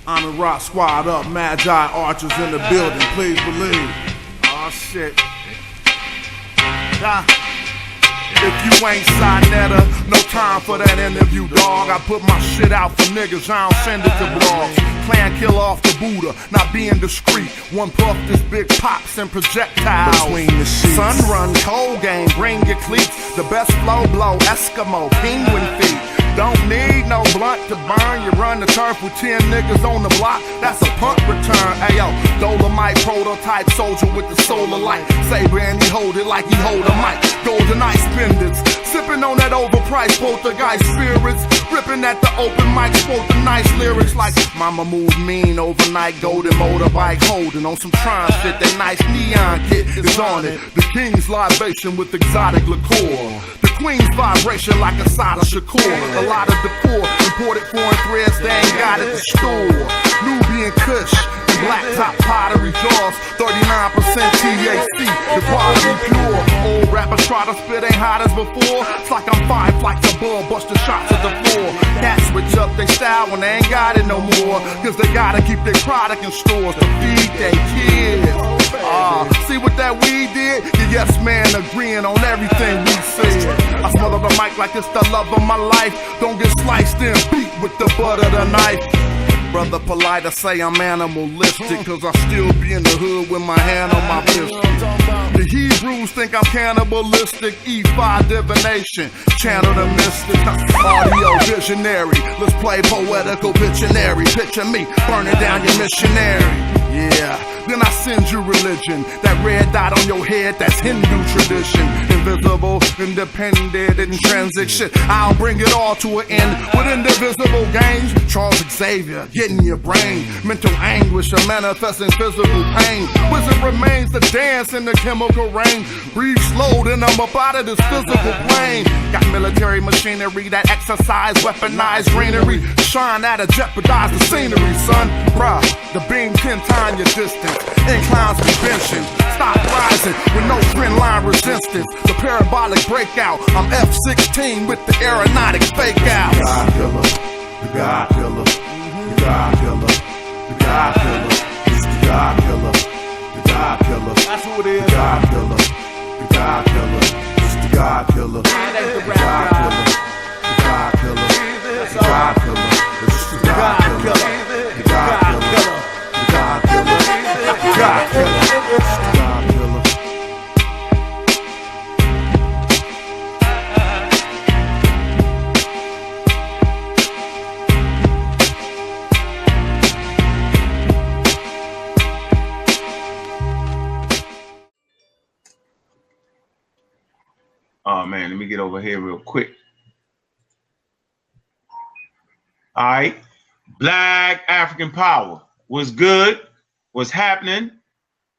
I'm in Rock Squad up, Magi Archers in the building, please believe. Oh shit. If you ain't Sinetta, no time for that interview, dog. I put my shit out for niggas, I don't send it to blogs. Plan kill off the Buddha, not being discreet. One puff, this big pops and projectiles. Between the sheets. Sun run, cold game, bring your cleats. The best flow blow, Eskimo, penguin feet. Don't need no blunt to burn. You run the turf with 10 niggas on the block. That's a punt return. Ayo, Dolomite prototype soldier with the solar light. Saber and he hold it like he hold a mic. Golden ice pendants, sipping on that overpriced poltergeist spirits. Ripping at the open mic, spoke the nice lyrics like mama moved mean overnight. Golden motorbike holding on some Tron shit. That nice neon kit is on it. The king's libation with exotic liqueur. Queen's vibration like a Sada Shakur. A lot of decor, imported foreign threads, they ain't got it to store. Nubian Kush, and black top pottery jaws. 39% THC, the quality pure. Old rappers try to spit, ain't hot as before. It's like I'm 5 flights above, busting shots at the floor. Cats switch up their style when they ain't got it no more. Cause they gotta keep their product in stores to feed their kids. See what that weed did? Yeah, yes man, agreeing on everything we said. I smother the mic like it's the love of my life. Don't get sliced and beat with the butt of the knife. Brother polite, I say I'm animalistic, cause I still be in the hood with my hand on my pistol. The Hebrews think I'm cannibalistic, E5 divination, channel the mystic, audio visionary. Let's play poetical Pictionary. Picture me burning down your missionary. Yeah, then I send you religion. That red dot on your head, that's Hindu tradition. Invisible, independent, intrinsic shit. I'll bring it all to an end with indivisible games. Charles Xavier, getting your brain. Mental anguish, a manifesting physical pain. Wizard remains to dance in the chemical rain. Breathe slow, then I'm up out of this physical plane. Got military machinery that exercise, weaponized greenery. Shine at a jeopardize the scenery, son. Bruh, the beam 10 times your distance. Inclines be benching. Stop rising with no trend line resistance. The parabolic breakout. I'm F-16 with the aeronautics fake out. The God killer. The God killer. The God killer. The God killer. It's the God killer. The God killer. That's who it is. The God killer. The God killer. It's the God killer. The God killer. The God killer. The God killer. It's the God killer. The God killer. The God killer. The God killer. It's the God killer. Oh man, let me get over here real quick. All right, Black African Power was good, was happening.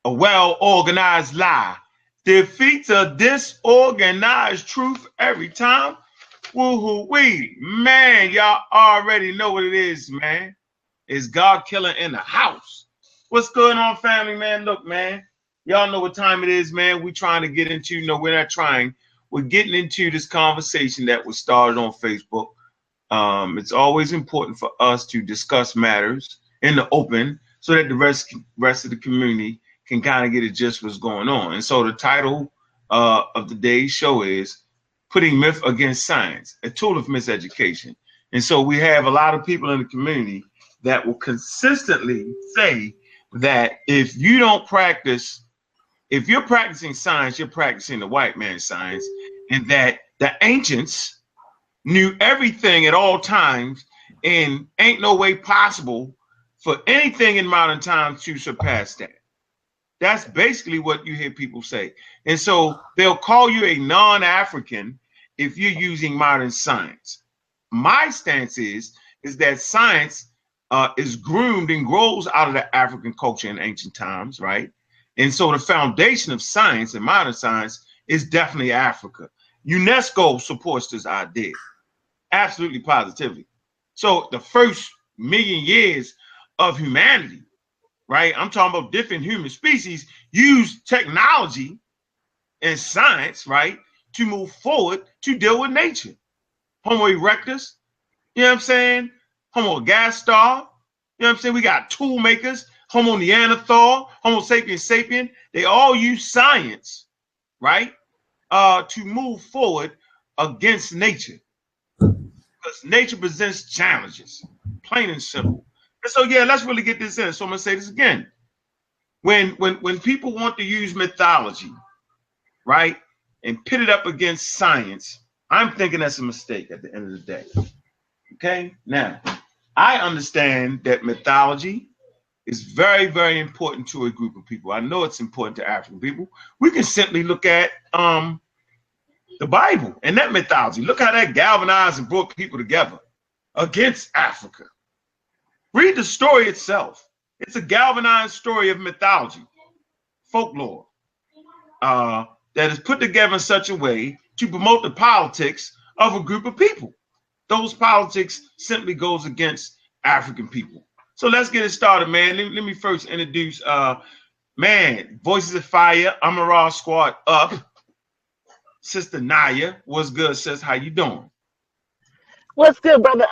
A well-organized lie defeats a disorganized truth every time. Woo-hoo-wee. Man, y'all already know what it is, man. It's God Killer in the house. What's going on, family, man? Look, man, y'all know what time it is, man. We trying to get into, no, we're not trying. We're getting into this conversation that was started on Facebook. It's always important for us to discuss matters in the open so that the rest of the community can kind of get a gist what's going on. And so the title of today's show is Putting Myth Against Science, a Tool of Miseducation. And so we have a lot of people in the community that will consistently say that if you don't practice, if you're practicing science, you're practicing the white man's science, and that the ancients knew everything at all times and ain't no way possible for anything in modern times to surpass that. That's basically what you hear people say. And so they'll call you a non-African if you're using modern science. My stance is that science is groomed and grows out of the African culture in ancient times, right? And so the foundation of science and modern science is definitely Africa. UNESCO supports this idea, absolutely positively. So the first million years of humanity, right? I'm talking about different human species use technology and science, right, to move forward to deal with nature. Homo erectus, you know what I'm saying? Homo ergaster, You know what I'm saying? We got tool makers, Homo Neanderthal, Homo sapiens sapien. They all use science, right, to move forward against nature. Because nature presents challenges, plain and simple. And so, yeah, let's really get this in. So I'm going to say this again. When people want to use mythology, right, and pit it up against science, I'm thinking that's a mistake at the end of the day. Okay? Now, I understand that mythology is very, very important to a group of people. I know it's important to African people. We can simply look at the Bible and that mythology. Look how that galvanized and brought people together against Africa. Read the story itself. It's a galvanized story of mythology, folklore, that is put together in such a way to promote the politics of a group of people. Those politics simply goes against African people. So let's get it started, man. Let me first introduce, Voices of Fire, Amara Squad up. Sister Naya, what's good, sis? How you doing? What's good, brother?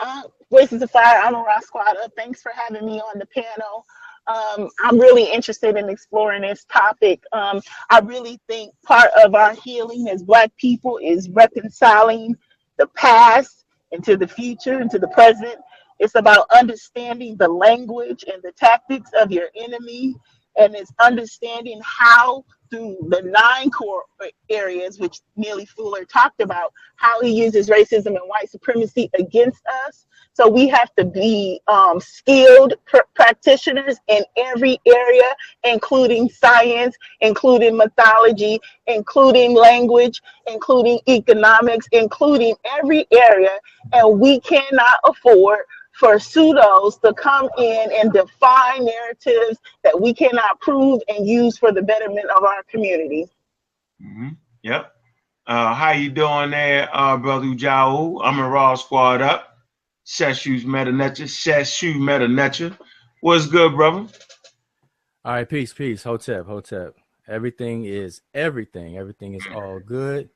Voices of Fire, Amara Squad up. Thanks for having me on the panel. I'm really interested in exploring this topic. I really think part of our healing as Black people is reconciling the past into the future, into the present. It's about understanding the language and the tactics of your enemy, and it's understanding how through the 9 core areas, which Neely Fuller talked about, how he uses racism and white supremacy against us. So we have to be skilled practitioners in every area, including science, including mythology, including language, including economics, including every area. And we cannot afford for pseudos to come in and define narratives that we cannot prove and use for the betterment of our community. Mm-hmm. Yep. How you doing there, Brother Ujau? I'm a Raw Squad up. Sheshu Meta. What's good, brother? All right, peace. Hotep. Everything is all good.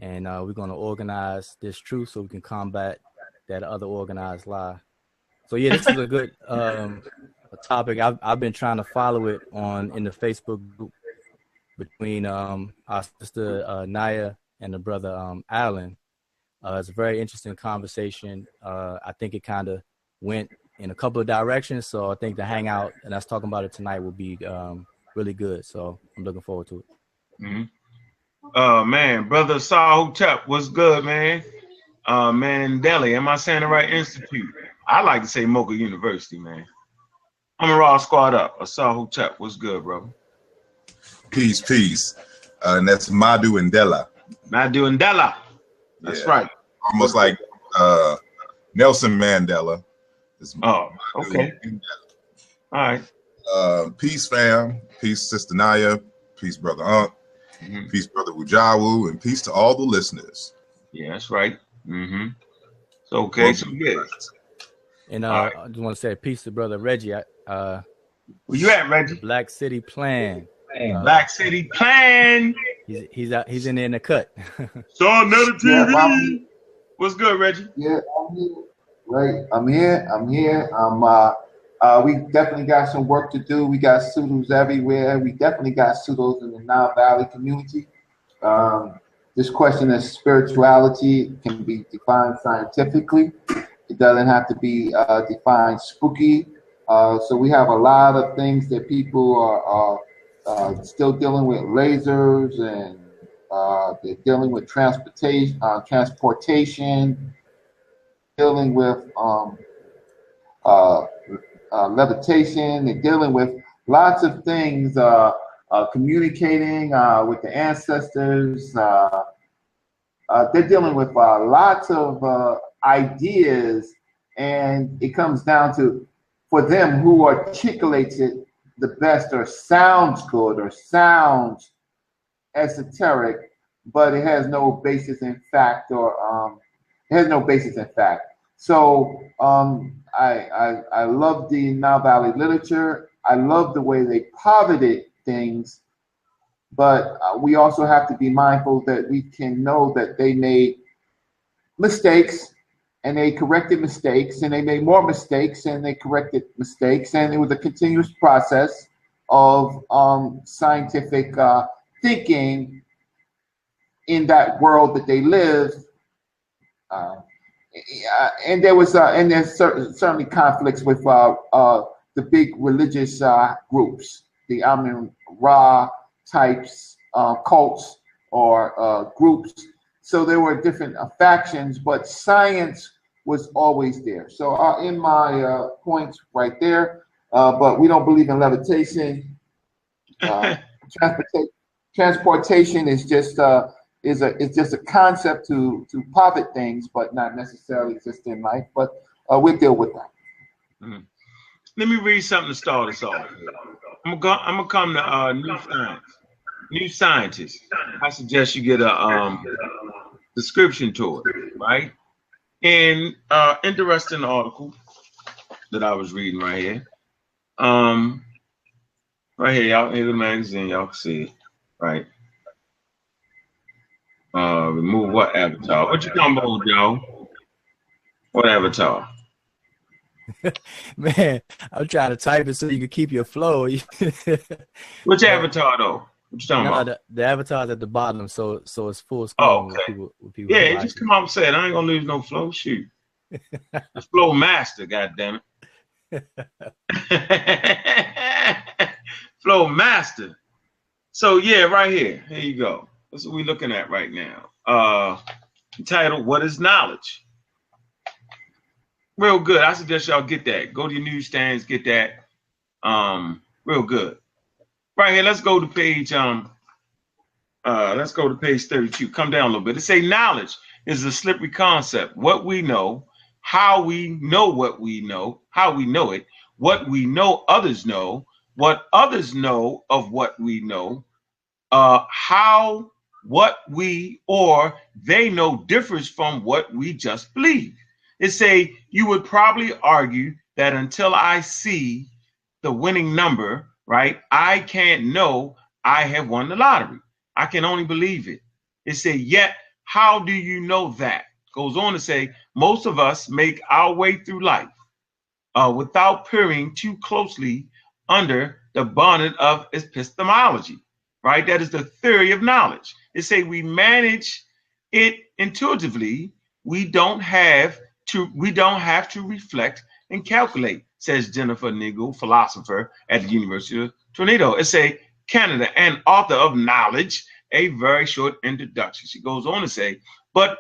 And we're going to organize this truth so we can combat that other organized lie. So yeah, this is a good topic. I've been trying to follow it in the Facebook group between our sister Naya and the brother Alan. It's a very interesting conversation. I think it kind of went in a couple of directions. So I think the hangout and us talking about it tonight will be really good. So I'm looking forward to it. Mm-hmm. Man, brother Sahutep, what's good, man? Mandela, am I saying the right institute? I like to say Mocha University, man. I'm a Raw Squad up. Sahutep, what's good, bro? Peace. And that's Madu and Della. That's right. Almost like Nelson Mandela. Okay. All right. Peace, fam. Peace, Sister Naya. Peace, Brother Unc. Mm-hmm. Peace, Brother Wujawu. And peace to all the listeners. Yeah, that's right. Mm-hmm. So, okay. So, yeah. And I just want to say peace to Brother Reggie. Where you at, Reggie? Black City Plan. Black City Plan. He's out. He's in there in the cut. Sean Meta TV. Yeah, what's good, Reggie? Yeah, I'm here. Right, I'm here. We definitely got some work to do. We got pseudos everywhere. We definitely got pseudos in the Nile Valley community. This question of spirituality can be defined scientifically. It doesn't have to be defined spooky. So we have a lot of things that people are still dealing with, lasers, and they're dealing with transportation, dealing with levitation. They're dealing with lots of things, communicating with the ancestors. They're dealing with lots of ideas, and it comes down to, for them, who articulates it the best or sounds good or sounds esoteric, but it has no basis in fact, or it has no basis in fact. So I love the Nile Valley literature. I love the way they posited things, but we also have to be mindful that we can know that they made mistakes, and they corrected mistakes, and they made more mistakes, and they corrected mistakes, and it was a continuous process of scientific thinking in that world that they lived. And there was and there's certainly conflicts with the big religious groups, the Amun-Ra types, cults or groups. So there were different factions, but science was always there. So in my points right there, but we don't believe in levitation. Transportation is just it's just a concept to posit things, but not necessarily exist in life. But we'll deal with that. Mm-hmm. Let me read something to start us off. I'm gonna come to new science, new scientists. I suggest you get a description to it, right? And interesting article that I was reading right here. Right here, y'all in the magazine, y'all can see it, right? Remove what avatar? What you talking about, Joe? What avatar? Man, I'm trying to type it so you can keep your flow. Which avatar though? What you talking about? The avatar's at the bottom, so it's full screen. Oh, okay. With people Yeah, just come on and say it. I ain't gonna lose no flow. Shoot. The flow master, goddammit. Flow master. So yeah, right here. Here you go. That's what we're looking at right now. Titled, What is Knowledge? Real good. I suggest y'all get that. Go to your newsstands, get that. Real good. Right here, let's go to page 32. Come down a little bit. It say knowledge is a slippery concept. What we know, how we know what we know, how we know it, what we know others know, what others know of what we know, how what we or they know differs from what we just believe. It say you would probably argue that until I see the winning number, right, I can't know I have won the lottery. I can only believe it. It say, yet how do you know that? Goes on to say, most of us make our way through life without peering too closely under the bonnet of epistemology, right? That is the theory of knowledge. It say we manage it intuitively. We don't have to reflect and calculate, says Jennifer Nigel, philosopher at the University of Toronto. It say Canada and author of Knowledge, a very short introduction. She goes on to say, but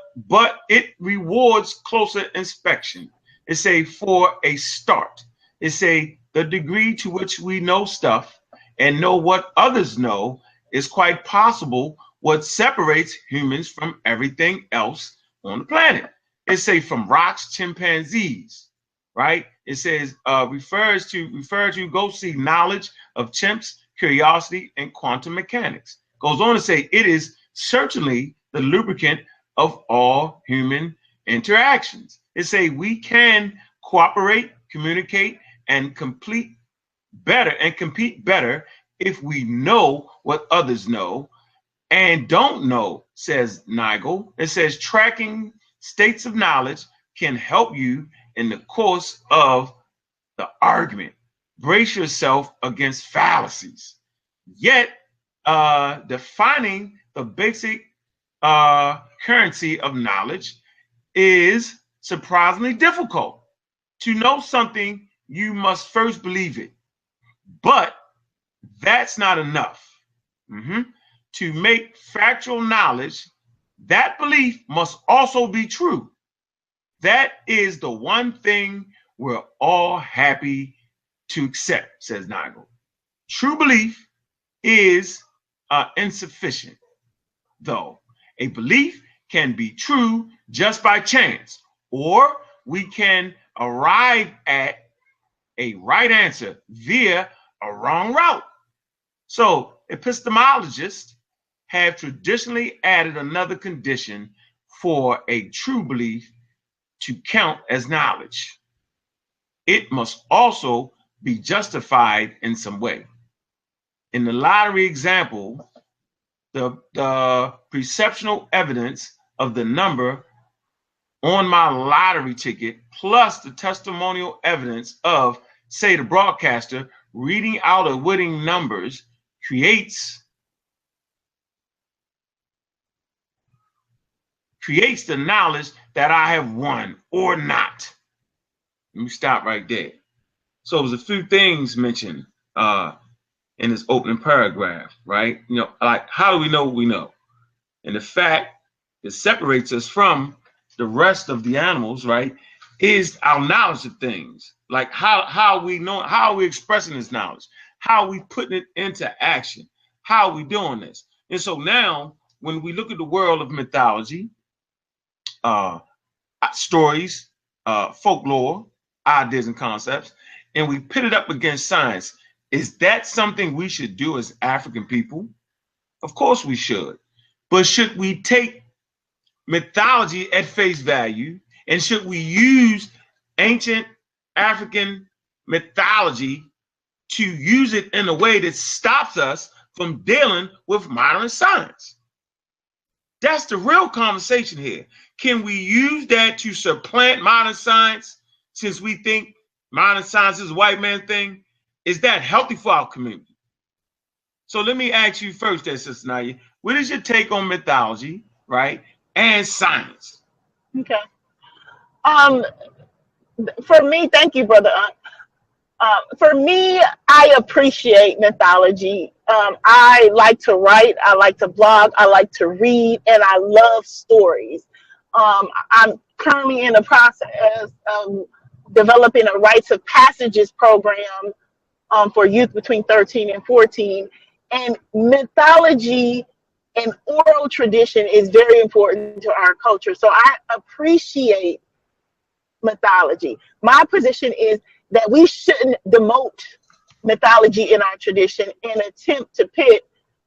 it rewards closer inspection. It say for a start, it say the degree to which we know stuff and know what others know is quite possible what separates humans from everything else on the planet. It say from rocks, chimpanzees, right? It says refer to go see Knowledge of Chimps, Curiosity, and Quantum Mechanics. Goes on to say it is certainly the lubricant of all human interactions. It say we can cooperate, communicate, and compete better if we know what others know and don't know, says Nigel. It says tracking states of knowledge can help you in the course of the argument. Brace yourself against fallacies. Yet, defining the basic currency of knowledge is surprisingly difficult. To know something, you must first believe it. But that's not enough. To make factual knowledge, that belief must also be true. That is the one thing we're all happy to accept, says Nigel. True belief is insufficient, though. A belief can be true just by chance, or we can arrive at a right answer via a wrong route. So epistemologists have traditionally added another condition for a true belief to count as knowledge. It must also be justified in some way. In the lottery example, the perceptual evidence of the number on my lottery ticket, plus the testimonial evidence of, say, the broadcaster reading out of winning numbers, creates the knowledge that I have won or not. Let me stop right there. So there's a few things mentioned in this opening paragraph, right? You know, like, how do we know what we know? And the fact that separates us from the rest of the animals, right, is our knowledge of things. Like how we know, how are we expressing this knowledge? How are we putting it into action? How are we doing this? And so now, when we look at the world of mythology, stories, folklore, ideas and concepts, and we pit it up against science, is that something we should do as African people? Of course we should. But should we take mythology at face value, and should we use ancient African mythology to use it in a way that stops us from dealing with modern science? That's the real conversation here. Can we use that to supplant modern science, since we think modern science is a white man thing? Is that healthy for our community? So let me ask you first, Sister Naya, what is your take on mythology, right, and science? Okay. For me, thank you, Brother. For me, I appreciate mythology. I like to write, I like to blog, I like to read, and I love stories. I'm currently in the process of developing a rites of passages program for youth between 13 and 14. And mythology and oral tradition is very important to our culture. So I appreciate mythology. My position is that we shouldn't demote mythology in our tradition and attempt to pit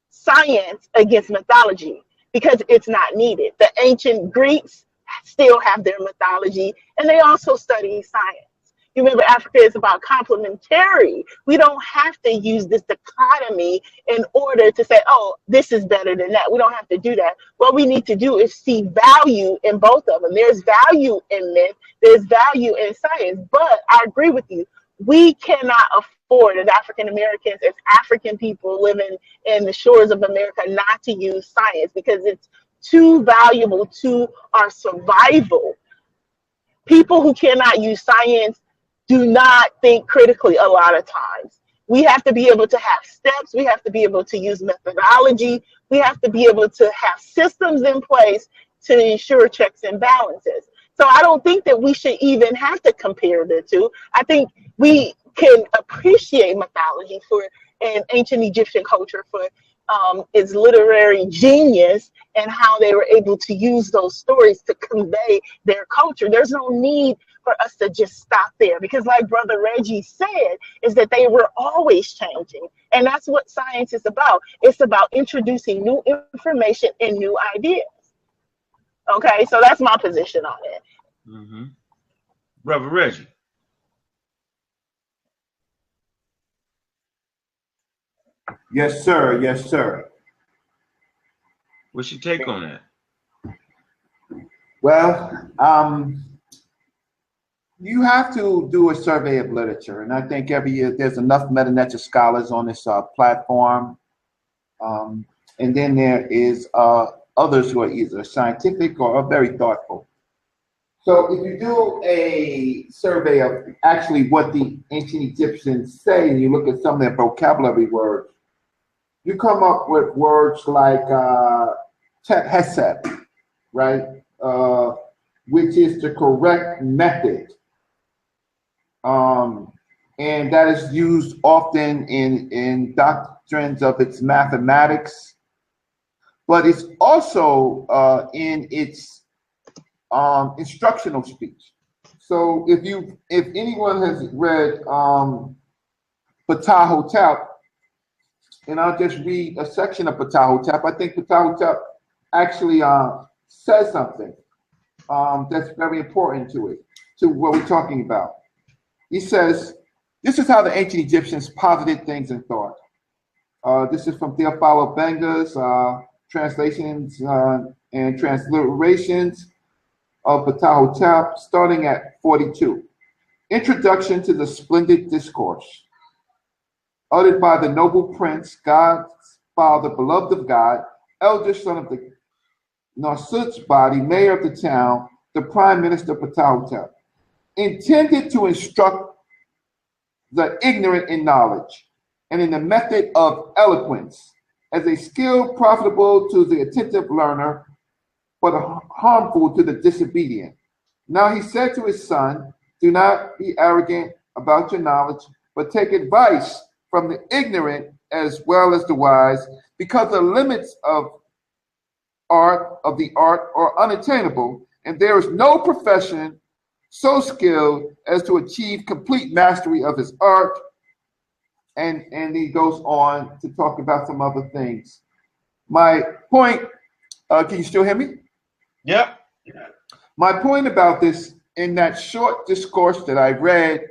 science against mythology, because it's not needed. The ancient Greeks still have their mythology, and they also study science. You remember, Africa is about complementary. We don't have to use this dichotomy in order to say, oh, this is better than that. We don't have to do that. What we need to do is see value in both of them. There's value in myth, there's value in science. But I agree with you. We cannot afford, as African Americans, as African people living in the shores of America, not to use science, because it's too valuable to our survival. People who cannot use science do not think critically a lot of times. We have to be able to have steps. We have to be able to use methodology. We have to be able to have systems in place to ensure checks and balances. So I don't think that we should even have to compare the two. I think we can appreciate mythology for an ancient Egyptian culture for its literary genius and how they were able to use those stories to convey their culture. There's no need for us to just stop there, because like Brother Reggie said, is that they were always changing. And that's what science is about. It's about introducing new information and new ideas. Okay, so that's my position on it. Mm-hmm. Brother Reggie. Yes, sir. Yes, sir. What's your take on that? Well, you have to do a survey of literature, and I think every year there's enough Meta-Nature scholars on this platform, and then there is others who are either scientific or are very thoughtful. So if you do a survey of actually what the ancient Egyptians say, and you look at some of their vocabulary words, you come up with words like Tet Hesep, right? Which is the correct method. And that is used often in doctrines of its mathematics, but it's also in its instructional speech. So if anyone has read Ptah Hotep, and I'll just read a section of Ptah Hotep. I think Ptah Hotep actually says something that's very important to what we're talking about. He says, this is how the ancient Egyptians posited things in thought. This is from Theophilo Benga's translations and transliterations of Ptahhotep, starting at 42. Introduction to the splendid discourse, uttered by the noble prince, God's father, beloved of God, eldest son of the Nasut's body, mayor of the town, the prime minister of Ptahhotep, intended to instruct the ignorant in knowledge and in the method of eloquence, as a skill profitable to the attentive learner, but harmful to the disobedient. Now he said to his son, do not be arrogant about your knowledge, but take advice from the ignorant as well as the wise, because the limits of the art are unattainable, and there is no profession so skilled as to achieve complete mastery of his art. And he goes on to talk about some other things. My point, can you still hear me? Yep. My point about this, in that short discourse that I read,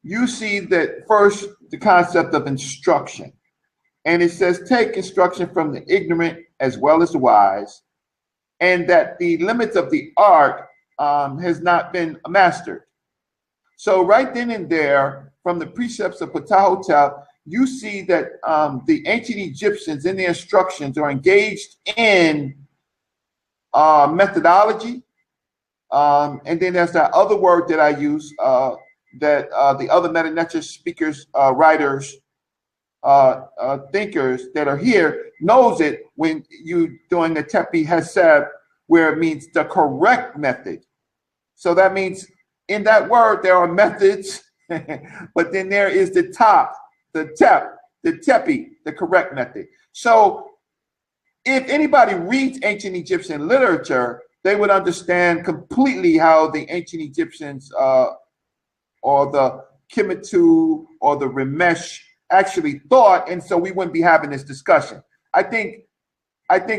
you see that first, the concept of instruction. And it says, take instruction from the ignorant as well as the wise, and that the limits of the art has not been mastered. So right then and there, from the precepts of Ptahhotep, you see that the ancient Egyptians in their instructions are engaged in methodology. And then there's that other word that I use that the other Meta Nature speakers, writers, thinkers that are here knows it when you doing the Tepi Heseb, where it means the correct method. So that means in that word there are methods, but then there is the top, the Tepi, the correct method. So if anybody reads ancient Egyptian literature, they would understand completely how the ancient Egyptians or the Kemetu or the Ramesh actually thought, and so we wouldn't be having this discussion. I think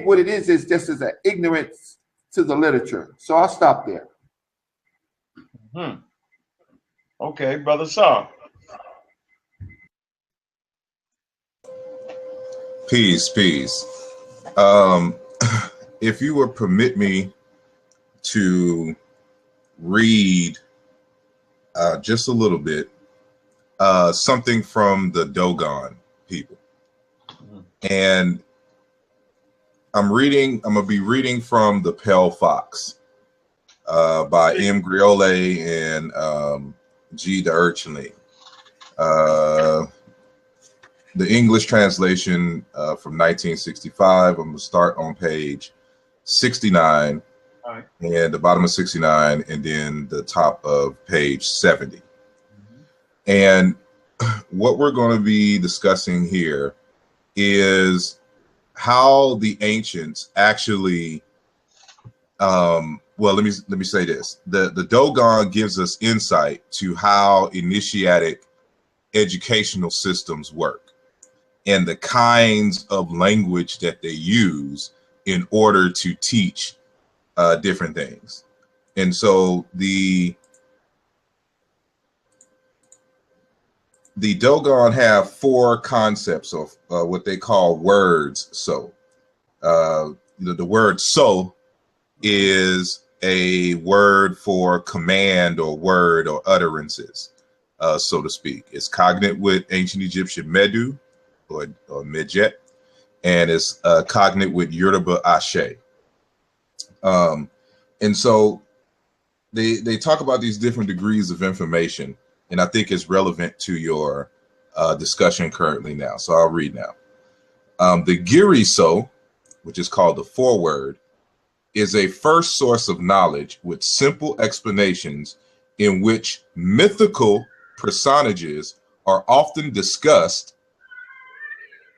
what it is just as an ignorance to the literature. So I'll stop there. Okay, Brother Saw. Peace. If you would permit me to read just a little bit, something from the Dogon people. And I'm going to be reading from The Pale Fox by M. Griole and G. de Urchenly. The English translation from 1965. I'm going to start on page 69, right, and the bottom of 69, and then the top of page 70. And what we're going to be discussing here is how the ancients actually, well, let me say this. The Dogon gives us insight to how initiatic educational systems work and the kinds of language that they use in order to teach different things. And so the Dogon have four concepts of what they call words. So the word so is a word for command or word or utterances, so to speak. It's cognate with ancient Egyptian Medu or Medjet, and it's cognate with Yoruba Ashe. And so they talk about these different degrees of information, and I think it's relevant to your discussion currently now. So I'll read now. The Giri-So, which is called the foreword, is a first source of knowledge with simple explanations in which mythical personages are often discussed,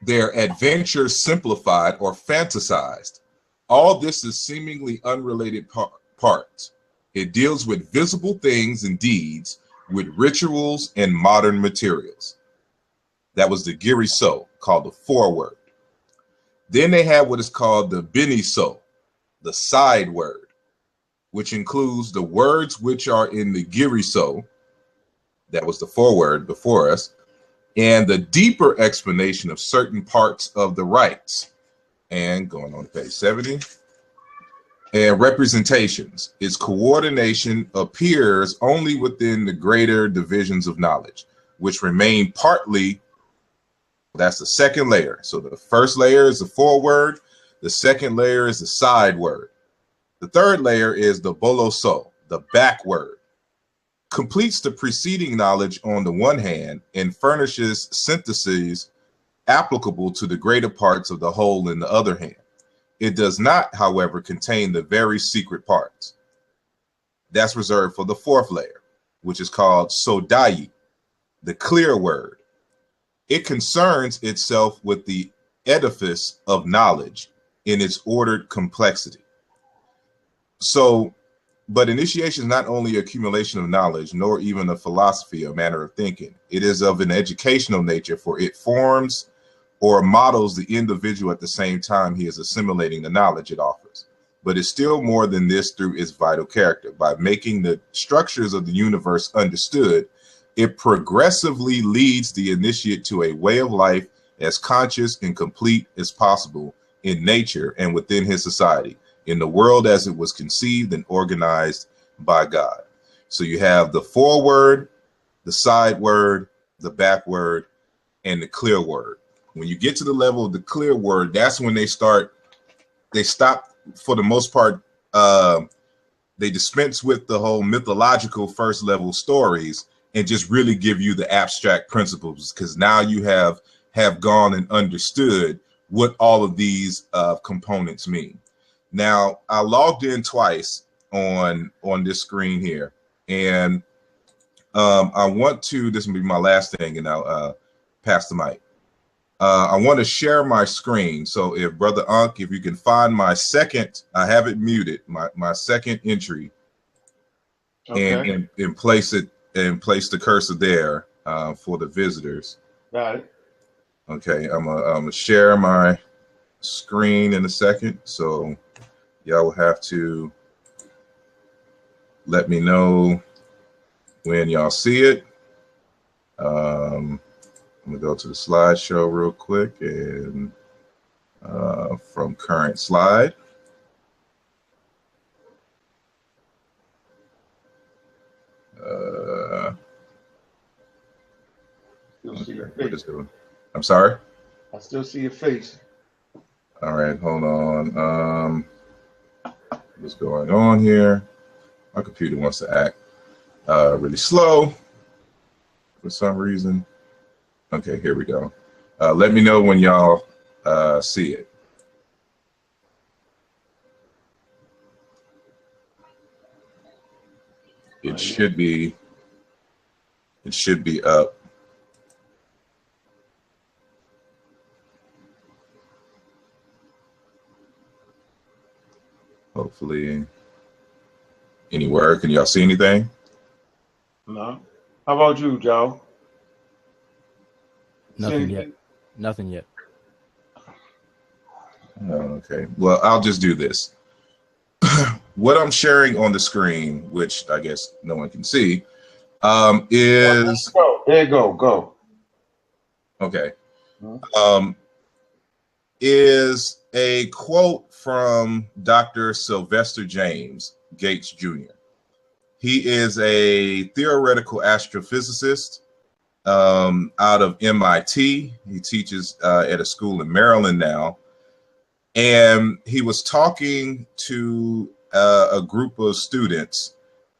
their adventures simplified or fantasized. All this is seemingly unrelated parts. It deals with visible things and deeds, with rituals and modern materials. That was the Giri-So, called the foreword. Then they have what is called the Beni-So, the side word, which includes the words which are in the Giri-So, that was the foreword before us, and the deeper explanation of certain parts of the rites. And going on to page 70. And representations. Its coordination appears only within the greater divisions of knowledge, which remain partly, that's the second layer. So the first layer is the foreword. The second layer is the side word. The third layer is the boloso, the back word. Completes the preceding knowledge on the one hand and furnishes syntheses applicable to the greater parts of the whole in the other hand. It does not, however, contain the very secret parts. That's reserved for the fourth layer, which is called sodayi, the clear word. It concerns itself with the edifice of knowledge in its ordered complexity. So, but initiation is not only accumulation of knowledge, nor even a philosophy or manner of thinking. It is of an educational nature, for it forms or models the individual at the same time he is assimilating the knowledge it offers. But it's still more than this through its vital character. By making the structures of the universe understood, it progressively leads the initiate to a way of life as conscious and complete as possible in nature and within his society, in the world as it was conceived and organized by God. So you have the foreword, the side word, the back word, and the clear word. When you get to the level of the clear word, that's when they stop, for the most part, they dispense with the whole mythological first level stories and just really give you the abstract principles, because now you have gone and understood what all of these components mean. Now, I logged in twice on this screen here, and I want to, this will be my last thing, and I'll pass the mic. I want to share my screen. So if Brother Unk, if you can find my second, I have it muted, my second entry, okay, and place it, and place the cursor there for the visitors. Got it. Okay, I'm gonna share my screen in a second. So y'all will have to let me know when y'all see it. I'm gonna go to the slideshow real quick and from current slide. Still see your What face. is doing? I'm sorry? I still see your face. All right, hold on. What's going on here? My computer wants to act really slow for some reason. Okay, here we go. Let me know when y'all see it. It should be up. Hopefully. Anywhere. Can y'all see anything? No. How about you, Joe? Nothing yet. Nothing yet. Oh, okay. Well, I'll just do this. What I'm sharing on the screen, which I guess no one can see, is... There you go. Go. Okay. Is a quote from Dr. Sylvester James Gates Jr. He is a theoretical astrophysicist out of MIT. He teaches at a school in Maryland now. And he was talking to a group of students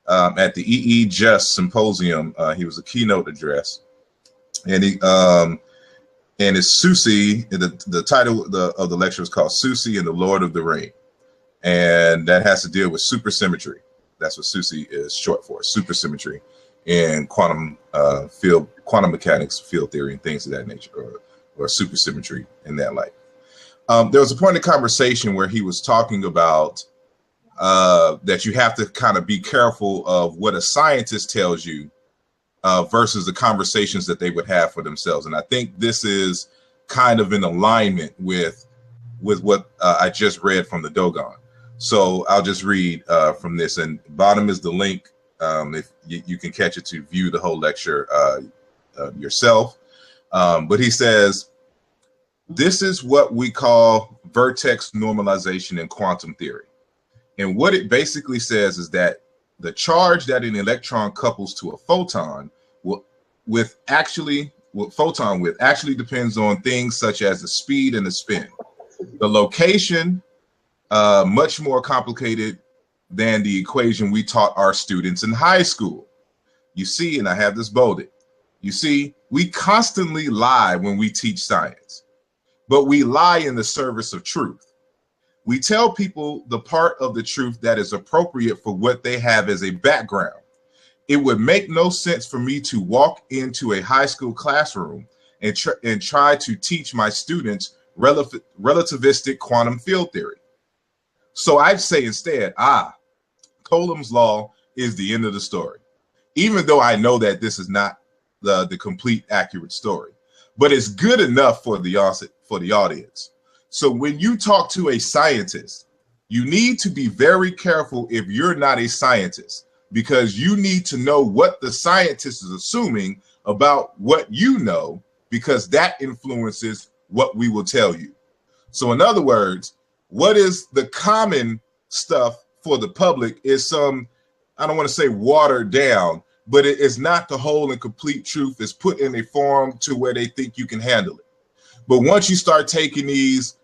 at the E.E. Just Symposium. He was a keynote address. And he and it's Susi. The title of the lecture is called Susi and the Lord of the Ring. And that has to deal with supersymmetry. That's what Susi is short for, supersymmetry in quantum mechanics, field theory, and things of that nature, or supersymmetry in that light. There was a point in conversation where he was talking about that you have to kind of be careful of what a scientist tells you versus the conversations that they would have for themselves. And I think this is kind of in alignment with what I just read from the Dogon. So I'll just read from this, and bottom is the link. If you can catch it to view the whole lecture yourself. But he says, this is what we call vertex normalization in quantum theory. And what it basically says is that the charge that an electron couples to a photon actually depends on things such as the speed and the spin. The location, much more complicated than the equation we taught our students in high school. You see, and I have this bolded, you see, we constantly lie when we teach science, but we lie in the service of truth. We tell people the part of the truth that is appropriate for what they have as a background. It would make no sense for me to walk into a high school classroom and try to teach my students relativistic quantum field theory. So I'd say instead, Coulomb's law is the end of the story, even though I know that this is not the complete accurate story, but it's good enough for the audience. So when you talk to a scientist, you need to be very careful if you're not a scientist, because you need to know what the scientist is assuming about what you know, because that influences what we will tell you. So in other words, what is the common stuff for the public is some, I don't want to say watered down, but it is not the whole and complete truth. It's put in a form to where they think you can handle it. But once you start taking these,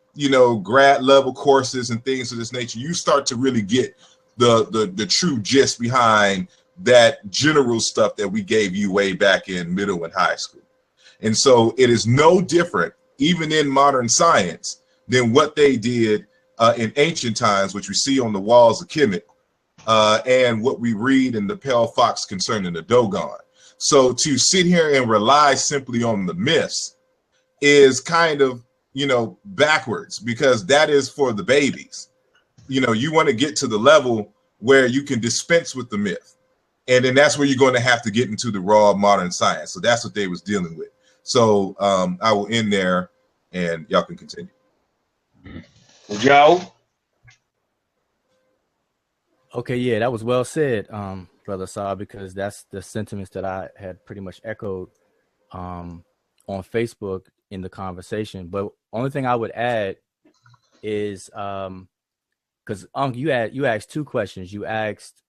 grad level courses and things of this nature, you start to really get the true gist behind that general stuff that we gave you way back in middle and high school. And so it is no different, even in modern science, than what they did in ancient times, which we see on the walls of Kemet, and what we read in the Pale Fox concerning the Dogon. So to sit here and rely simply on the myths is kind of, backwards, because that is for the babies. You want to get to the level where you can dispense with the myth. And then that's where you're going to have to get into the raw modern science. So that's what they was dealing with. So I will end there and y'all can continue. Joe? Okay, yeah, that was well said, Brother Saab, because that's the sentiments that I had pretty much echoed on Facebook in the conversation. But only thing I would add is because you asked two questions. You asked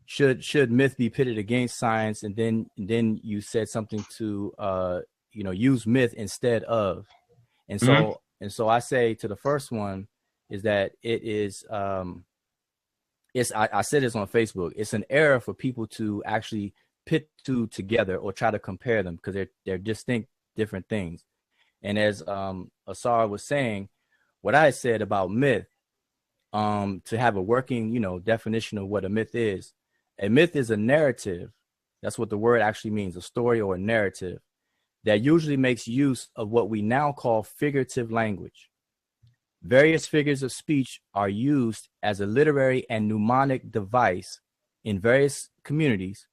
should myth be pitted against science, and then you said something to use myth instead of. And so I say to the first one is that it is I said this on Facebook. It's an error for people to actually pit two together or try to compare them, because they're distinct different things. And as Asar was saying, what I said about myth, to have a working definition of what a myth is a narrative. That's what the word actually means, a story or a narrative that usually makes use of what we now call figurative language. Various figures of speech are used as a literary and mnemonic device in various communities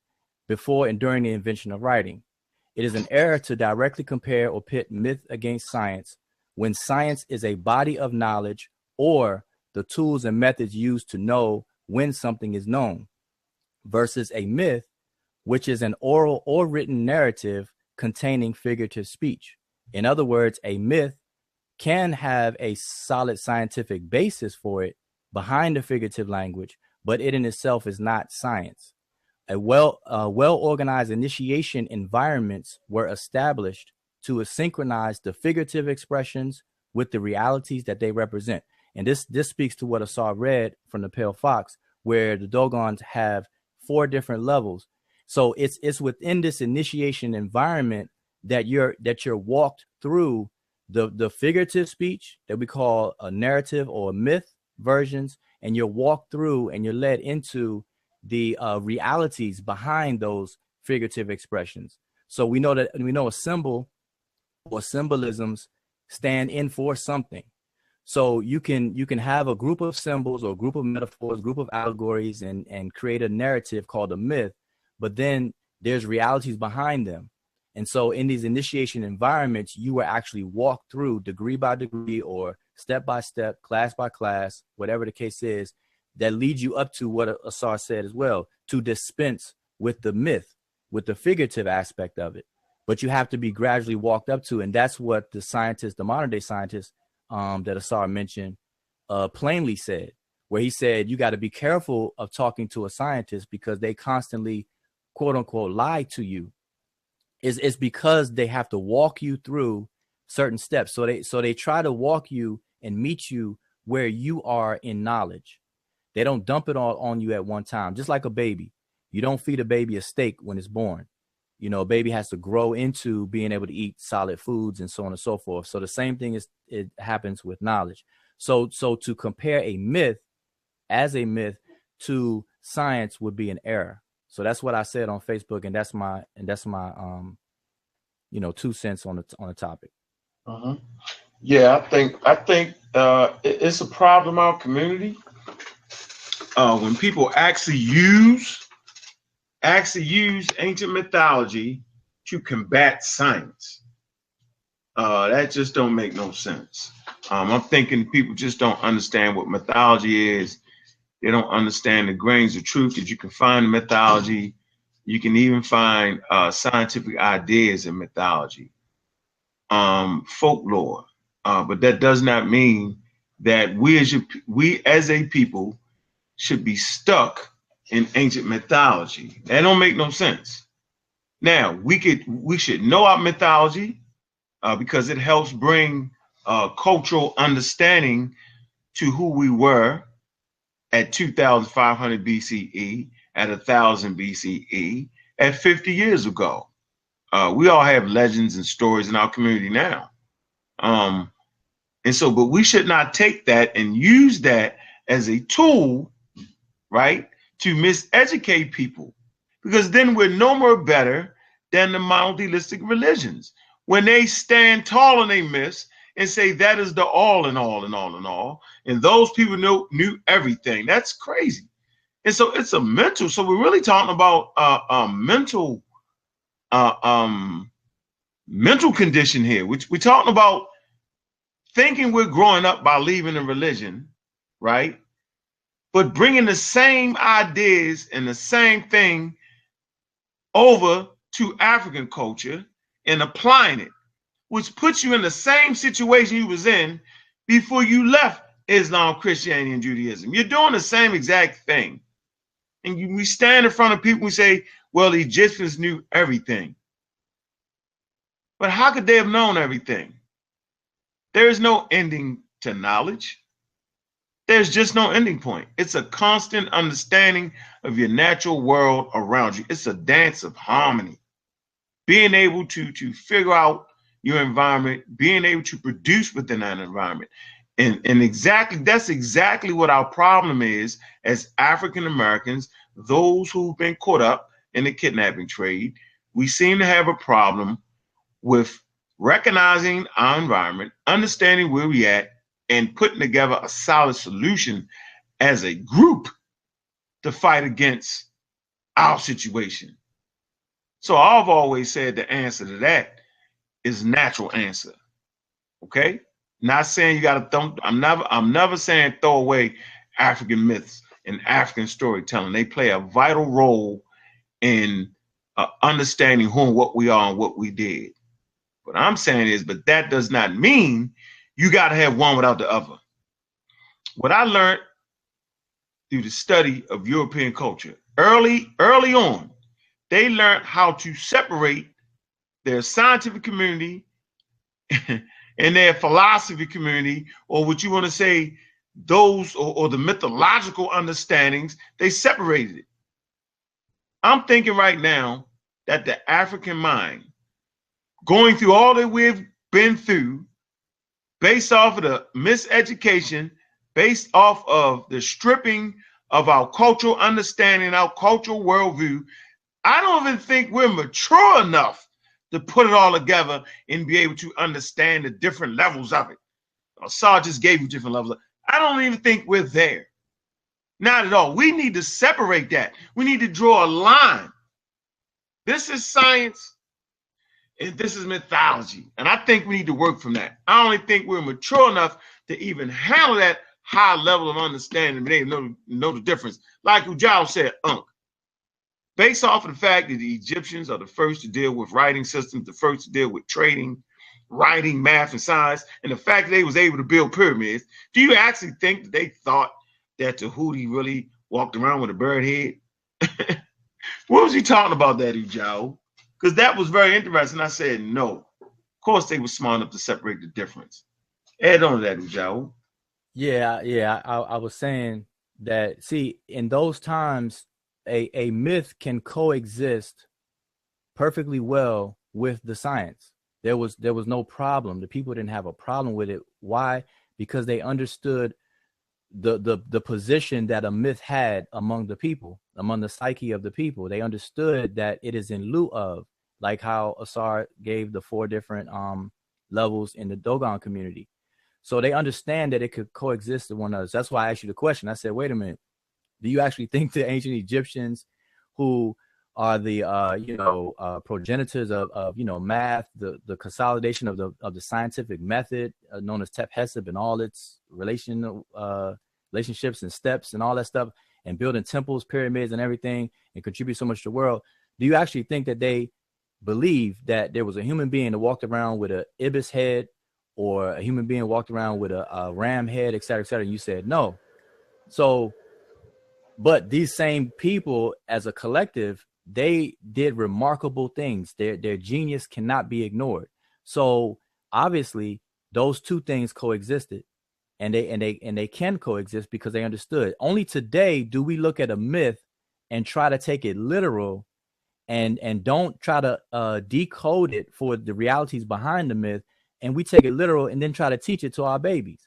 before and during the invention of writing. It is an error to directly compare or pit myth against science when science is a body of knowledge or the tools and methods used to know when something is known, versus a myth, which is an oral or written narrative containing figurative speech. In other words, a myth can have a solid scientific basis for it behind the figurative language, but it in itself is not science. Well-organized initiation environments were established to synchronize the figurative expressions with the realities that they represent. And this speaks to what Asar read from the Pale Fox, where the Dogons have 4 different levels. So it's within this initiation environment that you're walked through the figurative speech that we call a narrative or a myth versions, and you're walked through and you're led into the realities behind those figurative expressions. So we know a symbol or symbolisms stand in for something. So you can have a group of symbols or a group of metaphors, group of allegories, and create a narrative called a myth, but then there's realities behind them. And so in these initiation environments, you were actually walked through degree by degree or step by step, class by class, whatever the case is, that leads you up to what Asar said as well, to dispense with the myth, with the figurative aspect of it. But you have to be gradually walked up to, and that's what the scientists, the modern day scientists that Asar mentioned, plainly said. where he said you got to be careful of talking to a scientist because they constantly, quote unquote, lie to you. It's because they have to walk you through certain steps. So they try to walk you and meet you where you are in knowledge. They don't dump it all on you at one time, just like a baby. You don't feed a baby a steak when it's born. You know, a baby has to grow into being able to eat solid foods and so on and so forth. So the same thing it happens with knowledge. So to compare a myth as a myth to science would be an error. So that's what I said on Facebook, and that's my 2 cents on the topic. Yeah, I think it's a problem in our community when people actually use ancient mythology to combat science. That just don't make no sense. I'm thinking people just don't understand what mythology is. They don't understand the grains of truth that you can find in mythology. You can even find scientific ideas in mythology, folklore. But that does not mean that we as a people should be stuck in ancient mythology. That don't make no sense. Now we should know our mythology because it helps bring cultural understanding to who we were at 2,500 BCE, at 1,000 BCE, at 50 years ago. We all have legends and stories in our community now. But we should not take that and use that as a tool, right, to miseducate people, because then we're no more better than the monotheistic religions. When they stand tall in a myth and say that is the all in all and all in all, and those people knew everything, that's crazy. And so it's a mental. So we're really talking about mental condition here. We're talking about thinking we're growing up by leaving a religion, right? But bringing the same ideas and the same thing over to African culture and applying it, which puts you in the same situation you was in before you left Islam, Christianity, and Judaism. You're doing the same exact thing. And we stand in front of people and say, well, the Egyptians knew everything. But how could they have known everything? There is no ending to knowledge. There's just no ending point. It's a constant understanding of your natural world around you. It's a dance of harmony. Being able to figure out your environment, being able to produce within that environment. And that's exactly what our problem is as African Americans, those who've been caught up in the kidnapping trade. We seem to have a problem with recognizing our environment, understanding where we're at, and putting together a solid solution as a group to fight against our situation. So I've always said the answer to that is natural answer. Okay? Not saying you gotta I'm never saying throw away African myths and African storytelling. They play a vital role in understanding who and what we are and what we did. What I'm saying is, but that does not mean you got to have one without the other. What I learned through the study of European culture, early on, they learned how to separate their scientific community and their philosophy community, or what you want to say, those or the mythological understandings, they separated it. I'm thinking right now that the African mind, going through all that we've been through, based off of the miseducation, based off of the stripping of our cultural understanding, our cultural worldview, I don't even think we're mature enough to put it all together and be able to understand the different levels of it. Saul just gave you different levels. I don't even think we're there. Not at all. We need to separate that. We need to draw a line. This is science and this is mythology. And I think we need to work from that. I only think we're mature enough to even handle that high level of understanding, but they know the difference. Like Ujao said, based off of the fact that the Egyptians are the first to deal with writing systems, the first to deal with trading, writing, math, and science, and the fact that they was able to build pyramids, do you actually think that they thought that Tahuti really walked around with a bird head? What was he talking about, that Ujao? Because that was very interesting. I said, no. Of course, they were smart enough to separate the difference. Add on to that, Ujao. Yeah. I was saying that, see, in those times, a myth can coexist perfectly well with the science. There was no problem. The people didn't have a problem with it. Why? Because they understood the position that a myth had among the people, among the psyche of the people. They understood that it is in lieu of, like how Asar gave the 4 different levels in the Dogon community. So they understand that it could coexist with one another. That's why I asked you the question. I said, wait a minute, do you actually think the ancient Egyptians, who are the progenitors of math, the consolidation of the scientific method known as Tep Heseb and all its relationships and steps and all that stuff, and building temples, pyramids, and everything, and contribute so much to the world? Do you actually think that they believe that there was a human being that walked around with an ibis head, or a human being walked around with a ram head, et cetera, et cetera? And you said no. So, but these same people as a collective, they did remarkable things. Their genius cannot be ignored. So obviously those two things coexisted, and they can coexist because they understood. Only today do we look at a myth and try to take it literal, and don't try to decode it for the realities behind the myth, and we take it literal and then try to teach it to our babies.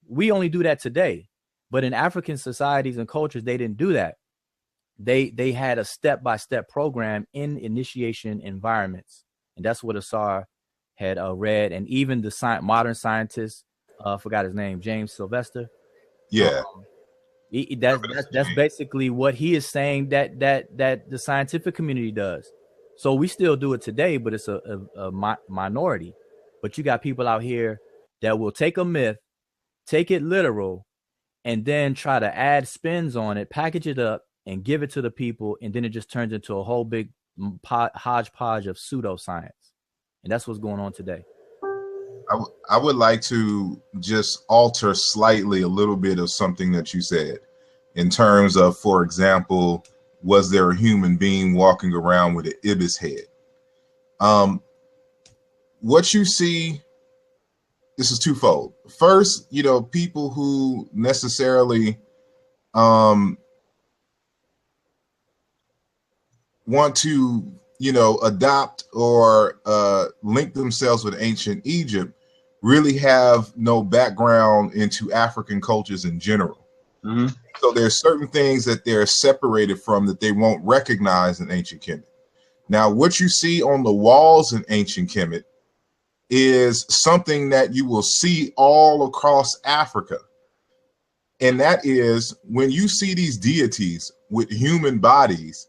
We only do that today. But in African societies and cultures, they didn't do that. They had a step-by-step program in initiation environments. And that's what Asar had read. And even the modern scientist, forgot his name, James Sylvester. Yeah. That's basically what he is saying that the scientific community does. So we still do it today, but it's a minority. But you got people out here that will take a myth, take it literal, and then try to add spins on it, package it up, and give it to the people, and then it just turns into a whole big hodgepodge of pseudoscience. And that's what's going on today. I would like to just alter slightly a little bit of something that you said, in terms of, for example, was there a human being walking around with an ibis head? What you see, this is twofold. First, people who necessarily want to, adopt or link themselves with ancient Egypt really have no background into African cultures in general. Mm-hmm. So there's certain things that they're separated from that they won't recognize in ancient Kemet. Now, what you see on the walls in ancient Kemet is something that you will see all across Africa. And that is, when you see these deities with human bodies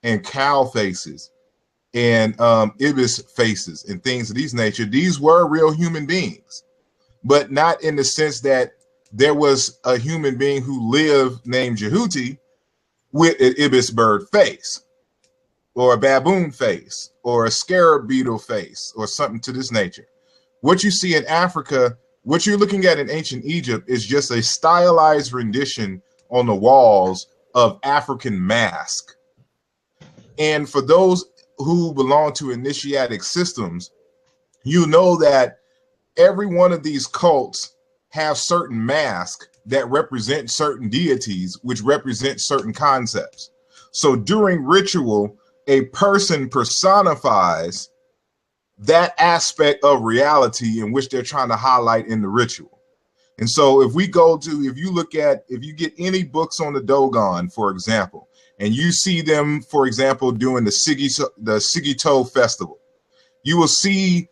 and cow faces and ibis faces and things of these nature, these were real human beings, but not in the sense that there was a human being who lived named Jehuti with an ibis bird face, or a baboon face, or a scarab beetle face, or something to this nature. What you see in Africa, what you're looking at in ancient Egypt, is just a stylized rendition on the walls of African mask. And for those who belong to initiatic systems, you know that every one of these cults have certain masks that represent certain deities, which represent certain concepts. So during ritual, a person personifies that aspect of reality in which they're trying to highlight in the ritual. And so if you get any books on the Dogon, for example, and you see them, for example, doing the Sigito festival, you will see,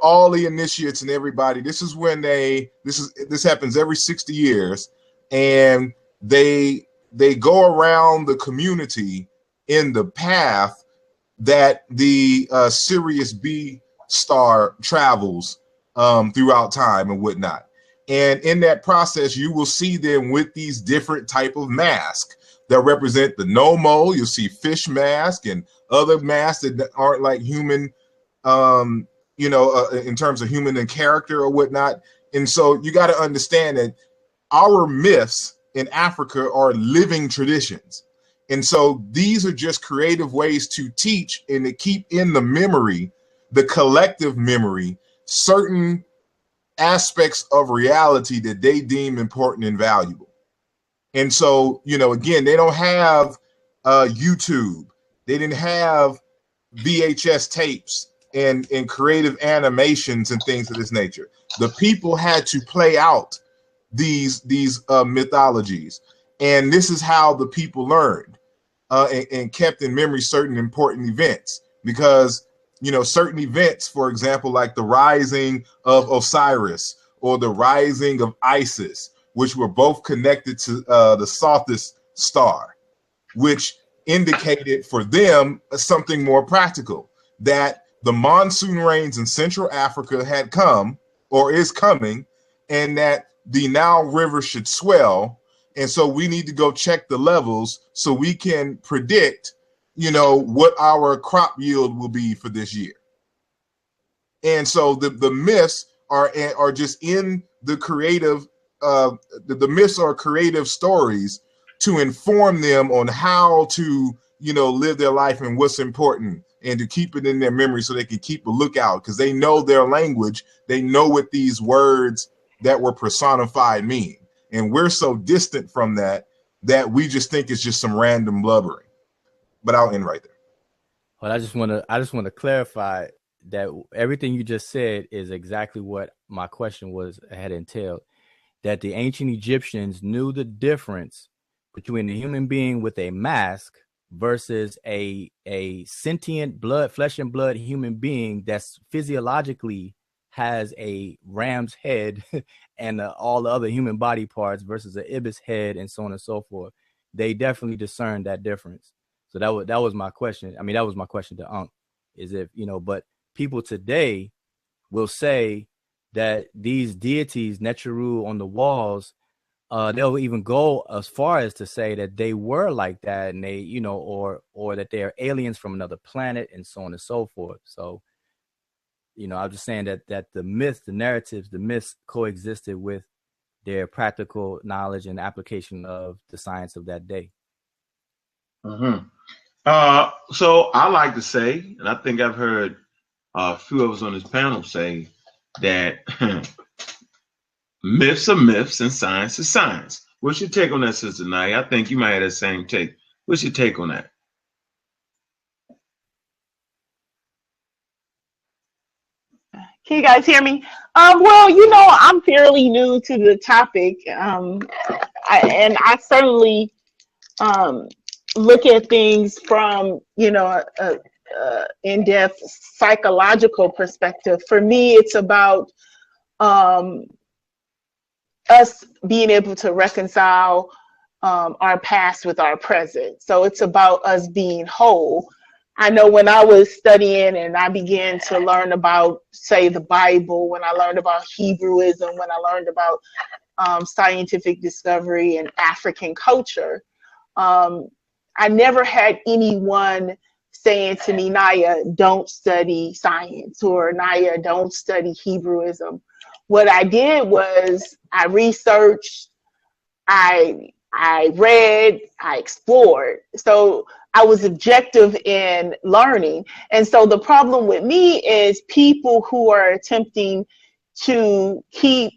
all the initiates and everybody. This is when this happens every 60 years, and they go around the community in the path that the Sirius B star travels throughout time and whatnot. And in that process, you will see them with these different type of masks that represent the Nomo. You'll see fish mask and other masks that aren't like human, in terms of human and character or whatnot. And so you got to understand that our myths in Africa are living traditions. And so these are just creative ways to teach and to keep in the memory, the collective memory, certain aspects of reality that they deem important and valuable. And so, you know, again, they don't have YouTube. They didn't have VHS tapes and creative animations and things of this nature. The people had to play out these mythologies. And this is how the people learned and kept in memory certain important events. Because, you know, certain events, for example, like the rising of Osiris or the rising of Isis, which were both connected to the Sothis star, which indicated for them something more practical, that the monsoon rains in Central Africa had come or is coming, and that the Nile River should swell. And so we need to go check the levels so we can predict, you know, what our crop yield will be for this year. And so the myths are just in the creative, the myths are creative stories to inform them on how to, you know, live their life and what's important, and to keep it in their memory so they can keep a lookout, because they know their language. They know what these words that were personified mean. And we're so distant from that we just think it's just some random blubbering. But I'll end right there. Well, I just want to clarify that everything you just said is exactly what my question had entailed. That the ancient Egyptians knew the difference between a human being with a mask versus a sentient flesh and blood human being that's physiologically has a ram's head and all the other human body parts versus an ibis head and so on and so forth. They definitely discerned that difference. So that was my question. I mean, that was my question to Unc, is if, you know, but people today will say that these deities, Neteru on the walls, they'll even go as far as to say that they were like that, and they, you know, or that they are aliens from another planet and so on and so forth. So, you know, I'm just saying that the myths, the narratives, the myths coexisted with their practical knowledge and application of the science of that day. Mm-hmm. So I like to say, and I think I've heard a few of us on this panel say that myths are myths and science is science. What's your take on that, Sister Naya? I think you might have the same take. What's your take on that? Can you guys hear me? Well, you know, I'm fairly new to the topic, I certainly look at things from, you know, in-depth psychological perspective. For me, it's about us being able to reconcile our past with our present. So it's about us being whole. I know when I was studying and I began to learn about, say, the Bible, when I learned about Hebrewism, when I learned about scientific discovery and African culture, I never had anyone saying to me, Naya, don't study science, or Naya, don't study Hebrewism. What I did was I researched, I read, I explored. So I was objective in learning. And so the problem with me is people who are attempting to keep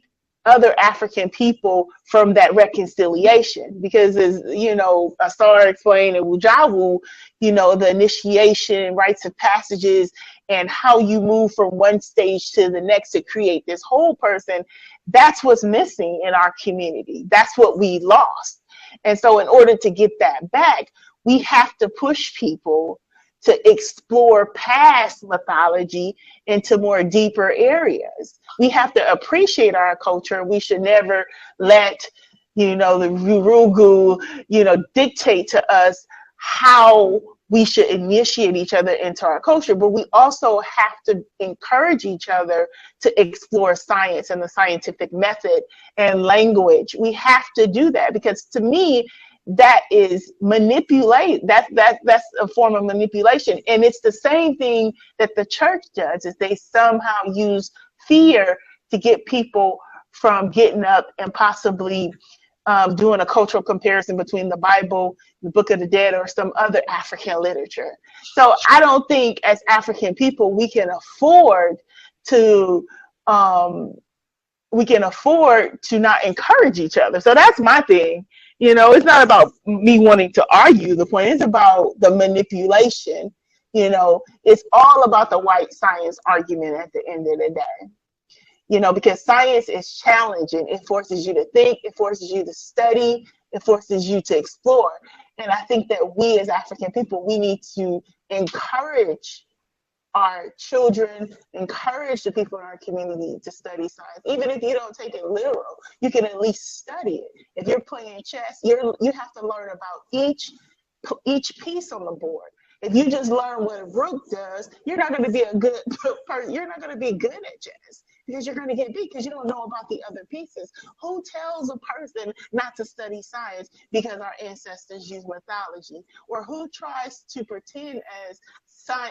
other African people from that reconciliation, because, as you know, Asar explained in Wujawu, you know, the initiation, rites of passages, and how you move from one stage to the next to create this whole person. That's what's missing in our community. That's what we lost. And so in order to get that back, we have to push people to explore past mythology into more deeper areas. We have to appreciate our culture. We should never let, you know, the Rurugu, you know, dictate to us how we should initiate each other into our culture. But we also have to encourage each other to explore science and the scientific method and language. We have to do that, because to me, that is manipulate. That's a form of manipulation. And it's the same thing that the church does, is they somehow use fear to get people from getting up and possibly doing a cultural comparison between the Bible, the Book of the Dead, or some other African literature. So I don't think as African people we can afford to not encourage each other. So that's my thing. You know, it's not about me wanting to argue the point. It's about the manipulation. You know, it's all about the white science argument at the end of the day. You know, because science is challenging. It forces you to think. It forces you to study. It forces you to explore. And I think that we as African people, we need to encourage our children, encourage the people in our community to study science. Even if you don't take it literal, you can at least study it. If you're playing chess, you have to learn about each piece on the board. If you just learn what a rook does, you're not going to be a good person. You're not going to be good at chess because you're going to get beat because you don't know about the other pieces. Who tells a person not to study science because our ancestors use mythology? Or who tries to pretend as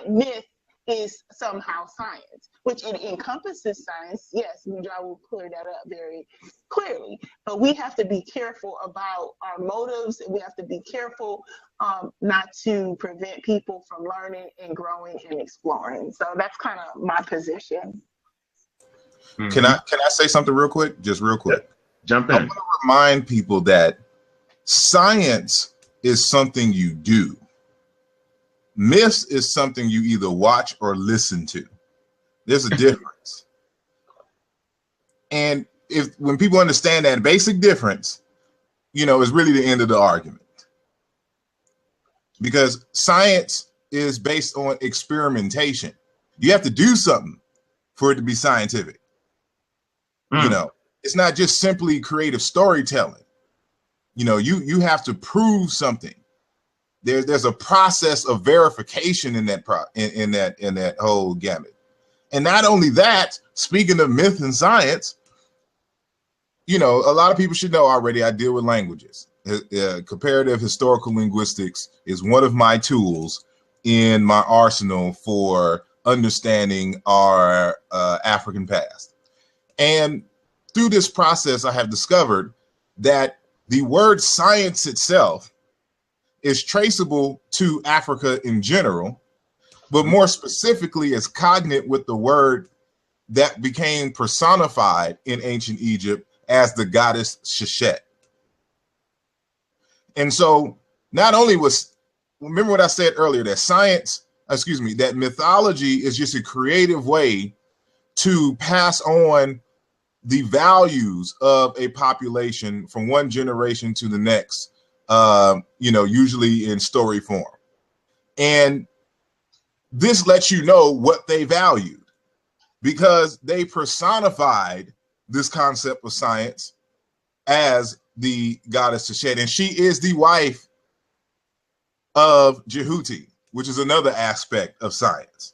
myth is somehow science, which it encompasses science. Yes, I will clear that up very clearly. But we have to be careful about our motives, and we have to be careful not to prevent people from learning and growing and exploring. So that's kind of my position. Mm-hmm. Can I say something real quick? Just real quick. Yep. Jump in. I want to remind people that science is something you do. Myths is something you either watch or listen to. There's a difference. And when people understand that basic difference, you know, it's really the end of the argument. Because science is based on experimentation. You have to do something for it to be scientific. You know, it's not just simply creative storytelling. You know, you have to prove something. There's a process of verification in that whole gamut. And not only that, speaking of myth and science, you know, a lot of people should know already I deal with languages. Comparative historical linguistics is one of my tools in my arsenal for understanding our African past. And through this process, I have discovered that the word science itself is traceable to Africa in general, but more specifically is cognate with the word that became personified in ancient Egypt as the goddess Sheshet. And so not only remember what I said earlier, that mythology is just a creative way to pass on the values of a population from one generation to the next, you know, usually in story form. And this lets you know what they valued because they personified this concept of science as the goddess Sheshet. And she is the wife of Jehuti, which is another aspect of science,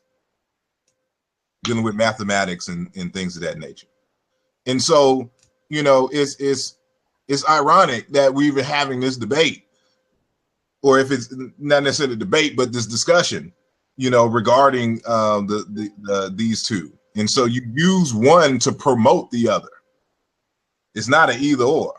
dealing with mathematics and things of that nature. And so, you know, it's ironic that we're even having this debate, or if it's not necessarily a debate, but this discussion, you know, regarding these two. And so you use one to promote the other. It's not an either or.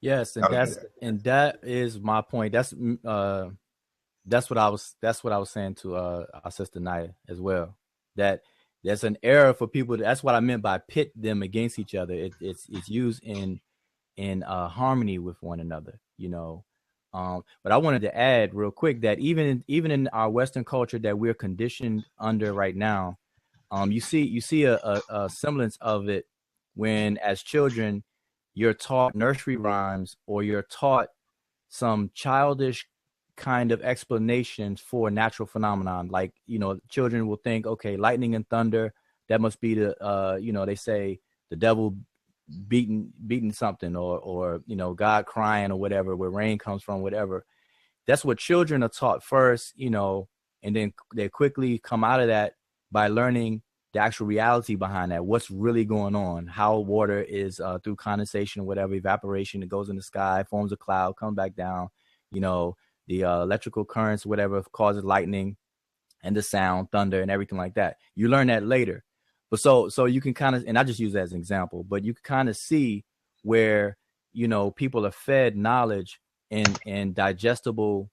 Yes, and that is my point. That's what I was saying to our sister Naya as well. That there's an error for people. That's what I meant by pit them against each other. It's used in harmony with one another, you know. But I wanted to add real quick that even in our Western culture that we're conditioned under right now, you see a semblance of it when, as children, you're taught nursery rhymes or you're taught some childish kind of explanations for natural phenomenon. Like, you know, children will think, okay, lightning and thunder, that must be the, you know, they say the devil beating something, or, you know, God crying or whatever, where rain comes from, whatever. That's what children are taught first, you know, and then they quickly come out of that by learning the actual reality behind that, what's really going on, how water is through condensation, whatever, evaporation, it goes in the sky, forms a cloud, comes back down, you know, the electrical currents, whatever causes lightning and the sound, thunder, and everything like that. You learn that later. But so you can kind of, and I just use that as an example, but you can kind of see where people are fed knowledge in digestible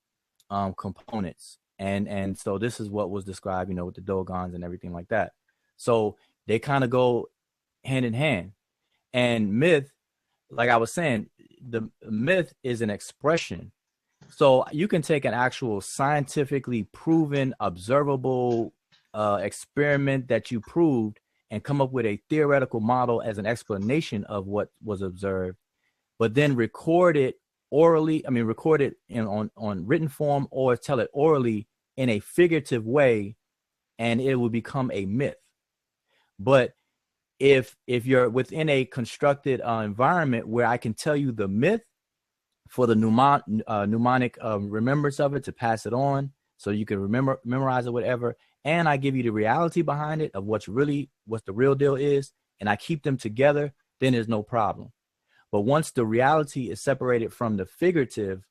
components. And so this is what was described, with the Dogons and everything like that. So they kind of go hand in hand. And myth, like I was saying, the myth is an expression. So you can take an actual scientifically proven, observable experiment that you proved and come up with a theoretical model as an explanation of what was observed, but then record it orally. Record it on written form, or tell it orally in a figurative way, and it will become a myth. But if you're within a constructed environment where I can tell you the myth for the mnemonic remembrance of it, to pass it on so you can memorize it, whatever, and I give you the reality behind it of what the real deal is, and I keep them together, then there's no problem. But once the reality is separated from the figurative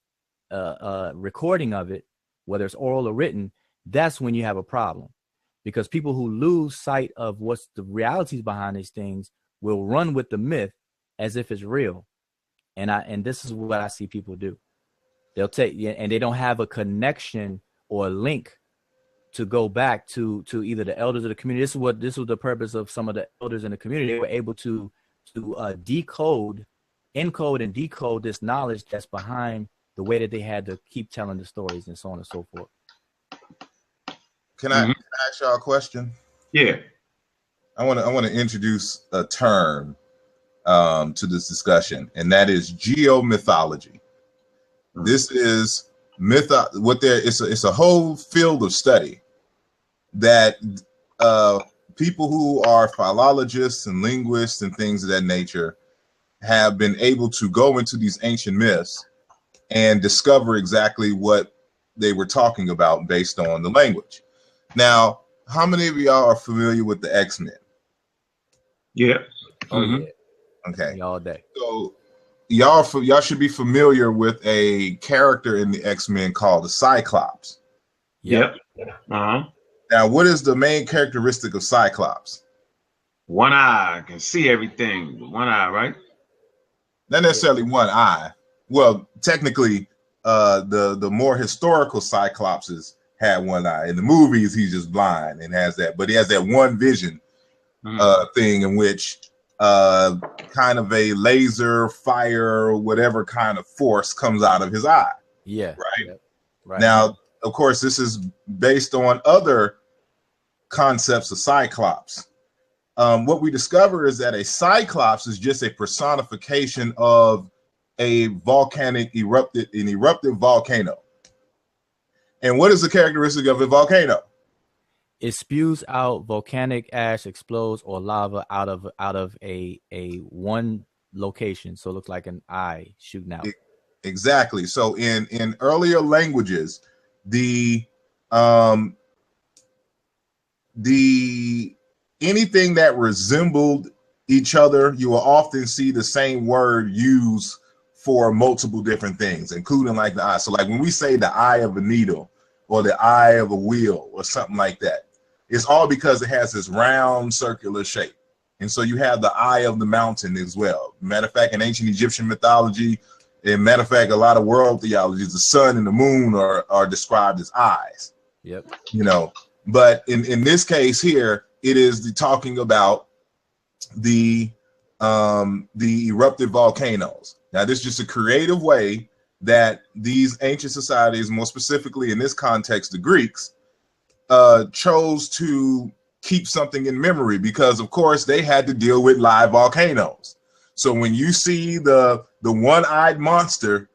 recording of it, whether it's oral or written, that's when you have a problem. Because people who lose sight of what's the realities behind these things will run with the myth as if it's real. And this is what I see people do. They'll take, and they don't have a connection or a link to go back to either the elders of the community. This was the purpose of some of the elders in the community. They were able to encode and decode this knowledge that's behind the way that they had to keep telling the stories, and so on and so forth. Can I ask y'all a question? Yeah. I want to introduce a term to this discussion, and that is geomythology. This is it's a whole field of study that people who are philologists and linguists and things of that nature have been able to go into these ancient myths and discover exactly what they were talking about based on the language. Now, how many of y'all are familiar with the X-Men? Yeah. Oh, yeah. Okay. All day. So y'all should be familiar with a character in the X-Men called the Cyclops. Yep. Uh-huh. Now, what is the main characteristic of Cyclops? One eye, can see everything with one eye, right? Not necessarily one eye. Well, technically, the more historical Cyclopses had one eye. In the movies, he's just blind and has that, but he has that one vision thing in which kind of a laser, fire, whatever kind of force comes out of his eye. Yeah. Right. Yeah. Right. Now, of course, this is based on other concepts of Cyclops. What we discover is that a Cyclops is just a personification of a eruptive volcano. And what is the characteristic of a volcano? It spews out volcanic ash, explodes, or lava out of a one location. So it looks like an eye shooting out. Exactly. So in earlier languages, the anything that resembled each other, you will often see the same word used for multiple different things, including like the eye. So like when we say the eye of a needle or the eye of a wheel or something like that, it's all because it has this round circular shape. And so you have the eye of the mountain as well. Matter of fact, in ancient Egyptian mythology, and matter of fact, a lot of world theologies, the sun and the moon are described as eyes. Yep. But in this case here, it is talking about the eruptive volcanoes. Now, this is just a creative way that these ancient societies, more specifically in this context, the Greeks, chose to keep something in memory because, of course, they had to deal with live volcanoes. So when you see the one-eyed monster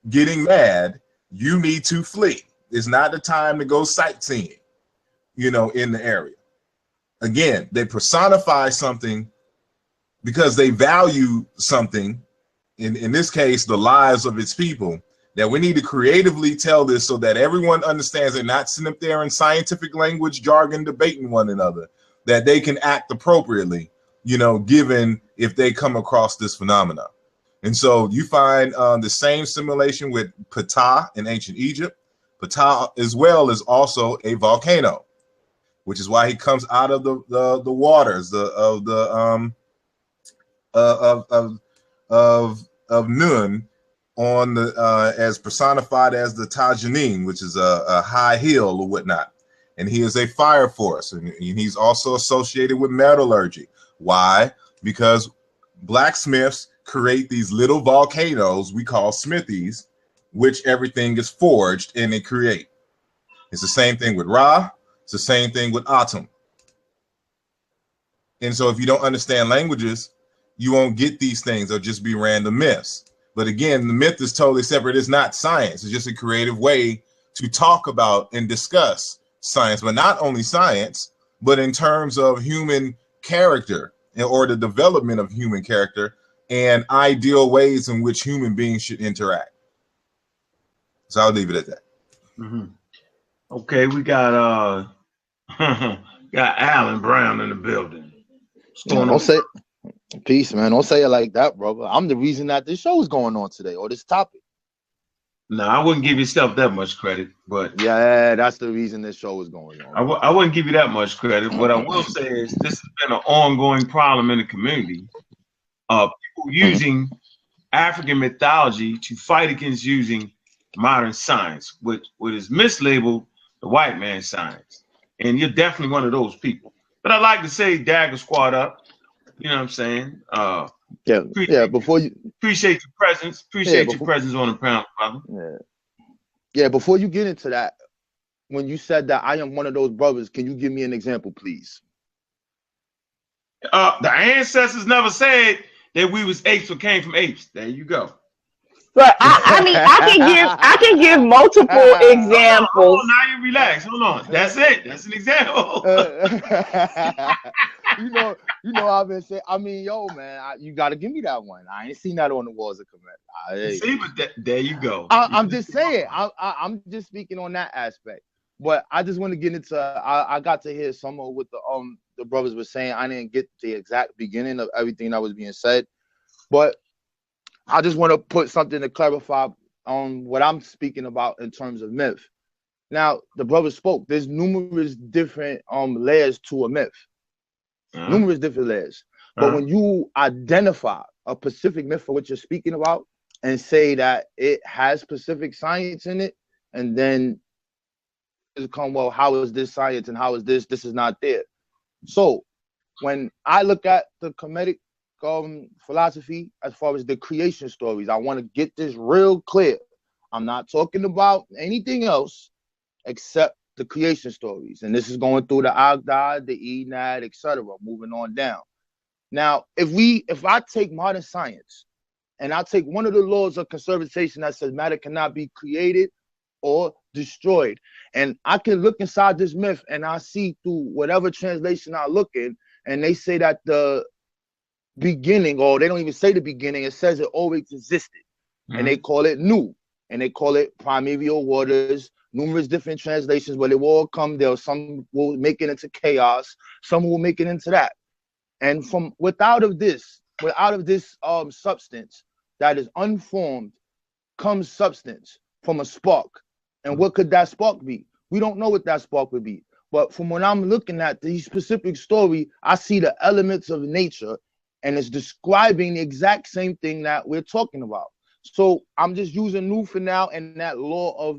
getting mad, you need to flee. It's not the time to go sightseeing, in the area. Again, they personify something because they value something, in this case, the lives of its people, that we need to creatively tell this so that everyone understands they're not sitting up there in scientific language, jargon, debating one another, that they can act appropriately, given if they come across this phenomena. And so you find the same simulation with Ptah in ancient Egypt. Ptah as well is also a volcano, which is why he comes out of the waters of of Nun on the as personified as the Tajanin, which is a high hill or whatnot. And he is a fire force, and he's also associated with metallurgy. Why? Because blacksmiths create these little volcanoes we call smithies, which everything is forged and they create. It's the same thing with Ra. It's the same thing with Atum. And so if you don't understand languages, you won't get these things. They'll just be random myths. But again, the myth is totally separate. It's not science. It's just a creative way to talk about and discuss science, but not only science, but in terms of human character or the development of human character and ideal ways in which human beings should interact. So I'll leave it at that. Mm-hmm. Okay, we got got Alan Brown in the building. Don't say peace, man. Don't say it like that, brother. I'm the reason that this show is going on today, or this topic. No, I wouldn't give yourself that much credit, but yeah, that's the reason this show is going on. I wouldn't give you that much credit. What I will say is this has been an ongoing problem in the community of people using African mythology to fight against using modern science, which is mislabeled the white man's science. And you're definitely one of those people. But I'd like to say Dagger Squad up. You know what I'm saying? Before you appreciate your presence. Appreciate your presence on the panel, brother. Yeah, before you get into that, when you said that I am one of those brothers, can you give me an example, please? The ancestors never said that we was apes or came from apes. There you go. But I mean, I can give multiple examples. Now you relax. Hold on. That's it. That's an example. you know, I've been saying. I mean, yo, man, you got to give me that one. I ain't seen that on the walls of Kemet. See, but there you go. I'm just saying. I'm just speaking on that aspect. But I just want to get into. I got to hear some of what the brothers were saying. I didn't get the exact beginning of everything that was being said, but I just want to put something to clarify on what I'm speaking about in terms of myth. Now, the brother spoke. There's numerous different layers to a myth. Numerous different layers. But when you identify a specific myth for what you're speaking about and say that it has specific science in it, and then come, well, how is this science and how is this? This is not there. So when I look at the Kemetic philosophy as far as the creation stories, I want to get this real clear. I'm not talking about anything else except the creation stories, and this is going through the Agdad, the Enad, etc., moving on down. Now, if I take modern science and I take one of the laws of conservation that says matter cannot be created or destroyed, and I can look inside this myth and I see through whatever translation I look in, and they say that the beginning, or they don't even say the beginning, it says it always existed. And they call it new, and they call it primordial waters, numerous different translations, but it will all come there. Some will make it into chaos, some will make it into that. And from without of this substance that is unformed comes substance from a spark. And what could that spark be? We don't know what that spark would be. But from when I'm looking at the specific story, I see the elements of nature, and it's describing the exact same thing that we're talking about. So I'm just using new for now and that law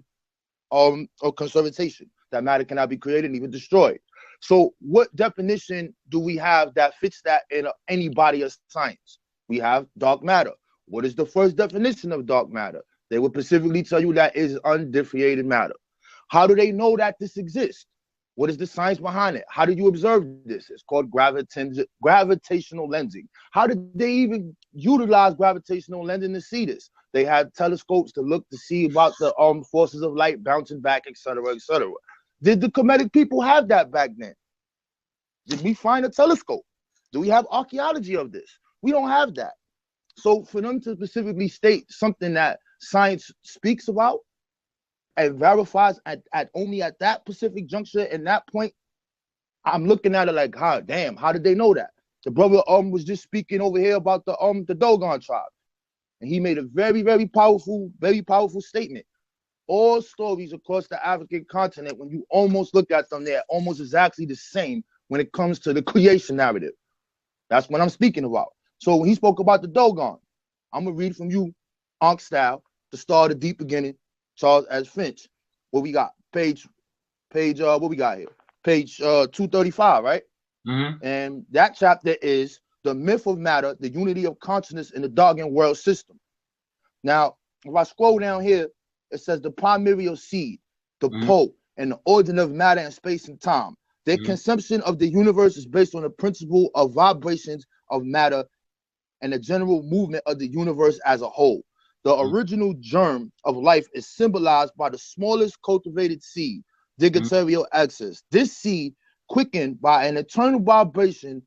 of conservation, that matter cannot be created and even destroyed. So what definition do we have that fits that in any body of science? We have dark matter. What is the first definition of dark matter? They would specifically tell you that is undifferentiated matter. How do they know that this exists? What is the science behind it? How do you observe this? It's called gravitational lensing. How did they even utilize gravitational lensing to see this? They had telescopes to look to see about the forces of light bouncing back, etc., etc. Did the Kemetic people have that back then? Did we find a telescope? Do we have archaeology of this? We don't have that. So for them to specifically state something that science speaks about and verifies at only at that specific juncture and that point, I'm looking at it like, how did they know that? The brother was just speaking over here about the Dogon tribe, and he made a very, very powerful statement. All stories across the African continent, when you almost look at them, they're almost exactly the same when it comes to the creation narrative. That's what I'm speaking about. So when he spoke about the Dogon, I'm gonna read from you, Ankh style, the Star of the Deep Beginning, Charles S. Finch. What we got? Page, what we got here? Page 235, right? Mm-hmm. And that chapter is the myth of matter, the unity of consciousness in the Dargan world system. Now, if I scroll down here, it says the primordial seed, the pole, and the origin of matter and space and time. Their conception of the universe is based on the principle of vibrations of matter and the general movement of the universe as a whole. The original germ of life is symbolized by the smallest cultivated seed, Digiterial axis. This seed, quickened by an eternal vibration,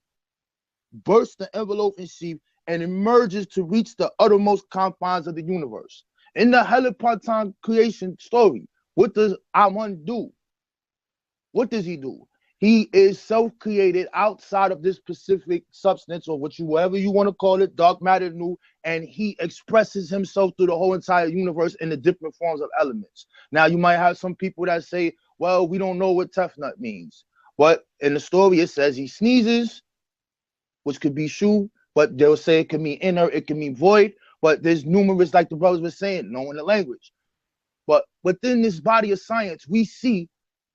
bursts the envelope and sheath and emerges to reach the uttermost confines of the universe. In the Heliparton creation story, what does Amun do? What does he do? He is self-created outside of this specific substance, or whatever you want to call it, dark matter, new, and he expresses himself through the whole entire universe in the different forms of elements. Now, you might have some people that say, well, we don't know what Tefnut means. But in the story, it says he sneezes, which could be shu, but they'll say it can mean inner, it can mean void. But there's numerous, like the brothers were saying, knowing the language. But within this body of science, we see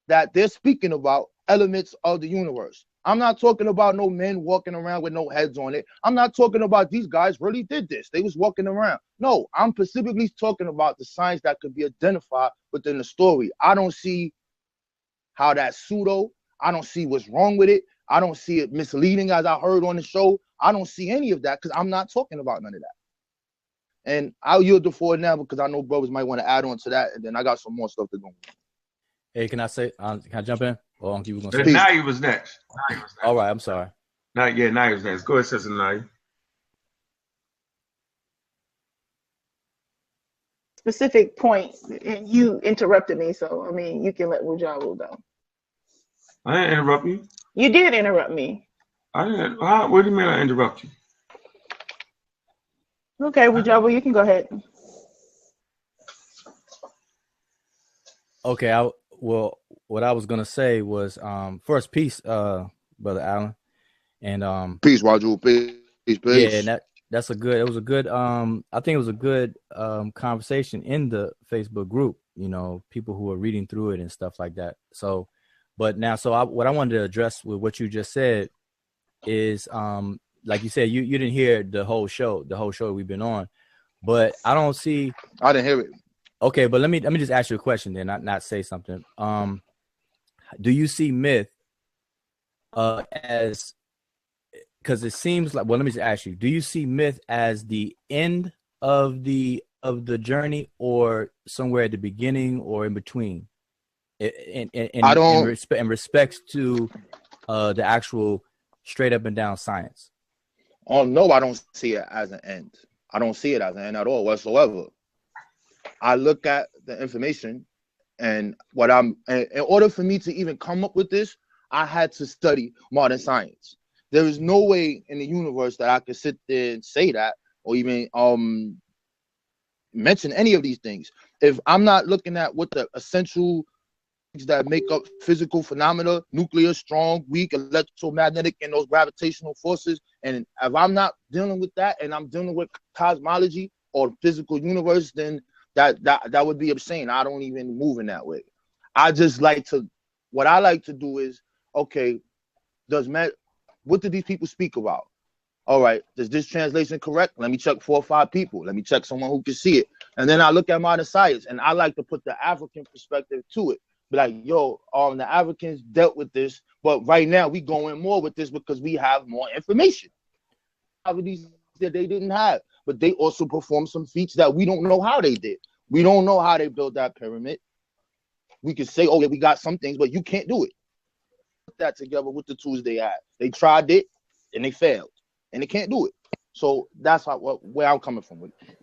that they're speaking about elements of the universe. I'm not talking about no men walking around with no heads on it. I'm not talking about these guys really did this. They was walking around. No, I'm specifically talking about the science that could be identified within the story. I don't see how that's pseudo. I don't see what's wrong with it. I don't see it misleading, as I heard on the show. I don't see any of that because I'm not talking about none of that. And I'll yield the floor now because I know brothers might want to add on to that, and then I got some more stuff to go. Hey, can I say? Can I jump in? Or you gonna say? Now was next. All right, I'm sorry. Now was next. Go ahead, Sister Naya. Specific point, and you interrupted me, so I mean, you can let Wujawu go. I didn't interrupt you. You did interrupt me. I didn't. What do you mean I interrupt you? Okay, Wujawu, you can go ahead. Okay, well, what I was gonna say was first peace, Brother Allen, and peace, Waju, peace. Yeah, and that's a good. It was a good. I think it was a good conversation in the Facebook group. You know, people who are reading through it and stuff like that. So, but now, what I wanted to address with what you just said is, like you said, you didn't hear the whole show we've been on, but I don't see. I didn't hear it. Okay, but let me just ask you a question then, not say something. Do you see myth as, because it seems like, well, let me just ask you, do you see myth as the end of the journey, or somewhere at the beginning, or in between? In respects to the actual straight up and down science. Oh no, I don't see it as an end. I don't see it as an end at all whatsoever. I look at the information, and in order for me to even come up with this, I had to study modern science. There is no way in the universe that I could sit there and say that, or even mention any of these things, if I'm not looking at what the essential things that make up physical phenomena, nuclear, strong, weak, electromagnetic, and those gravitational forces. And if I'm not dealing with that, and I'm dealing with cosmology or physical universe, then that would be obscene. I don't even move in that way. What I like to do is, okay, what do these people speak about? All right, is this translation correct? Let me check 4 or 5 people. Let me check someone who can see it. And then I look at modern science, and I like to put the African perspective to it. Be like, yo, the Africans dealt with this, but right now we going more with this because we have more information. These that they didn't have, but they also performed some feats that we don't know how they did. We don't know how they built that pyramid. We can say, oh yeah, we got some things, but you can't do it. Put that together with the tools they had. They tried it and they failed, and they can't do it. So that's where I'm coming from with it.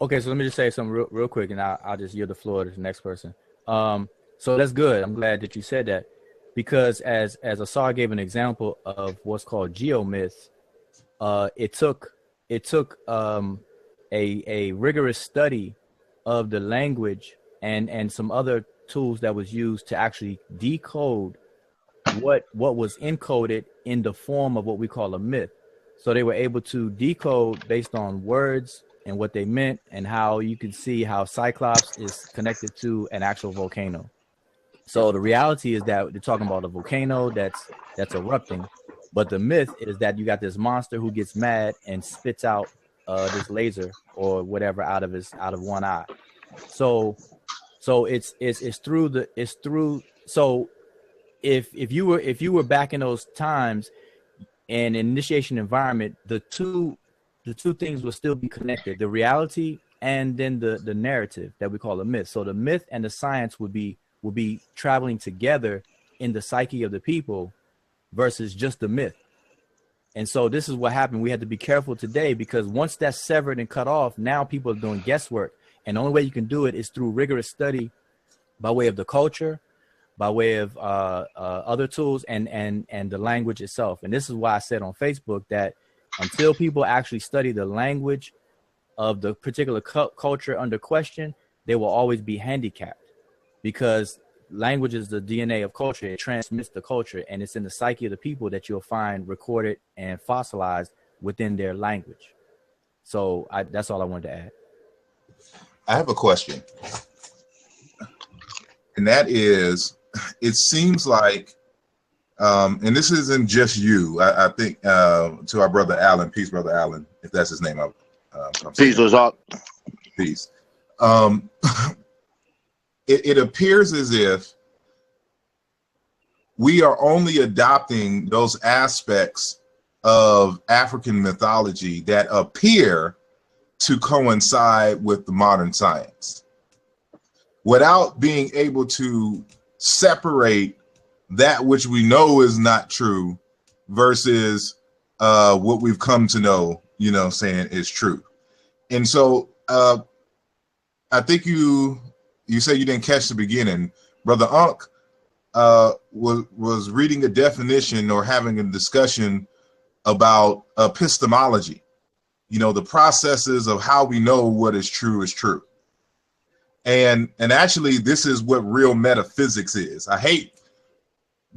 Okay, so let me just say something real quick, and I'll just yield the floor to the next person. So that's good. I'm glad that you said that, because as Asar gave an example of what's called geomyth, it took a rigorous study of the language and some other tools that was used to actually decode what was encoded in the form of what we call a myth. So they were able to decode based on words and what they meant, and how you can see how Cyclops is connected to an actual volcano. So the reality is that they're talking about a volcano that's erupting, but the myth is that you got this monster who gets mad and spits out this laser or whatever out of one eye. So it's through. So if you were back in those times and initiation environment, the two things will still be connected: the reality and then the narrative that we call a myth. So the myth and the science will be traveling together in the psyche of the people versus just the myth. And so this is what happened. We had to be careful today, because once that's severed and cut off, now people are doing guesswork. And the only way you can do it is through rigorous study by way of the culture, by way of other tools and the language itself. And this is why I said on Facebook that until people actually study the language of the particular culture under question, they will always be handicapped, because language is the DNA of culture. It transmits the culture, and it's in the psyche of the people that you'll find recorded and fossilized within their language. So that's all I wanted to add. I have a question, and that is, it seems like, and this isn't just you. I think to our brother Allen, peace, brother Allen, if that's his name. Peace, what's up? Peace. It appears as if we are only adopting those aspects of African mythology that appear to coincide with the modern science, without being able to separate that which we know is not true versus what we've come to know, saying is true. And so I think you say you didn't catch the beginning. Brother Unc was reading a definition or having a discussion about epistemology, the processes of how we know what is true is true. And actually, this is what real metaphysics is. I hate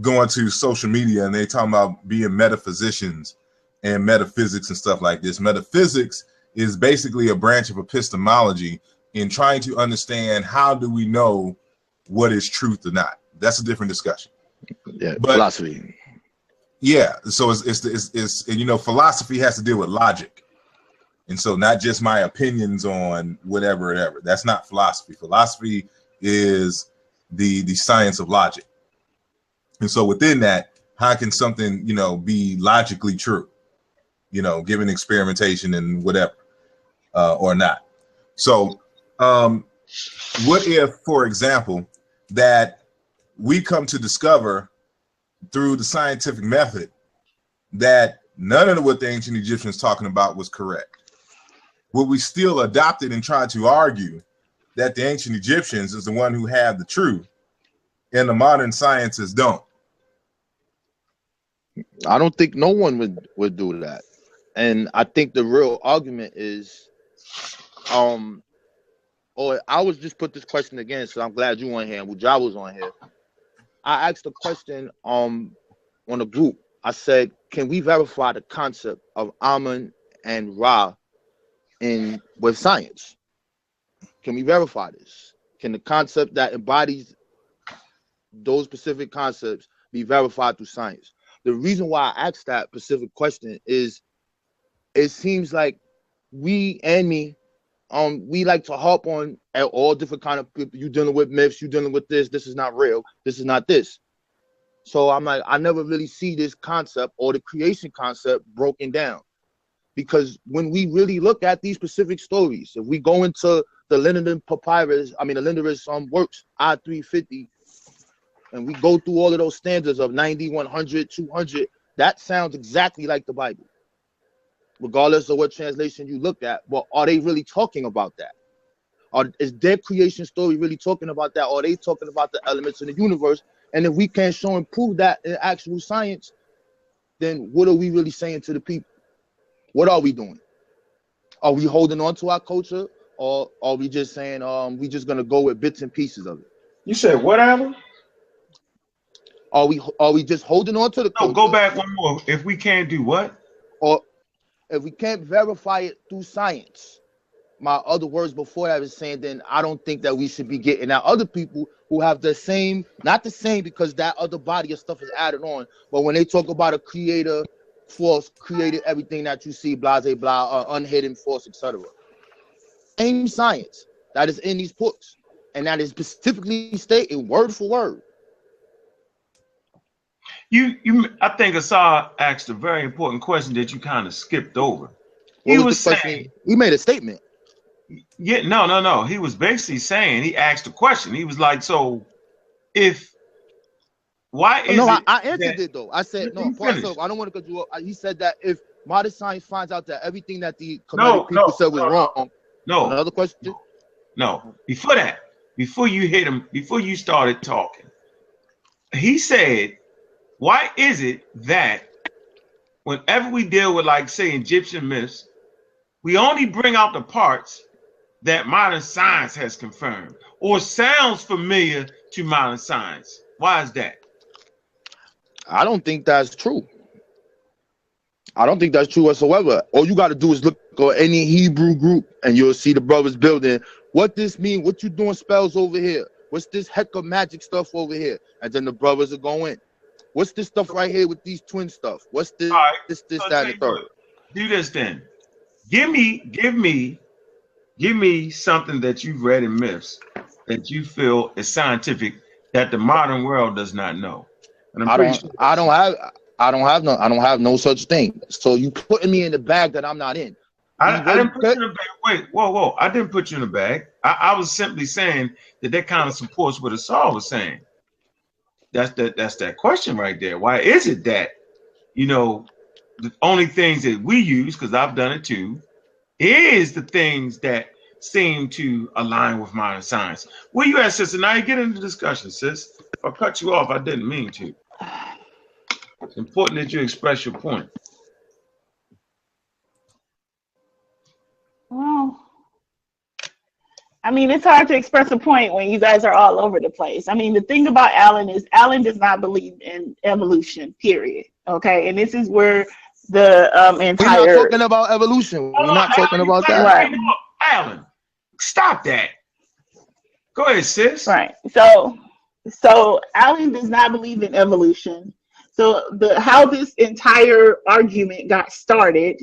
going to social media and they talking about being metaphysicians and metaphysics and stuff like this. Metaphysics is basically a branch of epistemology in trying to understand how do we know what is truth or not. That's a different discussion. Yeah, but philosophy. Yeah, so it's philosophy has to deal with logic. And so not just my opinions on whatever. That's not philosophy. Philosophy is the science of logic. And so within that, how can something, be logically true, given experimentation and whatever, or not? So what if, for example, that we come to discover through the scientific method that none of what the ancient Egyptians talking about was correct? Will we still adopt it and try to argue that the ancient Egyptians is the one who have the truth and the modern sciences don't? I don't think no one would do that. And I think the real argument is, or I was just put this question again, so I'm glad you on here and Wujah was on here. I asked a question on the group. I said, can we verify the concept of Amun and Ra with science? Can we verify this? Can the concept that embodies those specific concepts be verified through science? The reason why I asked that specific question is it seems like we like to harp on at all different kind of people. You dealing with myths, you dealing with this is not real, this is not this. So I'm like, I never really see this concept or the creation concept broken down. Because when we really look at these specific stories, if we go into the Linders works, I-350, and we go through all of those standards of 90, 100, 200, that sounds exactly like the Bible, regardless of what translation you look at. But are they really talking about that? Is their creation story really talking about that? Or are they talking about the elements in the universe? And if we can't show and prove that in actual science, then what are we really saying to the people? What are we doing? Are we holding on to our culture, or are we just saying we just gonna go with bits and pieces of it? You said what, Alan? Are we just holding on to the culture? No, go back one more. If we can't do what? Or if we can't verify it through science, my other words before that is saying, then I don't think that we should be getting at other people who have the same, not the same, because that other body of stuff is added on. But when they talk about a creator force, created everything that you see, blah, blah, blah, unhidden force, etc. Same science that is in these books, and that is specifically stated word for word. I think Asar asked a very important question that you kind of skipped over. He was saying, he made a statement. Yeah, no. He was basically saying, he asked a question. He was like, so why is it? I answered it though. I said, no, I don't want to cut you up. He said that if modern science finds out that everything that the Kemetic people said was wrong. No. Another question? No. Before that, before you hit him, before you started talking, he said, why is it that whenever we deal with, like, say, Egyptian myths, we only bring out the parts that modern science has confirmed or sounds familiar to modern science? Why is that? I don't think that's true. I don't think that's true whatsoever. All you got to do is look at any Hebrew group and you'll see the brothers building. What this mean? What you doing spells over here? What's this heck of magic stuff over here? And then the brothers are going, what's this stuff right here with these twin stuff? What's this, this, that, and the third? Do this then. Give me something that you've read in myths that you feel is scientific that the modern world does not know. And I don't have no such thing. So you putting me in the bag that I'm not in. I didn't put you in the bag. Wait, whoa. I didn't put you in the bag. I was simply saying that kind of supports what Asar was saying. That's that question right there. Why is it that, the only things that we use, because I've done it too, is the things that seem to align with modern science? Where you at, sister? Now you get into the discussion, sis. If I cut you off, I didn't mean to. It's important that you express your point. Well, I mean, it's hard to express a point when you guys are all over the place. I mean, the thing about Alan is Alan does not believe in evolution, period. Okay, and this is where the entire. We're not talking about evolution. We're not talking about that. Right. Alan, stop that. Go ahead, sis. Right. So Alan does not believe in evolution. So how this entire argument got started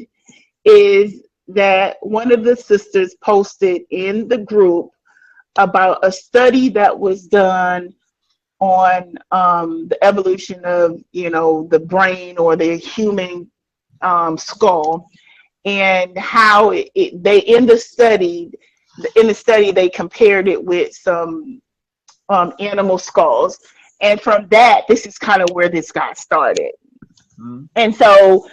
is that one of the sisters posted in the group about a study that was done on the evolution of, the brain or the human skull, and how they in the study they compared it with some animal skulls, and from that, this is kind of where this got started. Mm-hmm. And so,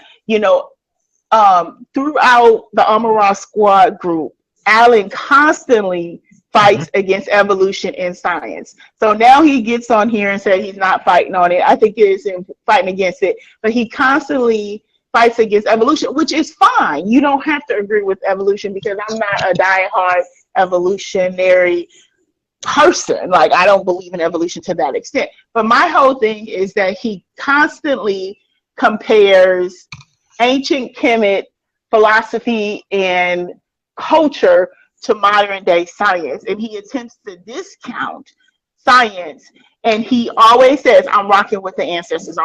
throughout the Amara Squad group, Alan constantly fights against evolution in science. So now he gets on here and said he's not fighting on it. I think it is him fighting against it, but he constantly fights against evolution, which is fine. You don't have to agree with evolution, because I'm not a diehard evolutionary person. Like, I don't believe in evolution to that extent. But my whole thing is that he constantly compares ancient Kemet philosophy and culture to modern day science, and he attempts to discount science, and he always says, I'm rocking with the ancestors,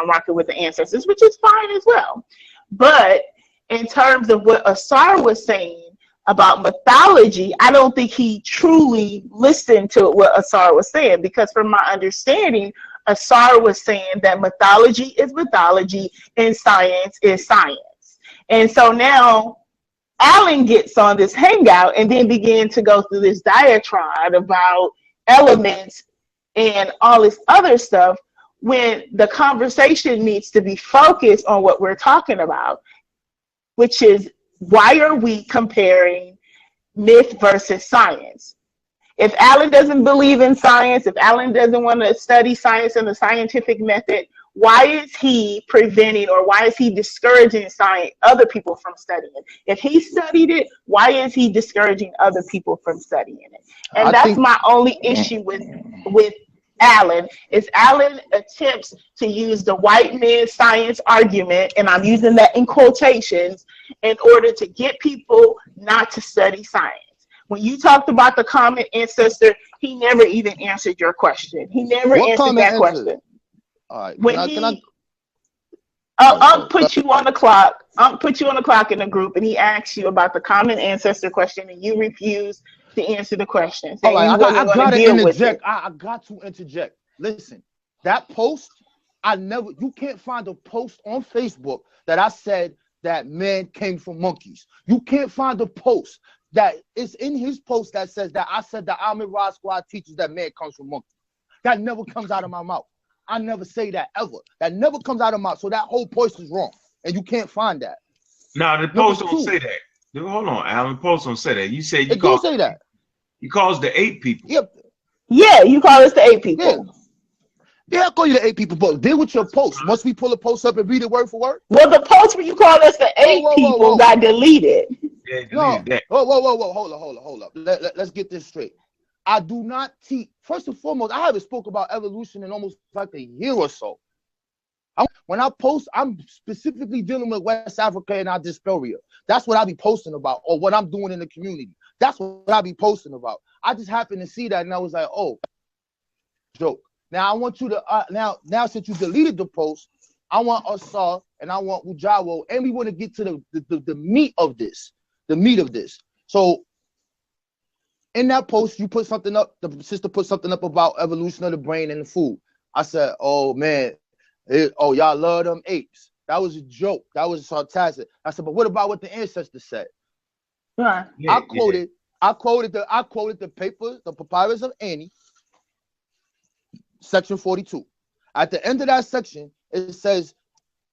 which is fine as well. But in terms of what Asar was saying about mythology, I don't think he truly listened to what Asar was saying, because from my understanding, Asar was saying that mythology is mythology and science is science. And so now Alan gets on this hangout and then began to go through this diatribe about elements and all this other stuff, when the conversation needs to be focused on what we're talking about, which is, why are we comparing myth versus science? If Alan doesn't believe in science, if Alan doesn't want to study science and the scientific method, why is he preventing, or why is he discouraging other people from studying it? If he studied it, why is he discouraging other people from studying it? And that's my only issue with Alan, is Alan attempts to use the white man science argument, and I'm using that in quotations, in order to get people not to study science. When you talked about the common ancestor, he never even answered your question. He never What answered common that answer? question. All right. When Can I? I'll put you on the clock. I'll put you on the clock in the group, and he asked you about the common ancestor question, and you refused to answer the question. All right, I gotta interject. It. I got to interject. Listen, that post, you can't find a post on Facebook that I said that man came from monkeys. You can't find a post that is in his post that says that I said that Ahmed Rod Squad teaches that man comes from monkeys. That never comes out of my mouth. I never say that ever. That never comes out of my mouth. So that whole post is wrong, and you can't find that. No, the post don't say that. Hold on, Alan. The post don't say that. You say you don't say that. He calls the 8 people. Yep. Yeah, you call us the 8 people. Yeah, I call you the 8 people, but deal with your post. Once we pull a post up and read it word for word. Well, the post where you call us the 8 people got deleted. Yeah, deleted that. Whoa. Hold up. Let's get this straight. I do not teach. First and foremost, I haven't spoke about evolution in almost like a year or so. When I post, I'm specifically dealing with West Africa and our dysphoria. That's what I be posting about, or what I'm doing in the community. That's what I be posting about. I just happened to see that, and I was like, oh, joke. Now I want you to now since you deleted the post, I want Asar and I want Ujawo, and we want to get to the meat of this. The meat of this. So in that post, you put something up. The sister put something up about evolution of the brain and the food. I said, "Oh man, y'all love them apes." That was a joke. That was sarcastic. I said, "But what about what the ancestors said?" Right. I quoted the paper, the Papyrus of Ani, section 42. At the end of that section, it says,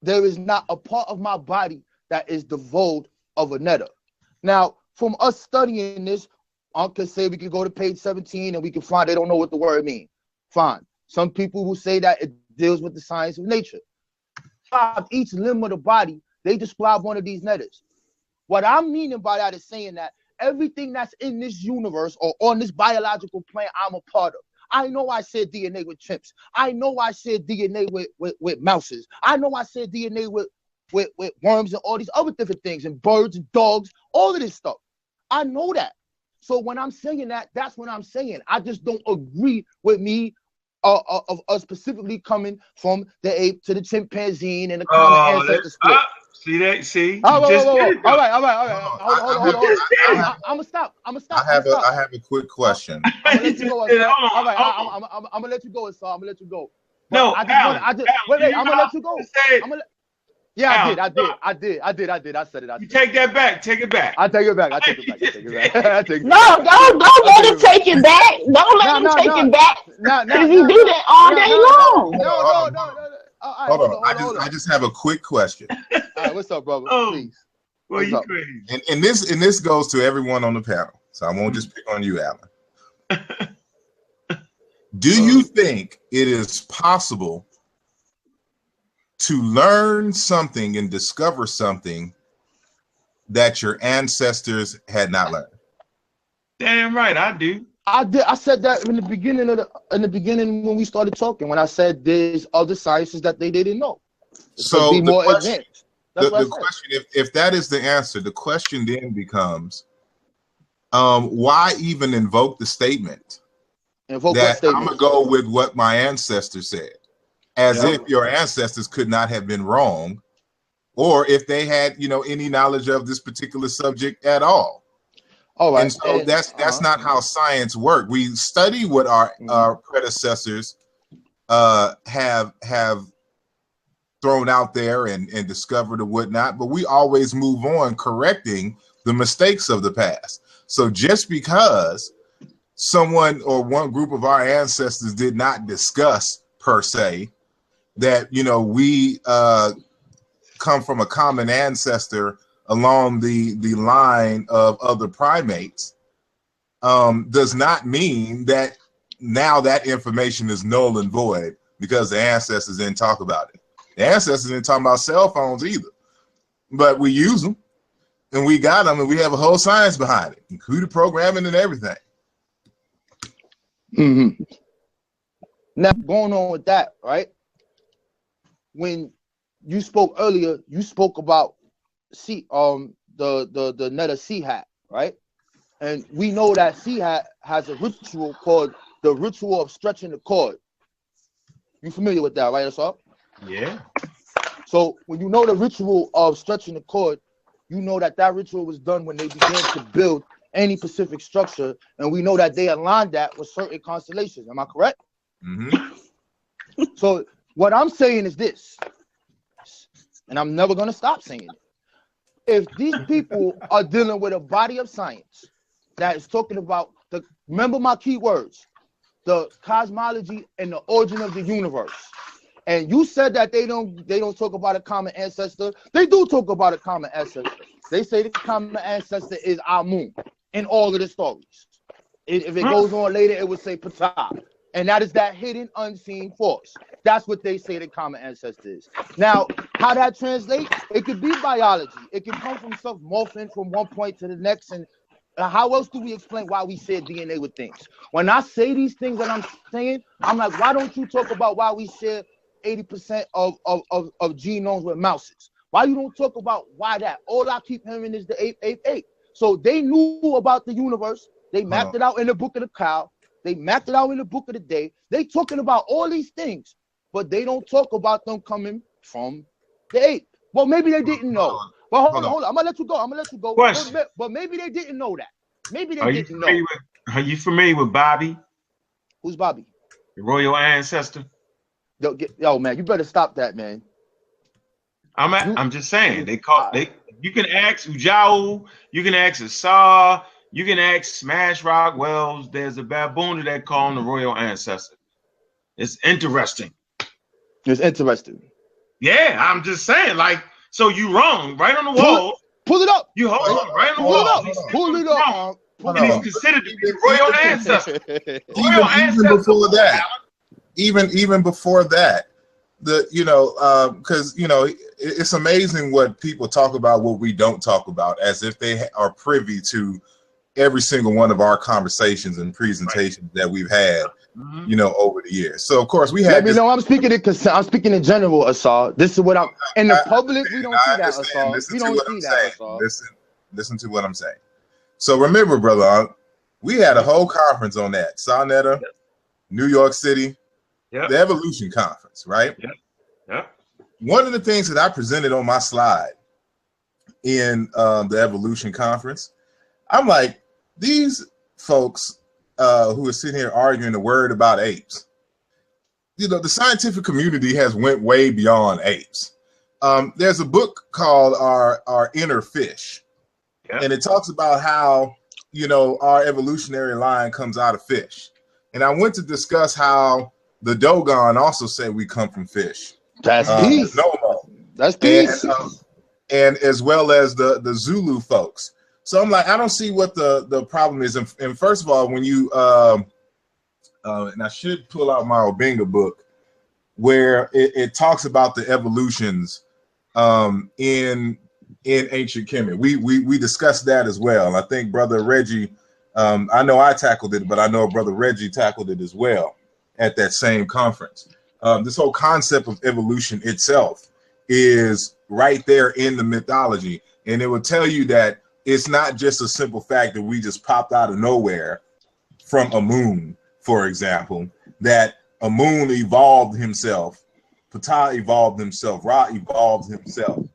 "There is not a part of my body that is devoid of a netta." Now, from us studying this, I could say we could go to page 17 and we can find they don't know what the word means. Fine. Some people will say that it deals with the science of nature. Each limb of the body, they describe one of these nettas. What I'm meaning by that is saying that everything that's in this universe or on this biological plane, I'm a part of. I know I said DNA with chimps. I know I said DNA with mouses. I know I said DNA with worms and all these other different things, and birds and dogs, all of this stuff. I know that. So when I'm saying that, that's what I'm saying. I just don't agree with me of us specifically coming from the ape to the chimpanzee and the common ancestor split. See that? See? All right. Hold on. I'm gonna stop. I have a quick question. I'm gonna let you go. All right. I'm gonna let you go, Asar. I'm gonna let you go. But no, wait. I'm gonna let you go. Yeah, I did. I said it. You take that back. Take it back. I take it back. No, don't let him take it back. Don't let him take it back. Because he do that all day long. No. Hold on. I just have a quick question. All right, what's up, brother? Please. Well, you crazy. And this goes to everyone on the panel. So I won't just pick on you, Alan. Do you think it is possible to learn something and discover something that your ancestors had not learned? Damn right, I do. I said that in the beginning when we started talking, when I said there's other sciences that they didn't know. So be more advanced. The question, if that is the answer, the question then becomes, why even invoke the statement that I'm gonna go with what my ancestors said? As if your ancestors could not have been wrong, or if they had, any knowledge of this particular subject at all. All right. And so that's not how science works. We study what our predecessors have thrown out there and discovered or whatnot, but we always move on correcting the mistakes of the past. So just because someone or one group of our ancestors did not discuss per se that we come from a common ancestor along the line of other primates, does not mean that now that information is null and void because the ancestors didn't talk about it. The ancestors didn't talk about cell phones either, but we use them and we got them and we have a whole science behind it, including programming and everything. Mm-hmm. Now going on with that, right? When you spoke earlier, you spoke about the Netta Sea hat, right? And we know that she has a ritual called the ritual of stretching the cord. You familiar with that, right, Asar? Yeah. So when you know the ritual of stretching the cord, you know that that ritual was done when they began to build any Pacific structure, and we know that they aligned that with certain constellations. Am I correct? Mm-hmm. So what I'm saying is this, and I'm never going to stop saying it. If these people are dealing with a body of science that is talking about remember my key words, the cosmology and the origin of the universe, and you said that they don't talk about a common ancestor. They do talk about a common ancestor. They say the common ancestor is Amun in all of the stories. If it goes on later, it would say Ptah. And that is that hidden, unseen force. That's what they say the common ancestor is. Now, how that translates, it could be biology. It can come from stuff morphing from one point to the next. And how else do we explain why we share DNA with things? When I say these things that I'm saying, I'm like, why don't you talk about why we share 80% of genomes with mouses? Why you don't talk about why that? All I keep hearing is the 888. So they knew about the universe. They mapped it out in the book of the cow. They mapped it out in the book of the day. They talking about all these things, but they don't talk about them coming from the ape. Well, maybe they didn't know. But hold on. I'm gonna let you go. Question. But maybe they didn't know that. Maybe they didn't know. Are you familiar with Bobby? Who's Bobby? The royal ancestor. Yo, man, you better stop that, man. I'm just saying you can ask Ujau, you can ask Asar, you can ask Smash Rock Wells. There's a baboon that call him the royal ancestor. It's interesting. It's interesting. Yeah, I'm just saying, like, so you wrong, right on the wall. Pull it up. You hold on, right on the wall. Pull it up. And he's considered to be the royal ancestor. Even before that. Even before that. Because it's amazing what people talk about, what we don't talk about, as if they are privy to every single one of our conversations and presentations that we've had, over the years. So of course we had. I'm speaking in general, Asar. This is what I'm in the public. We don't see that, Asar. We don't see that, Asar. Listen to what I'm saying. So remember, brother, we had a whole conference on that. Sonetta, New York City. Yep. The Evolution Conference, right? Yeah. One of the things that I presented on my slide in the Evolution Conference, I'm like, these folks who are sitting here arguing the word about apes, the scientific community has went way beyond apes. There's a book called Our Inner Fish, and it talks about how, our evolutionary line comes out of fish. And I went to discuss how the Dogon also said we come from fish. That's peace. That's peace. And as well as the Zulu folks. So I'm like, I don't see what the problem is. And first of all, when you and I should pull out my Obinga book where it talks about the evolutions in ancient Kemet. We discussed that as well. I think Brother Reggie, I know I tackled it, but I know Brother Reggie tackled it as well at that same conference. This whole concept of evolution itself is right there in the mythology. And it will tell you that it's not just a simple fact that we just popped out of nowhere from a moon, for example, that a moon evolved himself, Ptah evolved himself, Ra evolved himself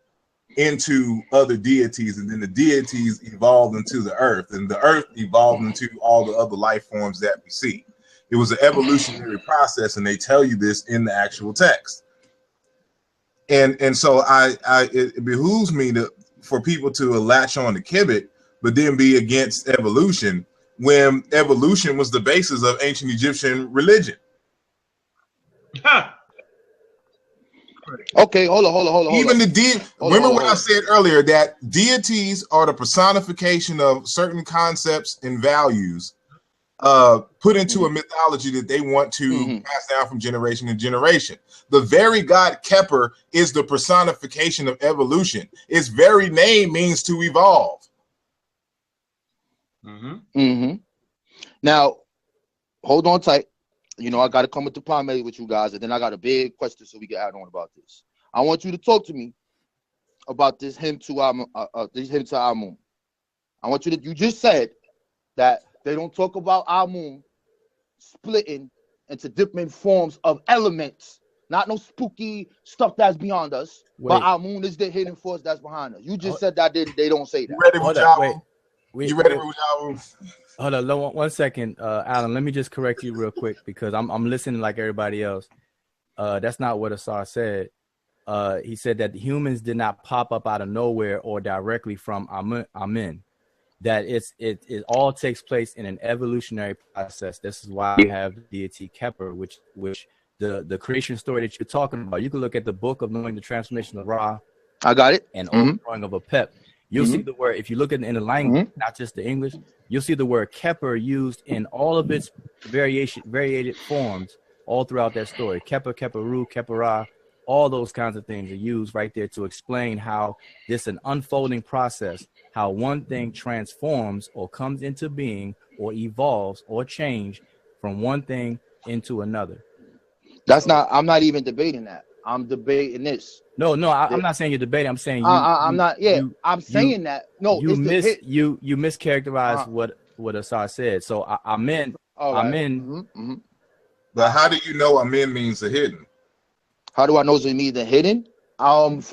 into other deities, and then the deities evolved into the earth, and the earth evolved into all the other life forms that we see. It was an evolutionary process, and they tell you this in the actual text. And so it behooves me for people to latch on to Kemet, but then be against evolution when evolution was the basis of ancient Egyptian religion. Okay, hold on. Even remember what I said earlier, that deities are the personification of certain concepts and values put into a mythology that they want to pass down from generation to generation. The very god Kepler is the personification of evolution. Its very name means to evolve. Now, hold on tight. I got to come with the primary with you guys, and then I got a big question so we can add on about this. I want you to talk to me about this hymn to Amun. I want you just said that they don't talk about Amun splitting into different forms of elements. Not no spooky stuff that's beyond us, but Amun is the hidden force that's behind us. You just said that they don't say that. You ready with y'all? Wait, you ready with y'all? Hold on, 1 second, Alan. Let me just correct you real quick because I'm listening like everybody else. That's not what Asar said. He said that the humans did not pop up out of nowhere or directly from Amen. That it all takes place in an evolutionary process. This is why we have the deity Keper, which the creation story that you're talking about. You can look at the book of Knowing the Transformation of Ra. I got it. And Drawing of a Pep. You'll see the word, if you look at it in the language, not just the English, you'll see the word Keper used in all of its variated forms all throughout that story. Keper, Keperu, Kepera, all those kinds of things are used right there to explain how this is an unfolding process, how one thing transforms or comes into being or evolves or change from one thing into another. I'm not even debating that. I'm debating this. No, I'm not saying you're debating. I'm saying I'm saying that. No, you mischaracterized what Asar said. So Amen. But how do you know Amen means the hidden? How do I know it means the hidden? And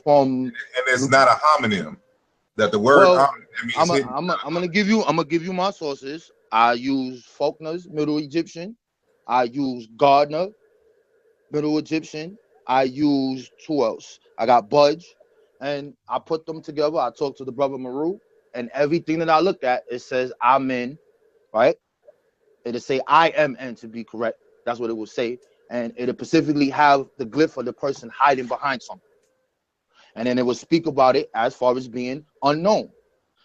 it's not a homonym. That the word means hidden. I'm gonna give you my sources. I use Faulkner's Middle Egyptian. I use Gardner, Middle Egyptian. I used who else? I got Budge, and I put them together. I talked to the brother Maru, and everything that I looked at, it says Amen, right? It'll say IMN to be correct. That's what it will say, and it'll specifically have the glyph of the person hiding behind something, and then it will speak about it as far as being unknown.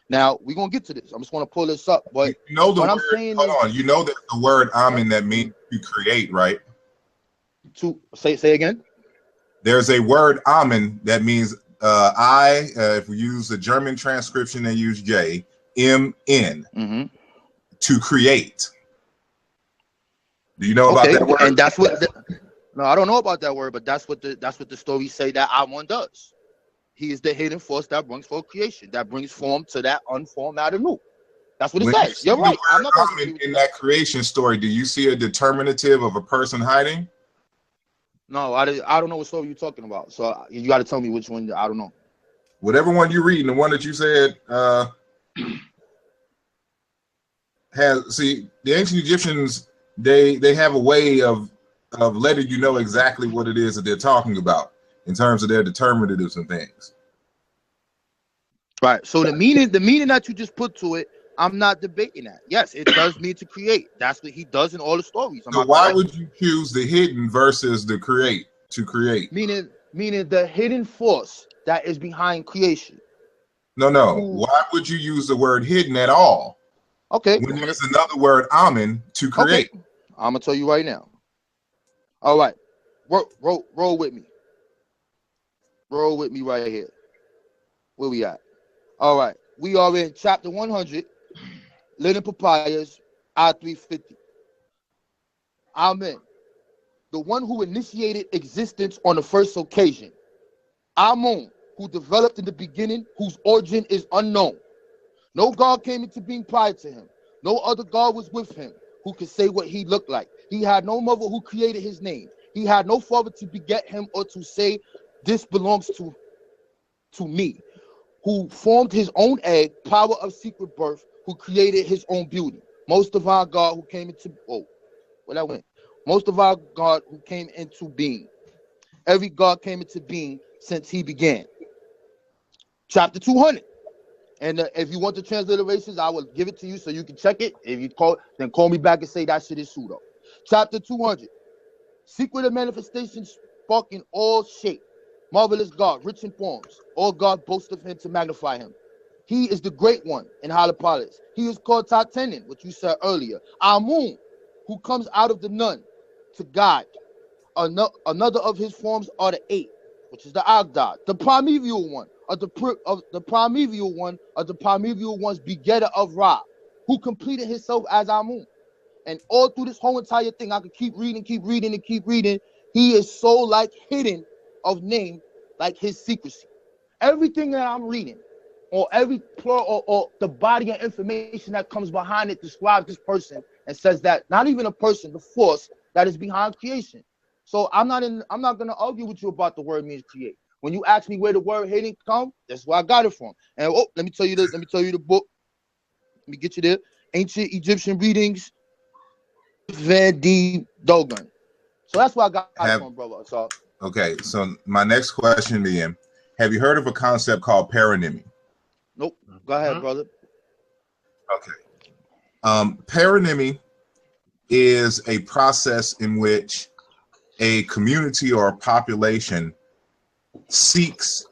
Now we're gonna get to this. I'm just gonna pull this up, but you know the word. Hold on, you know that the word Amen that means to create, right? To say again. There's a word Amen that means if we use the German transcription, they use J, M-N, to create. Do you know about that word? And that's what. No, I don't know about that word, but that's what the stories say that Amun does. He is the hidden force that brings forth creation, that brings form to that unformed avenue. That's what it says. You're right. I'm not in that creation story, do you see a determinative of a person hiding? No, I don't know what story you're talking about. So you got to tell me which one. I don't know. Whatever one you're reading, the one that you said the ancient Egyptians, they have a way of letting you know exactly what it is that they're talking about in terms of their determinatives and things. Right. So the meaning that you just put to it, I'm not debating that. Yes, it does mean to create. That's what he does in all the stories. So why would you choose the hidden versus the create? To create. Meaning the hidden force that is behind creation. No. Why would you use the word hidden at all? Okay. When there's another word, Amen, to create. Okay. I'm gonna tell you right now. All right. Roll with me. Roll with me right here. Where we at? All right. We are in chapter 100. Linen Papyrus, I-350. Amen. The one who initiated existence on the first occasion. Amun, who developed in the beginning, whose origin is unknown. No God came into being prior to him. No other God was with him who could say what he looked like. He had no mother who created his name. He had no father to beget him or to say, this belongs to me. Who formed his own egg, power of secret birth, who created his own beauty. Most of our God who came into Most of our God who came into being. Every God came into being since he began. Chapter 200. And if you want the transliterations, I will give it to you so you can check it. If you then call me back and say that shit is pseudo. Chapter 200. Secret of manifestations sparking all shape. Marvelous God, rich in forms. All God boasts of him to magnify him. He is the great one in Holopolis. He is called Tatenin, which you said earlier. Amun, who comes out of the none to God. Another of his forms are the 8, which is the Agdad, the primeval one of the primeval one's begetter of Ra, who completed himself as Amun. And all through this whole entire thing, I could keep reading. He is so like hidden of name, like his secrecy. Everything that I'm reading or every plural or the body of information that comes behind it describes this person and says that not even a person, the force that is behind creation. So I'm not gonna argue with you about the word means create. When you ask me where the word hating come, that's where I got it from. And let me tell you this. Let me tell you the book. Let me get you there. Ancient Egyptian Readings, Van D. Dogan. So that's where I got it from, brother. So okay. So my next question then: have you heard of a concept called paronymy? Nope. Go ahead, brother. Okay. Paronymy is a process in which a community or a population seeks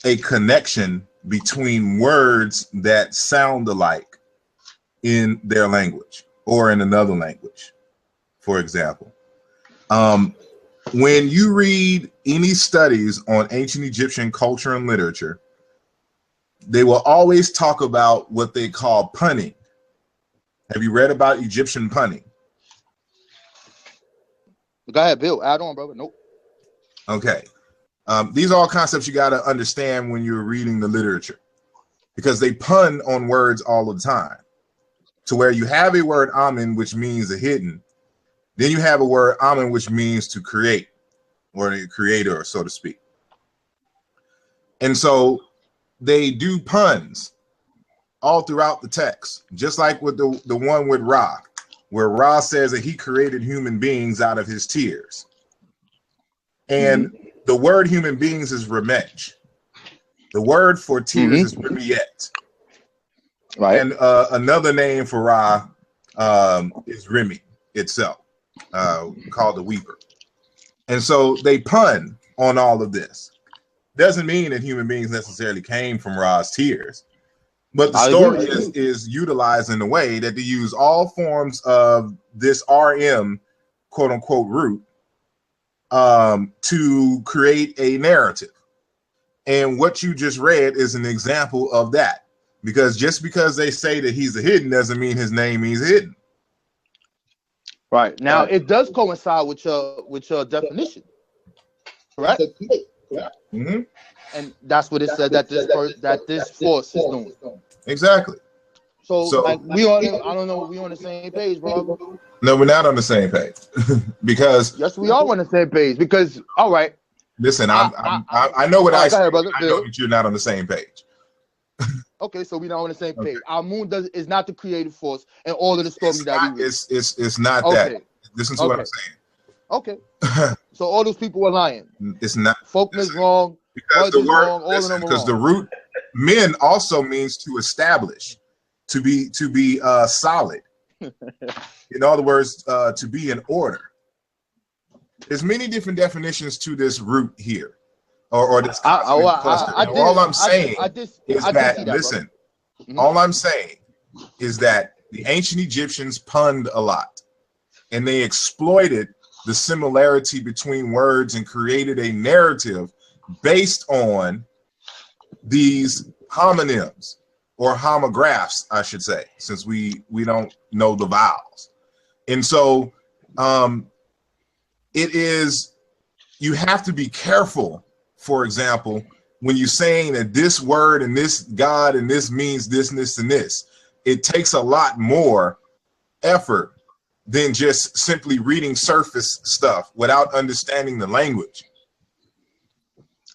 a connection between words that sound alike in their language or in another language, for example. When you read any studies on ancient Egyptian culture and literature, they will always talk about what they call punning. Have you read about Egyptian punning? Go ahead, Bill. Add on, brother. Nope. Okay. These are all concepts you got to understand when you're reading the literature, because they pun on words all the time, to where you have a word amen, which means a hidden. Then you have a word amen, which means to create, or the creator, so to speak. And so they do puns all throughout the text, just like with the one with Ra, where Ra says that he created human beings out of his tears. And the word human beings is remech. The word for tears is remiet. Right. And another name for Ra is Remy itself, called the weeper. And so they pun on all of this. Doesn't mean that human beings necessarily came from Ra's tears, but the story is utilized in a way that they use all forms of this RM, quote unquote, root to create a narrative. And what you just read is an example of that, because just because they say that he's a hidden doesn't mean his name means hidden. Right. Now it does coincide with your definition, correct? Mm-hmm. And that's what it said that this force is doing. Exactly. So like we on, I don't know, we on the same page, bro. No, we're not on the same page. Because yes, we are on the same page. Because all right. Listen, I know what I say. I know that you're not on the same page. Okay, so we're not on the same page. Our moon is not the creative force, and all of the stories that we read. It's not that. Listen to what I'm saying. Okay. So all those people are lying. It's not. Faulkner is wrong. Because the word, wrong, all of them because wrong. the root men also means to establish, to be solid. In other words, to be in order. There's many different definitions to this root here, or this cluster. All I'm saying is that listen. All I'm saying is that the ancient Egyptians punned a lot, and they exploited the similarity between words and created a narrative based on these homonyms or homographs, I should say, since we don't know the vowels. And so it is, you have to be careful, for example, when you're saying that this word and this God and this means this and this and this. It takes a lot more effort than just simply reading surface stuff without understanding the language.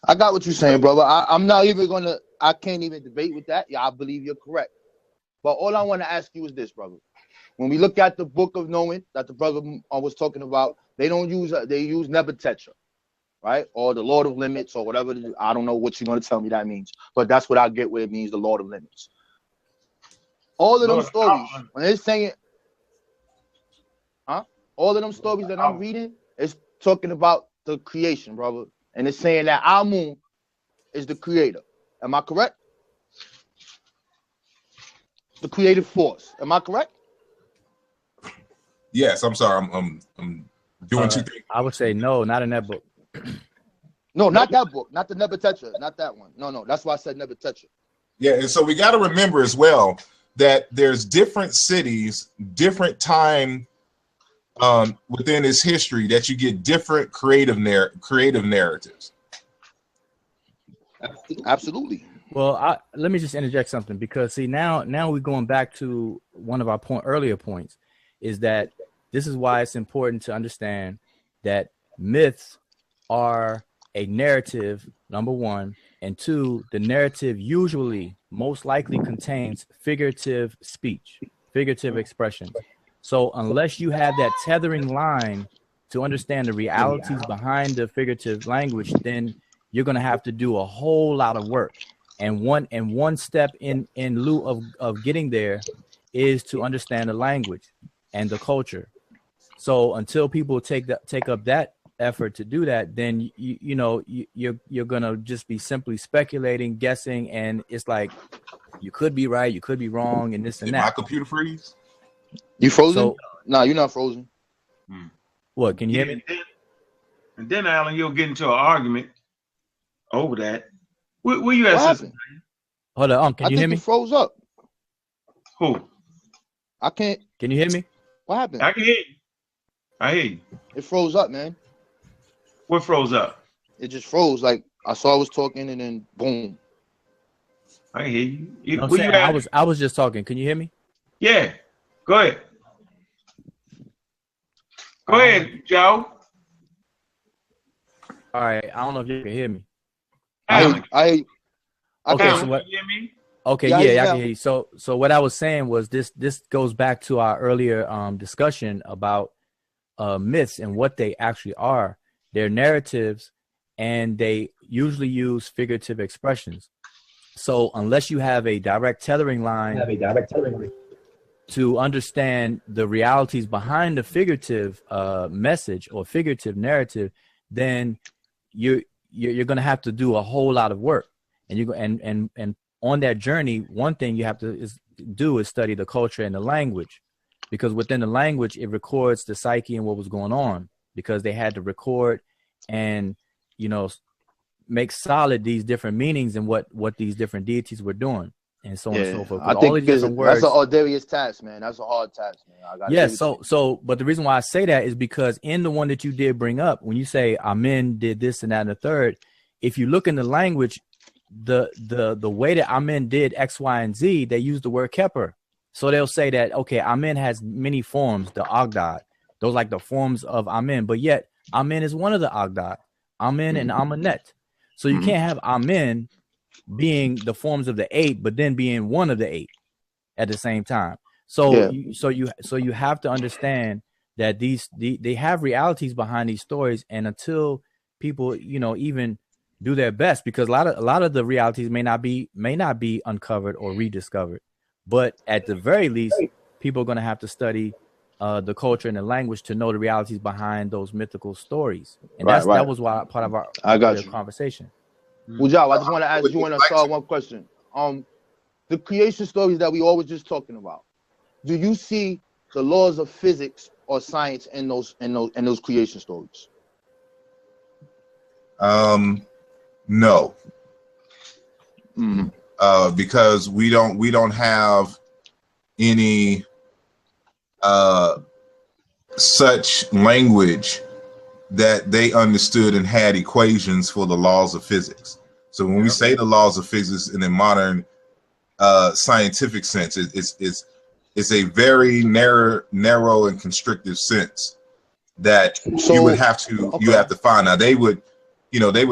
I got what you're saying, brother. I'm not even gonna. I can't even debate with that. Yeah, I believe you're correct. But all I want to ask you is this, brother. When we look at the Book of Knowing that the brother was talking about, they don't use. They use Nebuchadnezzar, right? Or the Lord of Limits, or whatever. I don't know what you're gonna tell me that means, but that's what I get what it means. The Lord of Limits. All of them stories, when they're saying, all of them stories that I'm reading is talking about the creation, brother. And it's saying that Amun is the creator. Am I correct? The creative force. Am I correct? Yes, I'm sorry. I'm doing two things. I would say no, not in that book. No, not that book. Not the Nebuchadnezzar. Not that one. No. That's why I said Nebuchadnezzar. Yeah, and so we got to remember as well that there's different cities, different time within its history that you get different creative narratives. Absolutely. Well, let me just interject something, because see, now we're going back to one of our earlier points, is that this is why it's important to understand that myths are a narrative, number one, and two, the narrative usually most likely contains figurative speech, figurative expressions. So unless you have that tethering line to understand the realities behind the figurative language, then you're going to have to do a whole lot of work. And one step in lieu of getting there is to understand the language and the culture. So until people take up that effort to do that, then you're gonna just be simply speculating, guessing, and it's like you could be right, you could be wrong, and this and Did that. my computer freeze? You frozen? So, No, you're not frozen. what? Can you hear me? And then, Alan, you'll get into an argument over that. Where you What at, sister? happened? Hold on, can you hear me? You froze up. Who? I can't. Can you hear me? What happened? I can hear you. I hear you. It froze up, man. What froze up? It just froze. Like I saw I was talking, and then boom. I can hear you. I'm Where saying, you at? I was just talking. Can you hear me? Yeah. Go ahead. Go ahead, Joe. All right. I don't know if you can hear me. Alan, I Okay, can't. so what? you hear me? Okay, Yeah, yeah, I yeah. can hear you. So what I was saying was this goes back to our earlier discussion about myths and what they actually are. They're narratives, and they usually use figurative expressions. So unless you have a direct tethering line to understand the realities behind the figurative message or figurative narrative, then you're going to have to do a whole lot of work. And on that journey, one thing you have to do is study the culture and the language, because within the language, it records the psyche and what was going on, because they had to record and, make solid these different meanings and what these different deities were doing, and so on and so forth. I All think these different words. that's an arduous task, man. That's a hard task, man. Yes. But the reason why I say that is because in the one that you did bring up, when you say Amen did this and that and the third, if you look in the language, the way that Amen did X, Y, and Z, they use the word Keper. So they'll say that, okay, Amen has many forms, the Agdad. Those like the forms of Amen, but yet Amen is one of the Agdad, Amen and Amenet. So you can't have Amen being the forms of the 8, but then being one of the 8 at the same time. So you have to understand that they have realities behind these stories, and until people even do their best, because a lot of the realities may not be uncovered or rediscovered, but at the very least, people are going to have to study the culture and the language to know the realities behind those mythical stories, and that was why part of our conversation. Well, Joe, I just want to ask you one question. The creation stories that we always just talking about, do you see the laws of physics or science in those creation stories? No. Because we don't have any such language that they understood and had equations for the laws of physics. So when we say the laws of physics in a modern scientific sense, it's a very narrow and constrictive sense that you would have to find. Now they would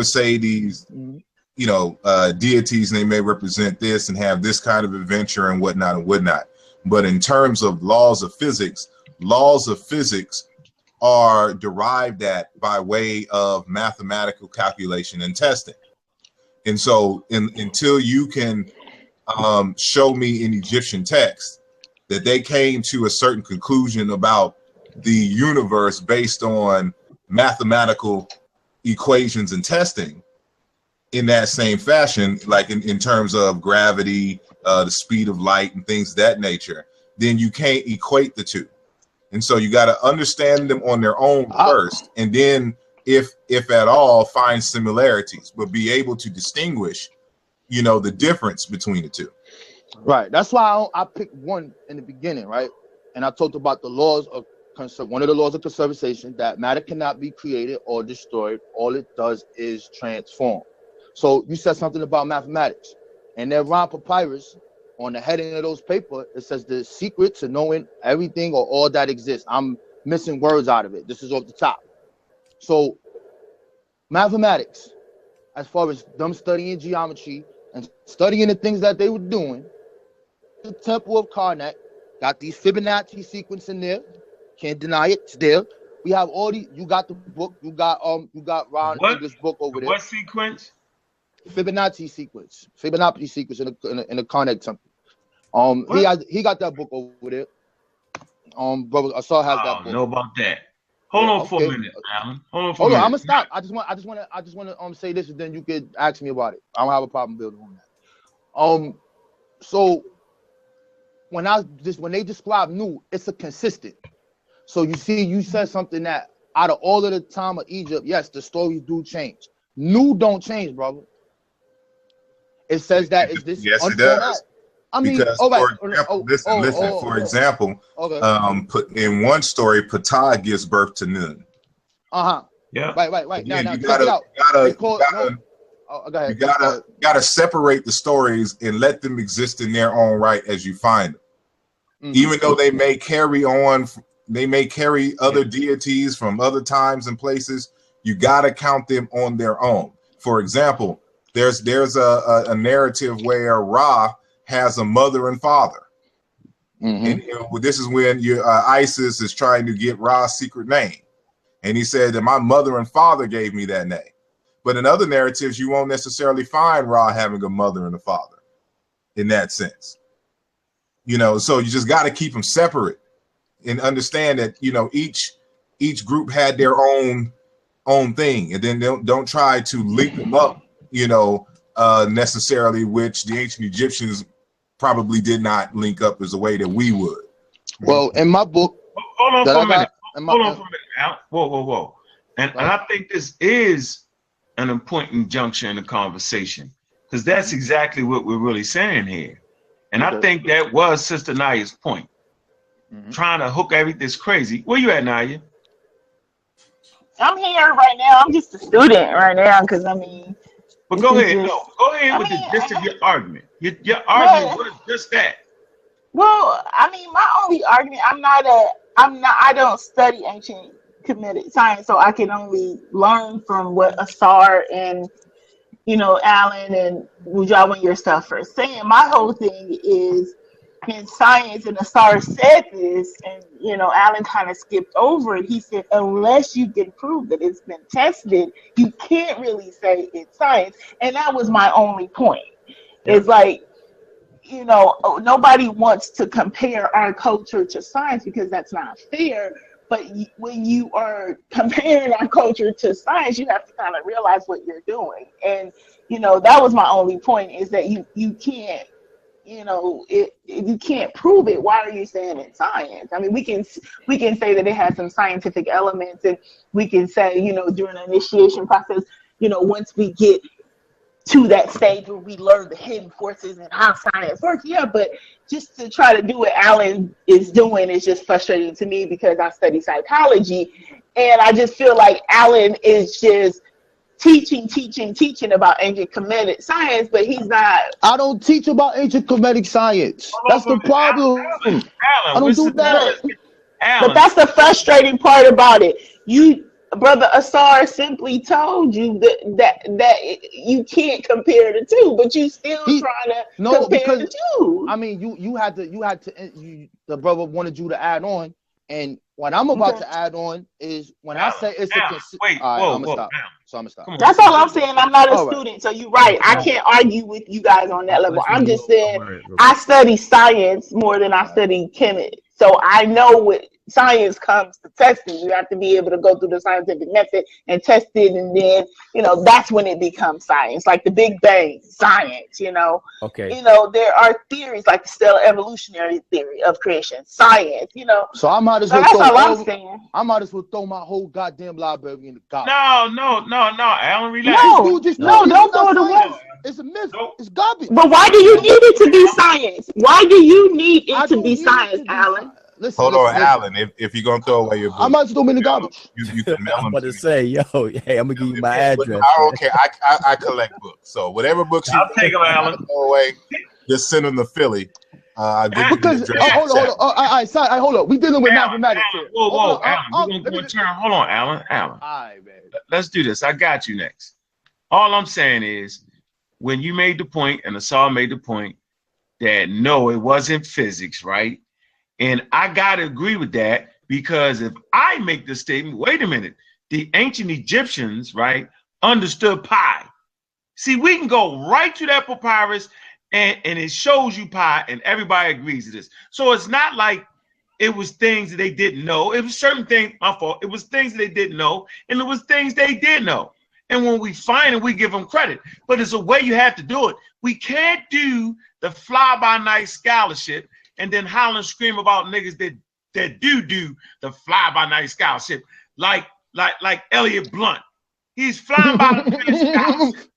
say these deities, and they may represent this and have this kind of adventure and whatnot. But in terms of laws of physics are derived by way of mathematical calculation and testing. And so until you can show me in Egyptian text that they came to a certain conclusion about the universe based on mathematical equations and testing in that same fashion, like in terms of gravity, the speed of light and things of that nature, then you can't equate the two. And so you got to understand them on their own first, and then if at all, find similarities, but be able to distinguish, the difference between the two. Right. That's why I picked one in the beginning, right? And I talked about the laws of one of the laws of conservation, that matter cannot be created or destroyed. All it does is transform. So you said something about mathematics. And their Ron Papyrus, on the heading of those papers, it says the secret to knowing everything or all that exists. I'm missing words out of it. This is off the top. So mathematics, as far as them studying geometry and studying the things that they were doing, the Temple of Karnak got these Fibonacci sequence in there. Can't deny it. It's there. We have all these. You got the book. You got Ron English book over there. What sequence? Fibonacci sequence. Fibonacci sequence in the Karnak Temple. He got that book over there. Brother Asar has that I book. don't know about that. Hold on for a minute, Alan. Hold on for a minute. I'm gonna stop. I just want to say this, and then you could ask me about it. I don't have a problem building on that. So when they describe new, it's a consistent. So you see, you said something that out of all of the time of Egypt, yes, the stories do change. New don't change, brother. It says that is this. Yes, it does. I mean, because for example, put in one story, Ptah gives birth to Nun. Yeah. Right. Now, you check it out. gotta separate the stories and let them exist in their own right as you find them. Mm-hmm. Even though they may carry other deities from other times and places, you gotta count them on their own. For example, there's a narrative where Ra has a mother and father. Mm-hmm. And this is when Isis is trying to get Ra's secret name. And he said that my mother and father gave me that name. But in other narratives, you won't necessarily find Ra having a mother and a father in that sense. So you just got to keep them separate and understand that, each group had their own thing. And then don't try to link them up, necessarily, which the ancient Egyptians probably did not link up as a way that we would. Well, in my book, hold on for a minute. Al. Whoa. And I think this is an important juncture in the conversation, because that's exactly what we're really saying here. And I think that was Sister Naya's point. Mm-hmm. Trying to hook everything that's crazy. Where you at, Naya? I'm here right now. I'm just a student right now, because But go ahead. Go ahead with the gist of your argument. Your argument was just that. Well, my only argument, I don't study ancient Kemetic science, so I can only learn from what Asar and Alan and Wujawa and your stuff are saying. My whole thing is in science, and Asar said this, and Alan kind of skipped over it. He said, unless you can prove that it's been tested, you can't really say it's science. And that was my only point. Yeah. It's like, nobody wants to compare our culture to science because that's not fair. But when you are comparing our culture to science, you have to kind of realize what you're doing. And, that was my only point, is that you can't, if you can't prove it, why are you saying it's science? We can say that it has some scientific elements, and we can say, during the initiation process, once we get to that stage where we learn the hidden forces and how science works. Yeah, but just to try to do what Alan is doing is just frustrating to me, because I study psychology, and I just feel like Alan is just teaching about ancient Kemetic science, but he's not. I don't teach about ancient Kemetic science. That's the problem. Alan, I don't do that. But that's the frustrating part about it. Brother Asar simply told you that you can't compare the two, but you still trying to compare the two. You had to. The brother wanted you to add on, and what I'm about to add on is when I say it's wait, I'm gonna stop. So I'm gonna stop. That's all I'm saying. I'm not a student, so you're right. I can't argue with you guys on that level. I'm just saying I study science more than I study chemistry, so I know what science comes to testing. You have to be able to go through the scientific method and test it, and then that's when it becomes science, like the Big Bang science. Okay. There are theories like the stellar evolutionary theory of creation, science. So I might as well I might as well throw my whole goddamn library in the garbage. No, Alan, relax. No, don't throw it away. It's a myth. It's garbage. But why do you need it to be science? Why do you need it to be science, Alan? listen. Hold on, listen. Alan. If you're gonna throw away your book, I might throw them in the garbage. you can mail I'm them about to to me. say, yo, hey, I'm gonna give you my address. Okay, I collect books. So whatever books you I'll take them, Alan. throw away, just send them to Philly. I'll give you the Because address. hold on. All right, hold on. We dealing with Alan, mathematics here. Whoa, Hold on, Alan. We're gonna turn. Hold on, Alan. All right, man. Let's do this. I got you next. All I'm saying is, when you made the point, and Asar made the point that no, it wasn't physics, right? And I gotta agree with that, because if I make the statement, wait a minute, the ancient Egyptians, right, understood pi. See, we can go right to that papyrus and it shows you pi, and everybody agrees to this. So it's not like it was things that they didn't know. It was certain things, my fault. It was things that they didn't know, and it was things they did know. And when we find it, we give them credit. But it's a way you have to do it. We can't do the fly-by-night scholarship and then holler and scream about niggas that do the fly-by-night scholarship, like Elliot Blunt. He's flying by the scholarship.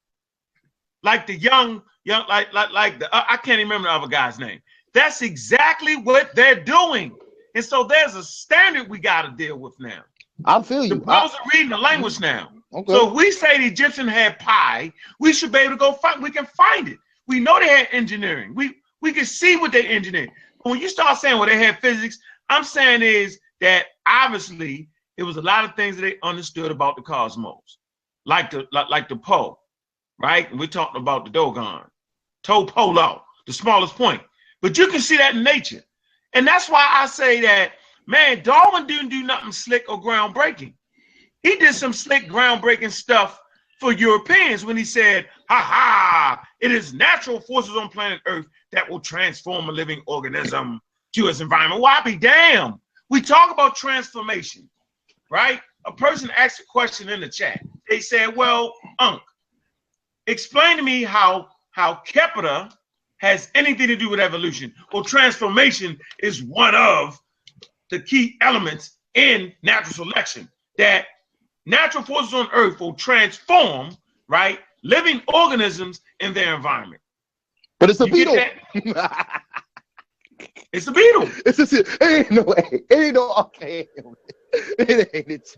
Like the young, like the I can't even remember the other guy's name. That's exactly what they're doing. And so there's a standard we got to deal with now. I feel you. The brothers are reading the language now. Okay. So if we say the Egyptian had pi, we should be able to go find. We can find it. We know they had engineering. We can see what they engineered. But when you start saying, well, they had physics, I'm saying is that obviously it was a lot of things that they understood about the cosmos, like the pole, right? And we're talking about the Dogon, toe polo, the smallest point. But you can see that in nature, and that's why I say that, man, Darwin didn't do nothing slick or groundbreaking. He did some slick, groundbreaking stuff for Europeans when he said, ha, it is natural forces on planet Earth that will transform a living organism to its environment. Well, I be damned. We talk about transformation, right? A person asked a question in the chat. They said, well, Unc, explain to me how Kepler has anything to do with evolution. Well, transformation is one of the key elements in natural selection, that natural forces on Earth will transform, right, living organisms in their environment. But it's a You beetle. get that? It's a beetle. It's just, it ain't no way. It ain't no okay. It ain't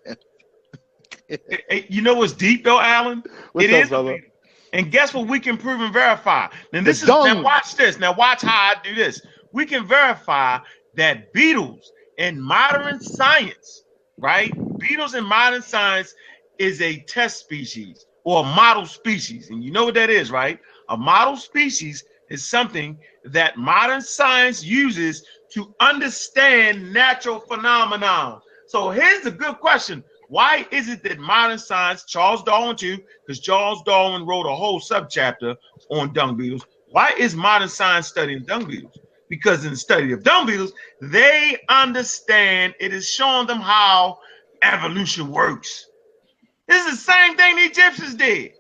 it. You know what's deep though, Alan? What's It up, is a brother? beetle. And guess what we can prove and verify? Now this is dung. now watch this. Now watch how I do this. We can verify that beetles in modern science, right? Beetles in modern science is a test species or a model species. And you know what that is, right? A model species is something that modern science uses to understand natural phenomena. So here's a good question. Why is it that modern science, Charles Darwin too, because Charles Darwin wrote a whole subchapter on dung beetles. Why is modern science studying dung beetles? Because in the study of dung beetles, they understand, it is showing them how evolution works. This is the same thing the Egyptians did.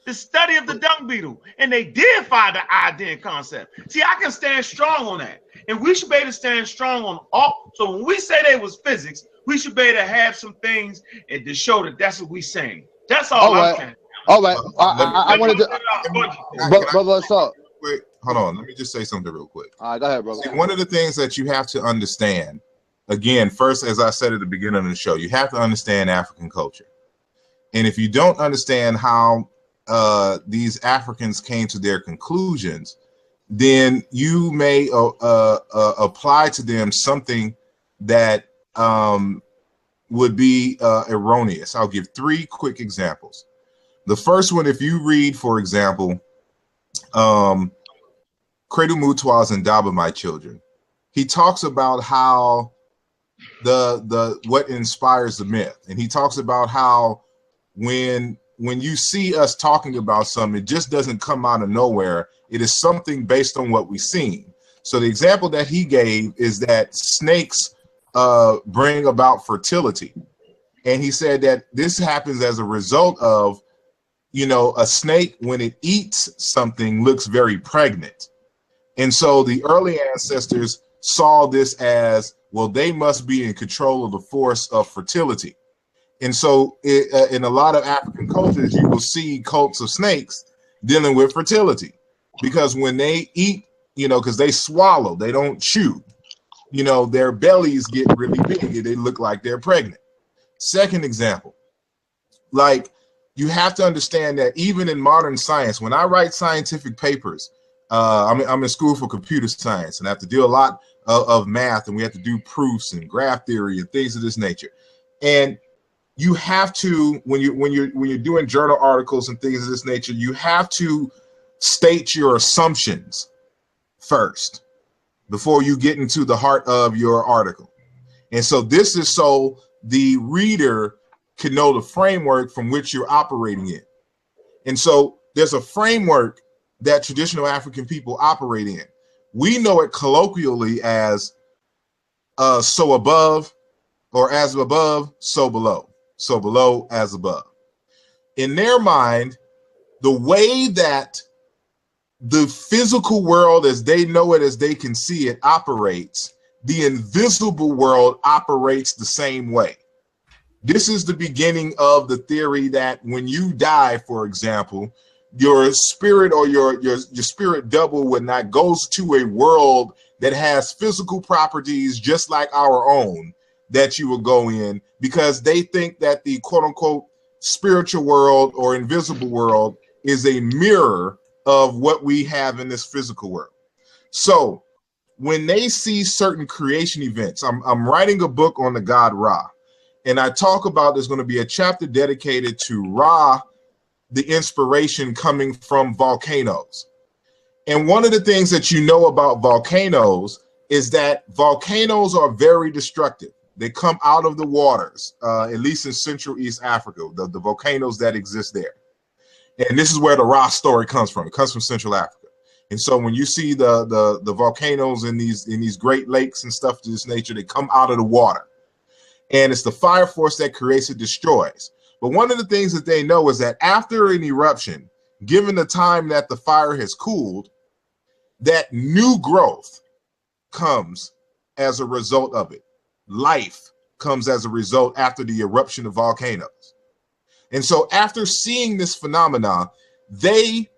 The study of the dung beetle, and they deified the idea and concept. See, I can stand strong on that, and we should be able to stand strong on all. So when we say there was physics, we should be able to have some things and to show that that's what we're saying. That's all I'm saying. All right. I wanted to, brother, what's up? Wait, hold on. Let me just say something real quick. All right, go ahead, brother. See, one of the things that you have to understand, again, first, as I said at the beginning of the show, you have to understand African culture. And if you don't understand how these Africans came to their conclusions, then you may apply to them something that would be erroneous. I'll give 3 quick examples. The first one, if you read, for example, Credo Mutwa's Ndaba, My Children, he talks about how what inspires the myth, and he talks about how when you see us talking about something, it just doesn't come out of nowhere. It is something based on what we've seen. So the example that he gave is that snakes bring about fertility. And he said that this happens as a result of, a snake, when it eats something, looks very pregnant. And so the early ancestors saw this as, well, they must be in control of the force of fertility. And so in a lot of African cultures, you will see cults of snakes dealing with fertility, because when they eat, because they swallow, they don't chew. you know, their bellies get really big and they look like they're pregnant. Second example, like, you have to understand that even in modern science, when I write scientific papers, I'm in school for computer science and I have to do a lot of math, and we have to do proofs and graph theory and things of this nature. And you have to, when you're doing journal articles and things of this nature, you have to state your assumptions first before you get into the heart of your article. And so this is so the reader can know the framework from which you're operating in. And so there's a framework that traditional African people operate in. We know it colloquially as so above, or as above, so below. So below, as above. In their mind, the way that the physical world as they know it, as they can see it, operates, the invisible world operates the same way. This is the beginning of the theory that when you die, for example, your spirit or your spirit double would not goes to a world that has physical properties just like our own that you will go in, because they think that the quote unquote spiritual world or invisible world is a mirror of what we have in this physical world. So when they see certain creation events, I'm writing a book on the god Ra, and I talk about there's going to be a chapter dedicated to Ra, the inspiration coming from volcanoes. And one of the things that you know about volcanoes is that volcanoes are very destructive. They come out of the waters, at least in Central East Africa, the volcanoes that exist there. And this is where the Ra story comes from. It comes from Central Africa. And so when you see the volcanoes in these Great Lakes and stuff of this nature, they come out of the water. And it's the fire force that creates and destroys. But one of the things that they know is that after an eruption, given the time that the fire has cooled, that new growth comes as a result of it. Life comes as a result after the eruption of volcanoes. And so after seeing this phenomenon, they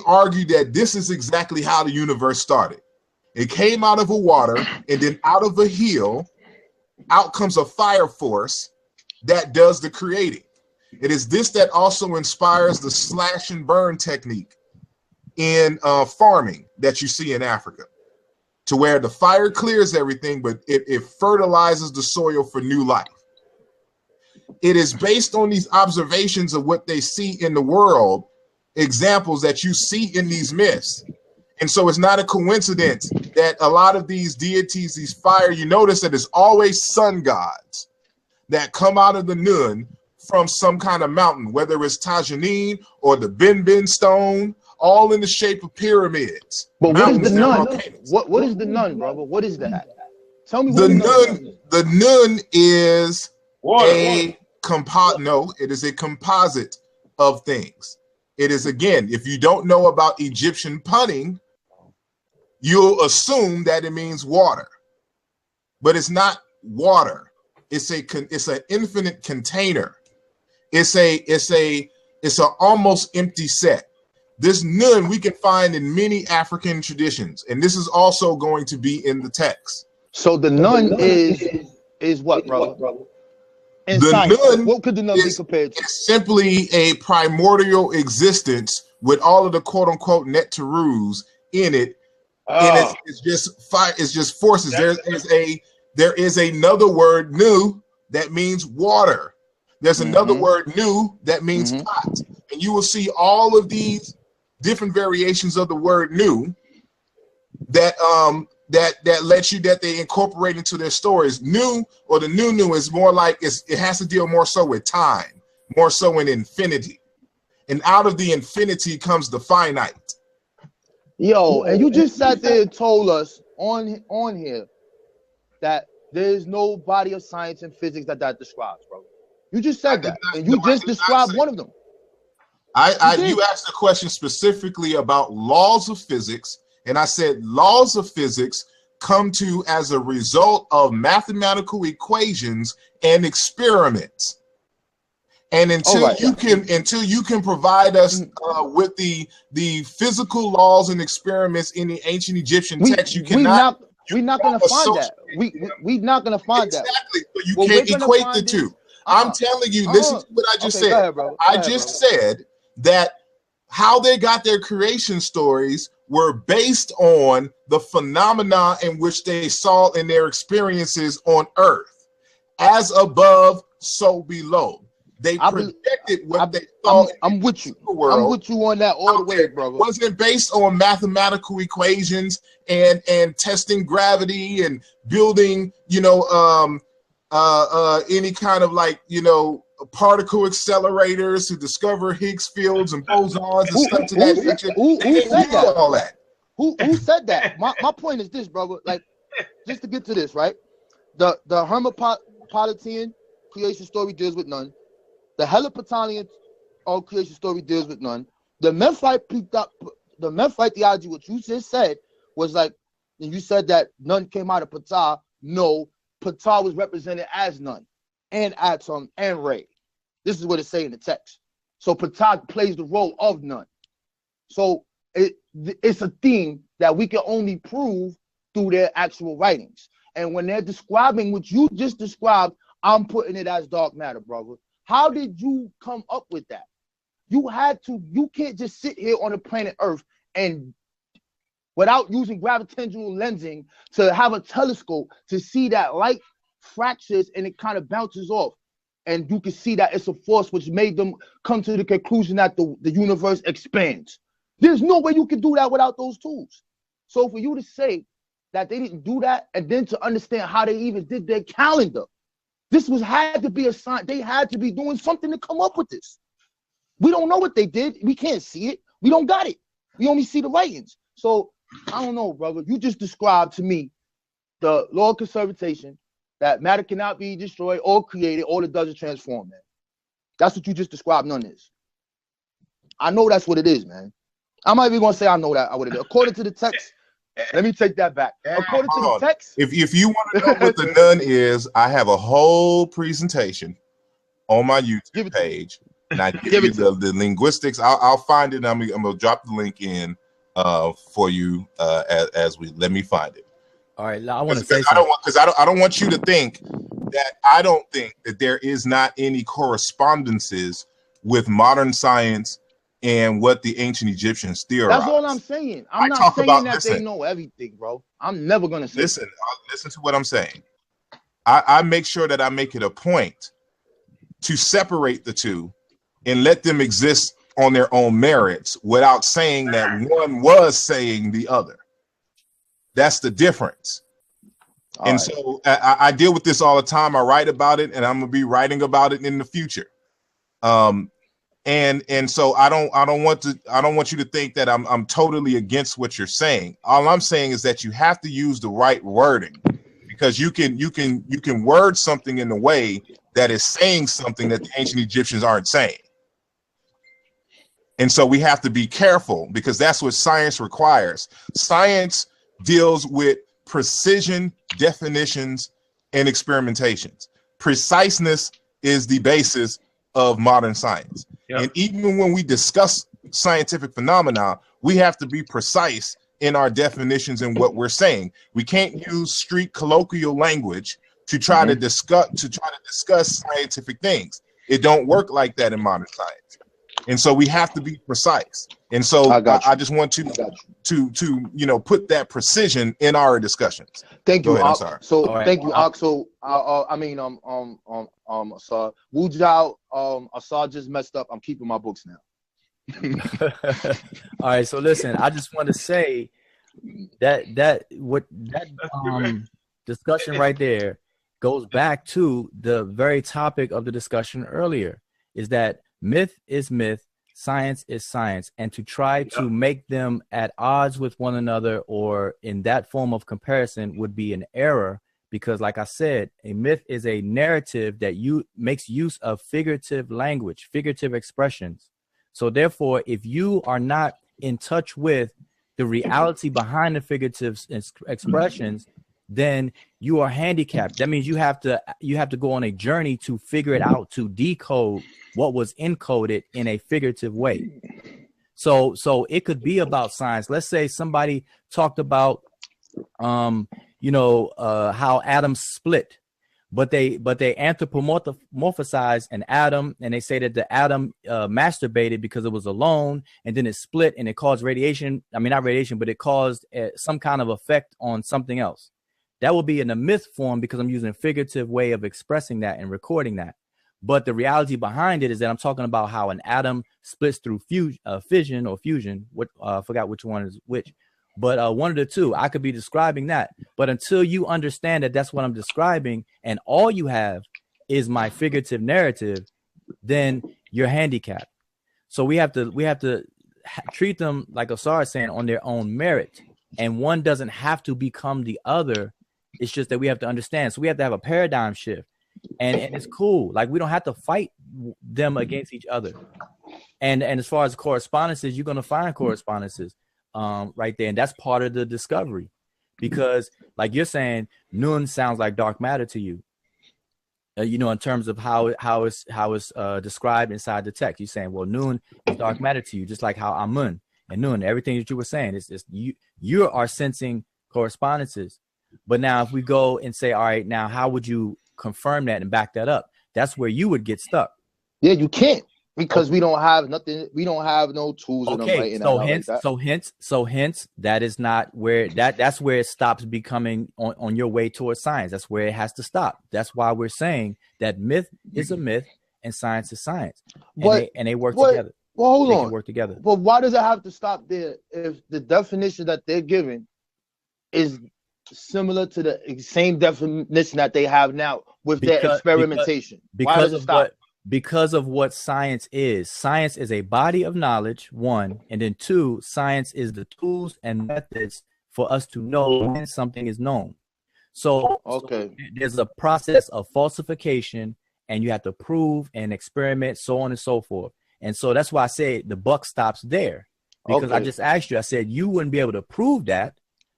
argue that this is exactly how the universe started. It came out of a water, and then out of a hill, out comes a fire force that does the creating. It is this that also inspires the slash and burn technique in farming that you see in Africa, to where the fire clears everything, but it fertilizes the soil for new life. It is based on these observations of what they see in the world, examples that you see in these myths. And so it's not a coincidence that a lot of these deities, these fire, you notice that it's always sun gods that come out of the Nun from some kind of mountain, whether it's Tajanine or the Ben stone, all in the shape of pyramids. But what is the Nun? What is the Nun, brother? What is that? Tell me what the Nun. The Nun is a composite. No, it is a composite of things. It is, again, if you don't know about Egyptian punning, you'll assume that it means water, but it's not water. It's an infinite container. It's an almost empty set. This Nun we can find in many African traditions, and this is also going to be in the text. So the Nun is what, brother? In the science, Nun, what could the Nun be compared to? It's simply a primordial existence with all of the quote unquote Neterus in it. And it's just fire. It's just forces. There is another word, Nu, that means water. There's another word, Nu, that means pot. And you will see all of these different variations of the word Nu that lets you, that they incorporate into their stories. Nu, or the Nu is more like, it has to deal more so with time, more so in infinity. And out of the infinity comes the finite. Yo, and you just sat there and told us on here that there's no body of science and physics that describes, bro. You just said that, and you just described one of them. You asked a question specifically about laws of physics, and I said laws of physics come to as a result of mathematical equations and experiments. And until you can provide us with the physical laws and experiments in the ancient Egyptian text, you cannot We're not gonna find that. We not gonna find that. Exactly. But you What can't we're gonna equate find the two. is- I'm telling you, listen to what I just said. Go ahead, bro. Go I ahead, just bro. said that how they got their creation stories were based on the phenomena in which they saw in their experiences on Earth. As above, so below. They projected what they saw. I'm with you. World. I'm with you on that all the way, brother. Wasn't based on mathematical equations and testing gravity and building, any kind of particle accelerators to discover Higgs fields and bosons and stuff to that nature. Who said that? All that. Who said that? My point is this, brother. Like, just to get to this, right? The Hermopolitan creation story deals with none. The Heliopolitan creation story deals with none. The Memphite theology, what you just said, was like, and you said that none came out of Ptah. No, Ptah was represented as none, and Atum, and Re. This is what it's saying in the text. So Ptah plays the role of none. So it's a theme that we can only prove through their actual writings. And when they're describing what you just described, I'm putting it as dark matter, brother. How did you come up with that? You can't just sit here on the planet Earth and without using gravitational lensing to have a telescope to see that light fractures and it kind of bounces off. And you can see that it's a force which made them come to the conclusion that the universe expands. There's no way you can do that without those tools. So for you to say that they didn't do that and then to understand how they even did their calendar, this had to be a sign. They had to be doing something to come up with this. We don't know what they did. We can't see it. We don't got it. We only see the writings. So I don't know, brother. You just described to me the law of conservation, that matter cannot be destroyed or created, all it does is transform, man. That's what you just described none is. I know that's what it is, man. I'm not even gonna say I know that what it is. According to the text, let me take that back. According to the text, if you want to know what the none is, I have a whole presentation on my YouTube page, and I give you the linguistics. I'll find it. And I'm gonna drop the link in for you as we let me find it. All right, I want to say something. I don't want you to think that I don't think that there is not any correspondences with modern science and what the ancient Egyptians theorized. That's all I'm saying. I'm not saying that they know everything, bro. I'm never gonna say. Listen to what I'm saying. I make sure that I make it a point to separate the two and let them exist on their own merits without saying that one was saying the other. That's the difference. So I deal with this all the time. I write about it, and I'm gonna be writing about it in the future. And so I don't want you to think that I'm totally against what you're saying. All I'm saying is that you have to use the right wording, because you can word something in a way that is saying something that the ancient Egyptians aren't saying. And so we have to be careful, because that's what science requires. Science deals with precision, definitions, and experimentations. Preciseness is the basis of modern science. Yep. And even when we discuss scientific phenomena, we have to be precise in our definitions and what we're saying. We can't use street colloquial language to try to discuss scientific things. It don't work like that in modern science. And so we have to be precise. And so I just want to put that precision in our discussions. Thank you. I'm sorry. So thank you, Ak. So Asar. Wujao, Asar just messed up. I'm keeping my books now. All right. So listen, I just want to say that discussion right there goes back to the very topic of the discussion earlier, is that myth is myth, science is science, and to try to make them at odds with one another or in that form of comparison would be an error, because like I said, a myth is a narrative that makes use of figurative language, figurative expressions. So therefore, if you are not in touch with the reality behind the figurative expressions, then you are handicapped. That means you have to go on a journey to figure it out, to decode what was encoded in a figurative way. So it could be about science. Let's say somebody talked about how atoms split, but they anthropomorphize an atom, and they say that the atom masturbated because it was alone, and then it split and it caused radiation. I mean, not radiation, but it caused some kind of effect on something else. That will be in a myth form because I'm using a figurative way of expressing that and recording that. But the reality behind it is that I'm talking about how an atom splits through fission or fusion. I forgot which one is which, but one of the two. I could be describing that. But until you understand that that's what I'm describing, and all you have is my figurative narrative, then you're handicapped. So we have to treat them, like Asar is saying, on their own merit, and one doesn't have to become the other. It's just that we have to understand. So we have to have a paradigm shift, and it's cool. Like, we don't have to fight them against each other. And as far as correspondences, you're going to find correspondences right there. And that's part of the discovery, because like you're saying, Nun sounds like dark matter to you, in terms of how it's described inside the text. You're saying, well, Nun is dark matter to you, just like how Amun and Nun, everything that you were saying is you are sensing correspondences. But now if we go and say, all right, now how would you confirm that and back that up? That's where you would get stuck. Yeah, you can't, because we don't have nothing. We don't have no tools. Okay, so hence that is not where that's where it stops becoming on your way towards science. That's where it has to stop. That's why we're saying that myth is a myth and science is science, and they work together. Well, hold on. Work together. But why does it have to stop there if the definition that they're giving is similar to the same definition that they have now with their experimentation? Why does it stop? Because of what science is. Science is a body of knowledge, one, and then two, science is the tools and methods for us to know when something is known. So there's a process of falsification, and you have to prove and experiment, so on and so forth. And so that's why I say the buck stops there, because I just asked you, I said you wouldn't be able to prove that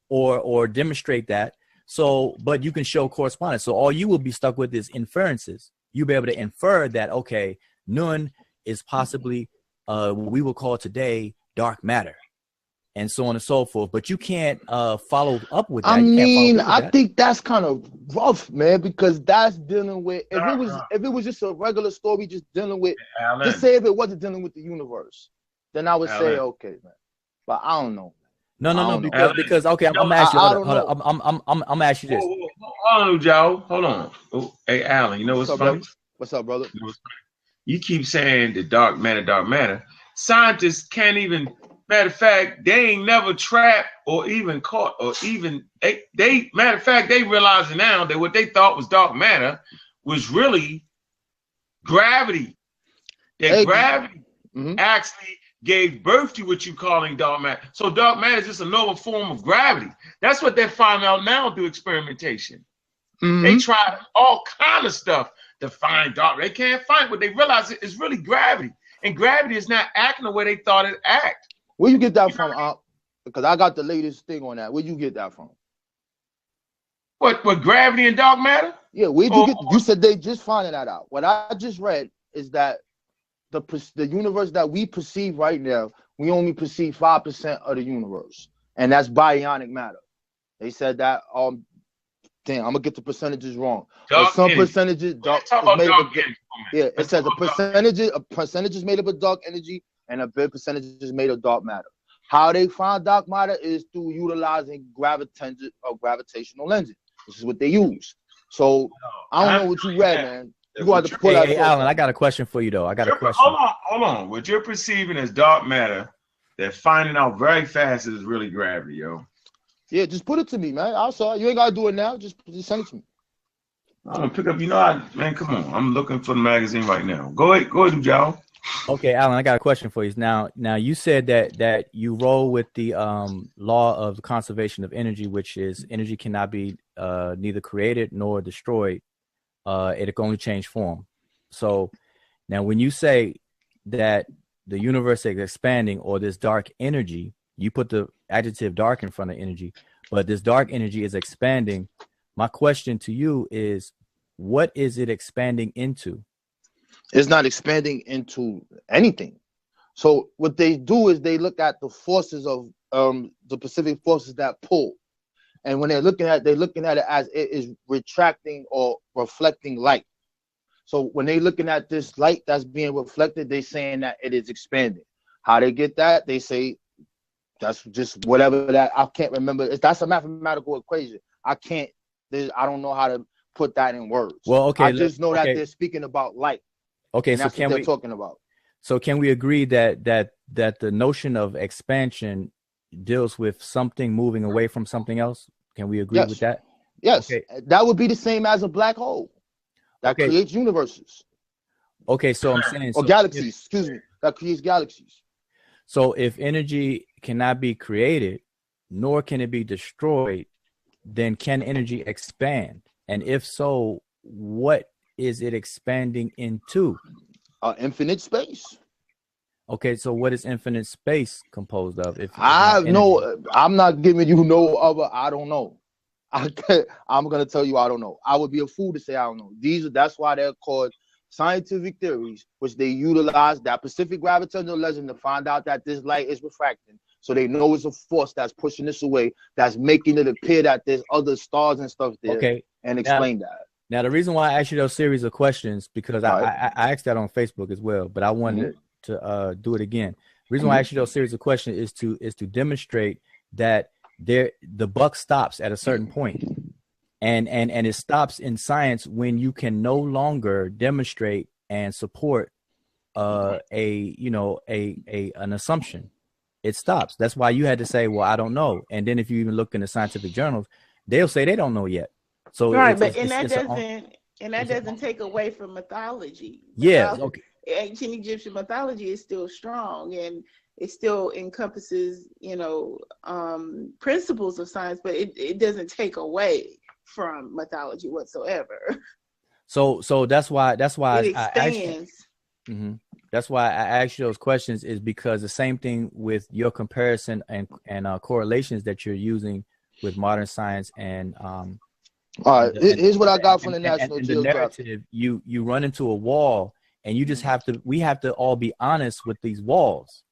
or demonstrate that. So, but you can show correspondence. So all you will be stuck with is inferences. You'll be able to infer that, okay, Nun is possibly what we will call today dark matter, and so on and so forth. But you can't follow up with that. I think that's kind of rough, man, because that's dealing with, if it was just a regular story, just dealing with, just say if it wasn't dealing with the universe, then I would say, okay, man. But I don't know. No, because okay, I'm gonna ask you. Hold on. I'm gonna ask you this. Hold on, Joe. Hold on. Oh, hey, Alan, you know what's funny? What's up, brother? You keep saying the dark matter. Scientists can't even. Matter of fact, they ain't never trapped or even caught or even they. Matter of fact, they realizing now that what they thought was dark matter was really gravity. That gravity actually gave birth to what you're calling dark matter. So dark matter is just a lower form of gravity. That's what they're finding out now through experimentation. They tried all kind of stuff to find dark. They can't find what they realize it's really gravity. And gravity is not acting the way they thought it act. Where you get that from, because I got the latest thing on that. Where you get that from? What gravity and dark matter? Yeah, where'd you get? You said they just finding that out. What I just read is that the universe that we perceive right now, we only perceive 5% of the universe, and that's baryonic matter. They said that. Damn, I'm gonna get the percentages wrong. But some percentages, it says a percentage is made up of dark energy, and a big percentage is made of dark matter. How they find dark matter is through utilizing gravitational lenses. This is what they use. So I don't know what you read, man. You got to pull out. Hey, Alan, I got a question for you, though. I got a question. Hold on. What you're perceiving as dark matter, they're finding out very fast is really gravity, yo. Yeah, just put it to me, man. I'll saw it. You ain't gotta do it now. Just send it to me. I'm gonna pick up. Man, come on. I'm looking for the magazine right now. Go ahead, Joe. Okay, Alan, I got a question for you. Now you said that you roll with the law of the conservation of energy, which is energy cannot be neither created nor destroyed. It can only change form. So now when you say that the universe is expanding or this dark energy, you put the adjective dark in front of energy, but this dark energy is expanding. My question to you is, what is it expanding into? It's not expanding into anything. So what they do is they look at the forces of the Pacific forces that pull. And when they're looking at it as it is retracting or reflecting light. So when they're looking at this light that's being reflected, they're saying that it is expanding. How they get that? They say that's just whatever that, I can't remember. That's a mathematical equation. I don't know how to put that in words. Well, okay. I just know that they're speaking about light. Okay, and so that's what they're talking about. So can we agree that the notion of expansion deals with something moving away from something else? Can we agree with that? Yes. Okay. That would be the same as a black hole that creates universes. Okay, so I'm saying or galaxies, excuse me, that creates galaxies. So if energy cannot be created, nor can it be destroyed, then can energy expand? And if so, what is it expanding into? Infinite space. Okay, so what is infinite space composed of? I'm not giving you no other. I don't know. I'm gonna tell you I don't know. I would be a fool to say I don't know. That's why they're called scientific theories, which they utilize that specific gravitational legend to find out that this light is refracting. So they know it's a force that's pushing this away, that's making it appear that there's other stars and stuff there. Okay, and explain that. Now the reason why I asked you those series of questions, because I asked that on Facebook as well, but I wanted to do it again. The reason why I asked you those series of questions is to demonstrate that the buck stops at a certain point. And it stops in science when you can no longer demonstrate and support an assumption. It stops. That's why you had to say, well, I don't know. And then if you even look in the scientific journals, they'll say they don't know yet. So that doesn't take away from mythology. Yeah. Okay. Ancient Egyptian mythology is still strong, and it still encompasses, principles of science, but it doesn't take away from mythology whatsoever. So that's why it expands. That's why I asked you those questions, is because the same thing with your comparison and correlations that you're using with modern science and all right, here's what I got from the National Geographic. The narrative, you run into a wall, and you just we have to all be honest with these walls.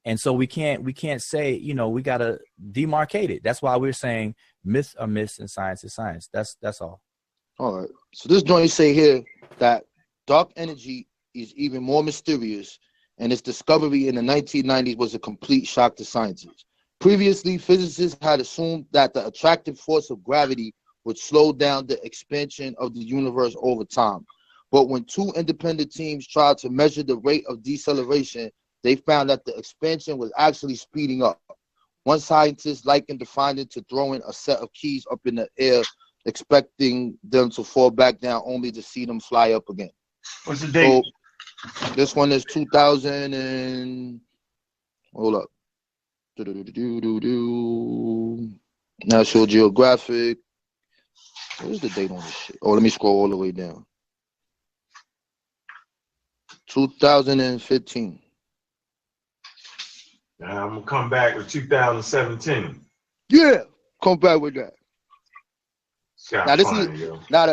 And so we can't say, we got to demarcate it. That's why we're saying myths are myths and science is science. That's all. All right. So this joint say here that dark energy is even more mysterious, and its discovery in the 1990s was a complete shock to scientists. Previously, physicists had assumed that the attractive force of gravity would slow down the expansion of the universe over time. But when two independent teams tried to measure the rate of deceleration, they found that the expansion was actually speeding up. One scientist likened the finding to throwing a set of keys up in the air, expecting them to fall back down only to see them fly up again. What's the date? So, this one is 2000 and... Hold up. National Geographic. Where's the date on this shit? Oh, let me scroll all the way down. 2015. I'm gonna come back with 2017. Yeah, come back with that.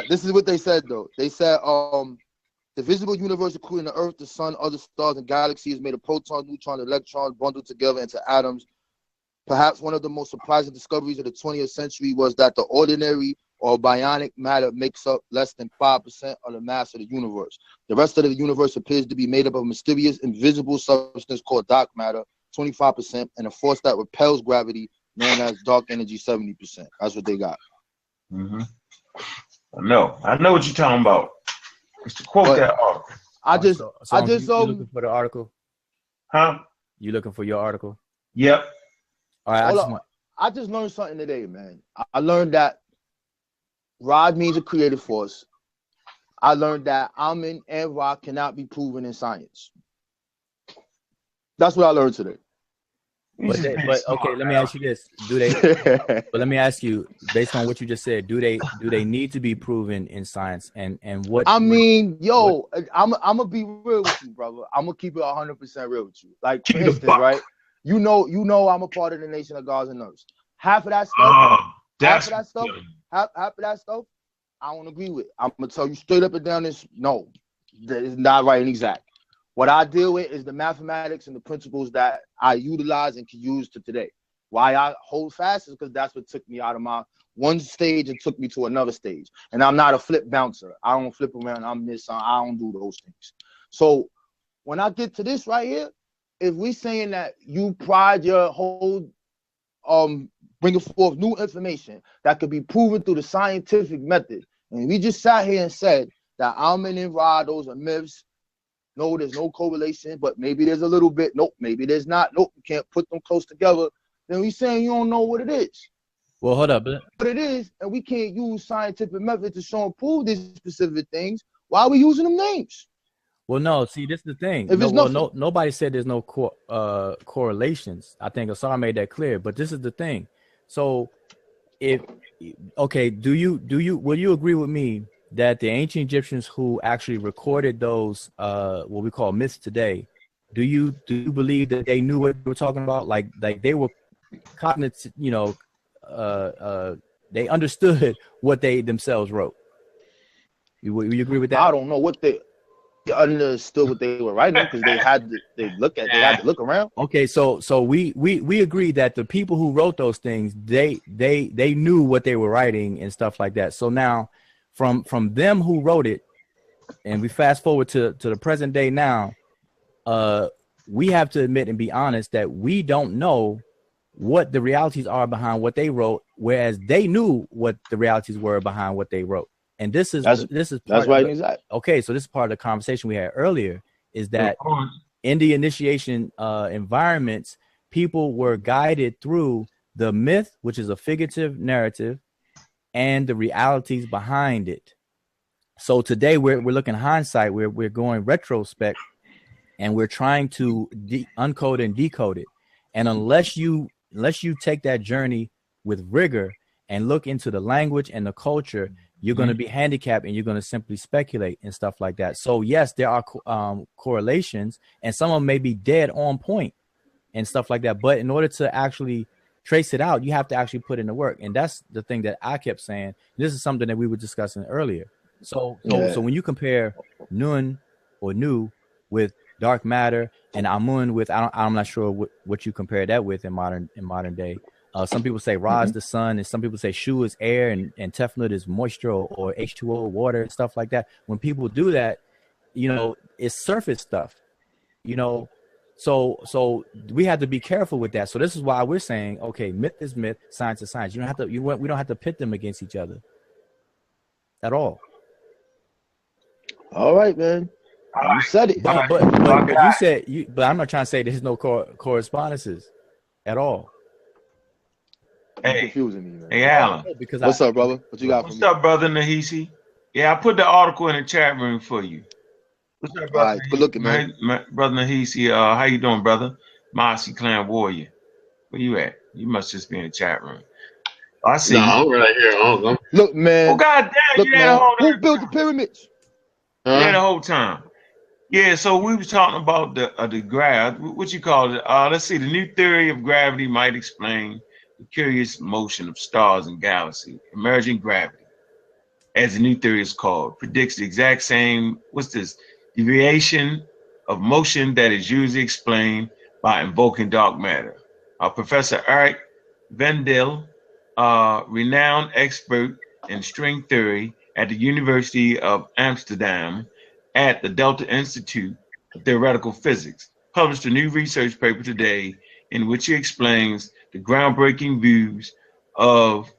This is what they said though. They said the visible universe, including the Earth, the Sun, other stars, and galaxies, is made of protons, neutrons, and electrons bundled together into atoms. Perhaps one of the most surprising discoveries of the 20th century was that the ordinary or bionic matter makes up less than 5% of the mass of the universe. The rest of the universe appears to be made up of mysterious, invisible substance called dark matter, 25%, and a force that repels gravity, known as dark energy, 70%. That's what they got. I know what you're talking about. It's to quote that article. You looking for the article? Huh? You looking for your article? Yep. All right. I just learned something today, man. I learned that Rod means a creative force. I learned that Amen and Ra cannot be proven in science. That's what I learned today. But okay, let me ask you this: But let me ask you, based on what you just said, do they need to be proven in science? And what? I mean, I'm gonna be real with you, brother. I'm gonna keep it 100% real with you. Like, for instance, right? You know, I'm a part of the Nation of Gods and Nerds. Half of that stuff, half of that stuff, I don't agree with. I'm gonna tell you straight up and down. That is not right and exact. What I deal with is the mathematics and the principles that I utilize and can use to today. Why I hold fast is because that's what took me out of my one stage and took me to another stage. And I'm not a flip bouncer. I don't flip around. I don't do those things. So when I get to this right here, if we saying that you pride your whole bringing forth new information that could be proven through the scientific method, and we just sat here and said that Amun and Ra, those are myths. No, there's no correlation, but maybe there's a little bit. Nope, maybe there's not. Nope, you can't put them close together. Then we saying you don't know what it is. Well, hold up. What it is, and we can't use scientific method to show and prove these specific things. Why are we using them names? Well, no. See, this is the thing. Nobody said there's no correlations. I think Asar made that clear. But this is the thing. So, will you agree with me that the ancient Egyptians who actually recorded those what we call myths today, do you believe that they knew what they were talking about? Like they were cognitive, they understood what they themselves wrote. You agree with that? I don't know what they understood what they were writing because they had to look around. Okay, so we agree that the people who wrote those things, they knew what they were writing and stuff like that. So now from them who wrote it, and we fast forward to the present day now, we have to admit and be honest that we don't know what the realities are behind what they wrote, whereas they knew what the realities were behind what they wrote. And this is right. Exactly. Okay, so this is part of the conversation we had earlier, is that in the initiation environments, people were guided through the myth, which is a figurative narrative, and the realities behind it. So today we're looking hindsight, we're going retrospect, and we're trying to uncode and decode it. And unless you take that journey with rigor and look into the language and the culture, you're going to be handicapped and you're going to simply speculate and stuff like that. So yes, there are correlations, and some of them may be dead on point and stuff like that. But in order to actually trace it out, you have to actually put in the work. And that's the thing that I kept saying. This is something that we were discussing earlier. So when you compare Nun or Nu with dark matter and Amun with, I'm not sure what you compare that with in modern day. Some people say Ra is the sun, and some people say Shu is air, and Tefnut is moisture or H2O, water, and stuff like that. When people do that, it's surface stuff, So we have to be careful with that. So this is why we're saying, okay, myth is myth, science is science. We don't have to pit them against each other at all. All right, man. You said it. But you said but I'm not trying to say there's no correspondences at all. Hey, confusing me, man. Hey, Alan. What's up, brother? What you got? What's up, brother Nahisi? Yeah, I put the article in the chat room for you. What's up, brother? All right, good looking, man. Brother Nahisi, how you doing, brother? Marcy Clan Warrior. Where you at? You must just be in the chat room. I see. No, I'm right here. Look, man. Oh, God damn, you had the whole Who built the pyramids? Yeah, the whole time. Yeah, so we was talking about the gravity. What you call it? Let's see. The new theory of gravity might explain the curious motion of stars and galaxies. Emerging gravity, as the new theory is called, predicts the exact same, deviation of motion that is usually explained by invoking dark matter. Professor Eric Vendel, renowned expert in string theory at the University of Amsterdam at the Delta Institute of Theoretical Physics, published a new research paper today in which he explains the groundbreaking views of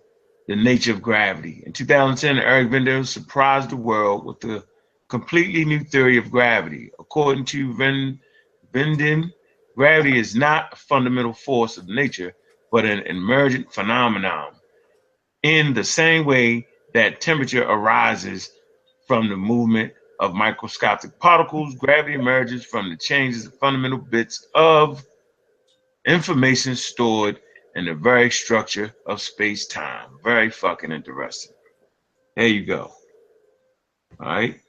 the nature of gravity. In 2010, Eric Vendel surprised the world with a completely new theory of gravity. According to Vendel, gravity is not a fundamental force of nature, but an emergent phenomenon. In the same way that temperature arises from the movement of microscopic particles, gravity emerges from the changes of fundamental bits of information stored in the very structure of space-time. Very fucking interesting. There you go. All right.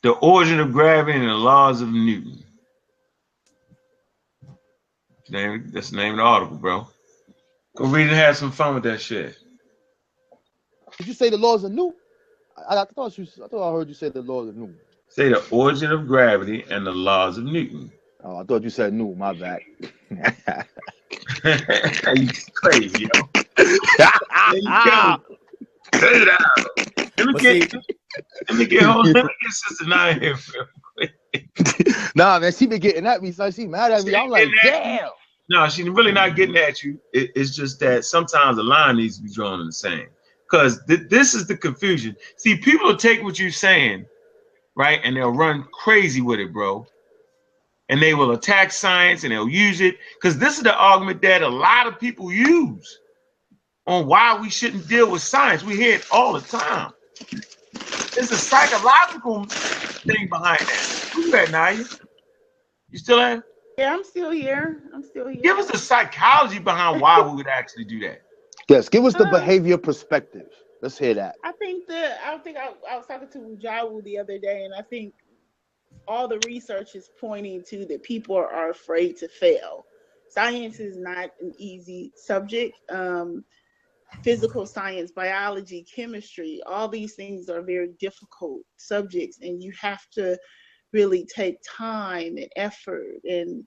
The origin of gravity and the laws of Newton. That's the name of the article, bro. Go read it and have some fun with that shit. Did you say the laws of Newton? I thought I heard you say the laws of Newton. Say the origin of gravity and the laws of Newton. Oh, I thought you said Newton. My bad. You crazy, yo. There you go. Cut it out. Let me get Sister Naya here real quick. Nah, man, she been getting at me, so she mad at me. I'm like, damn. No, she's really not getting at you. It's just that sometimes the line needs to be drawn in the sand. Because this is the confusion. See, people will take what you're saying, right, and they'll run crazy with it, bro. And they will attack science and they'll use it. Because this is the argument that a lot of people use on why we shouldn't deal with science. We hear it all the time. There's a psychological thing behind that. Who's that, Naya? You still there? Yeah, I'm still here. Give us the psychology behind why we would actually do that. Yes, give us the behavior perspective. Let's hear that. I was talking to Jawu the other day, and I think all the research is pointing to that people are afraid to fail. Science is not an easy subject. Physical science, biology, chemistry, all these things are very difficult subjects, and you have to really take time and effort and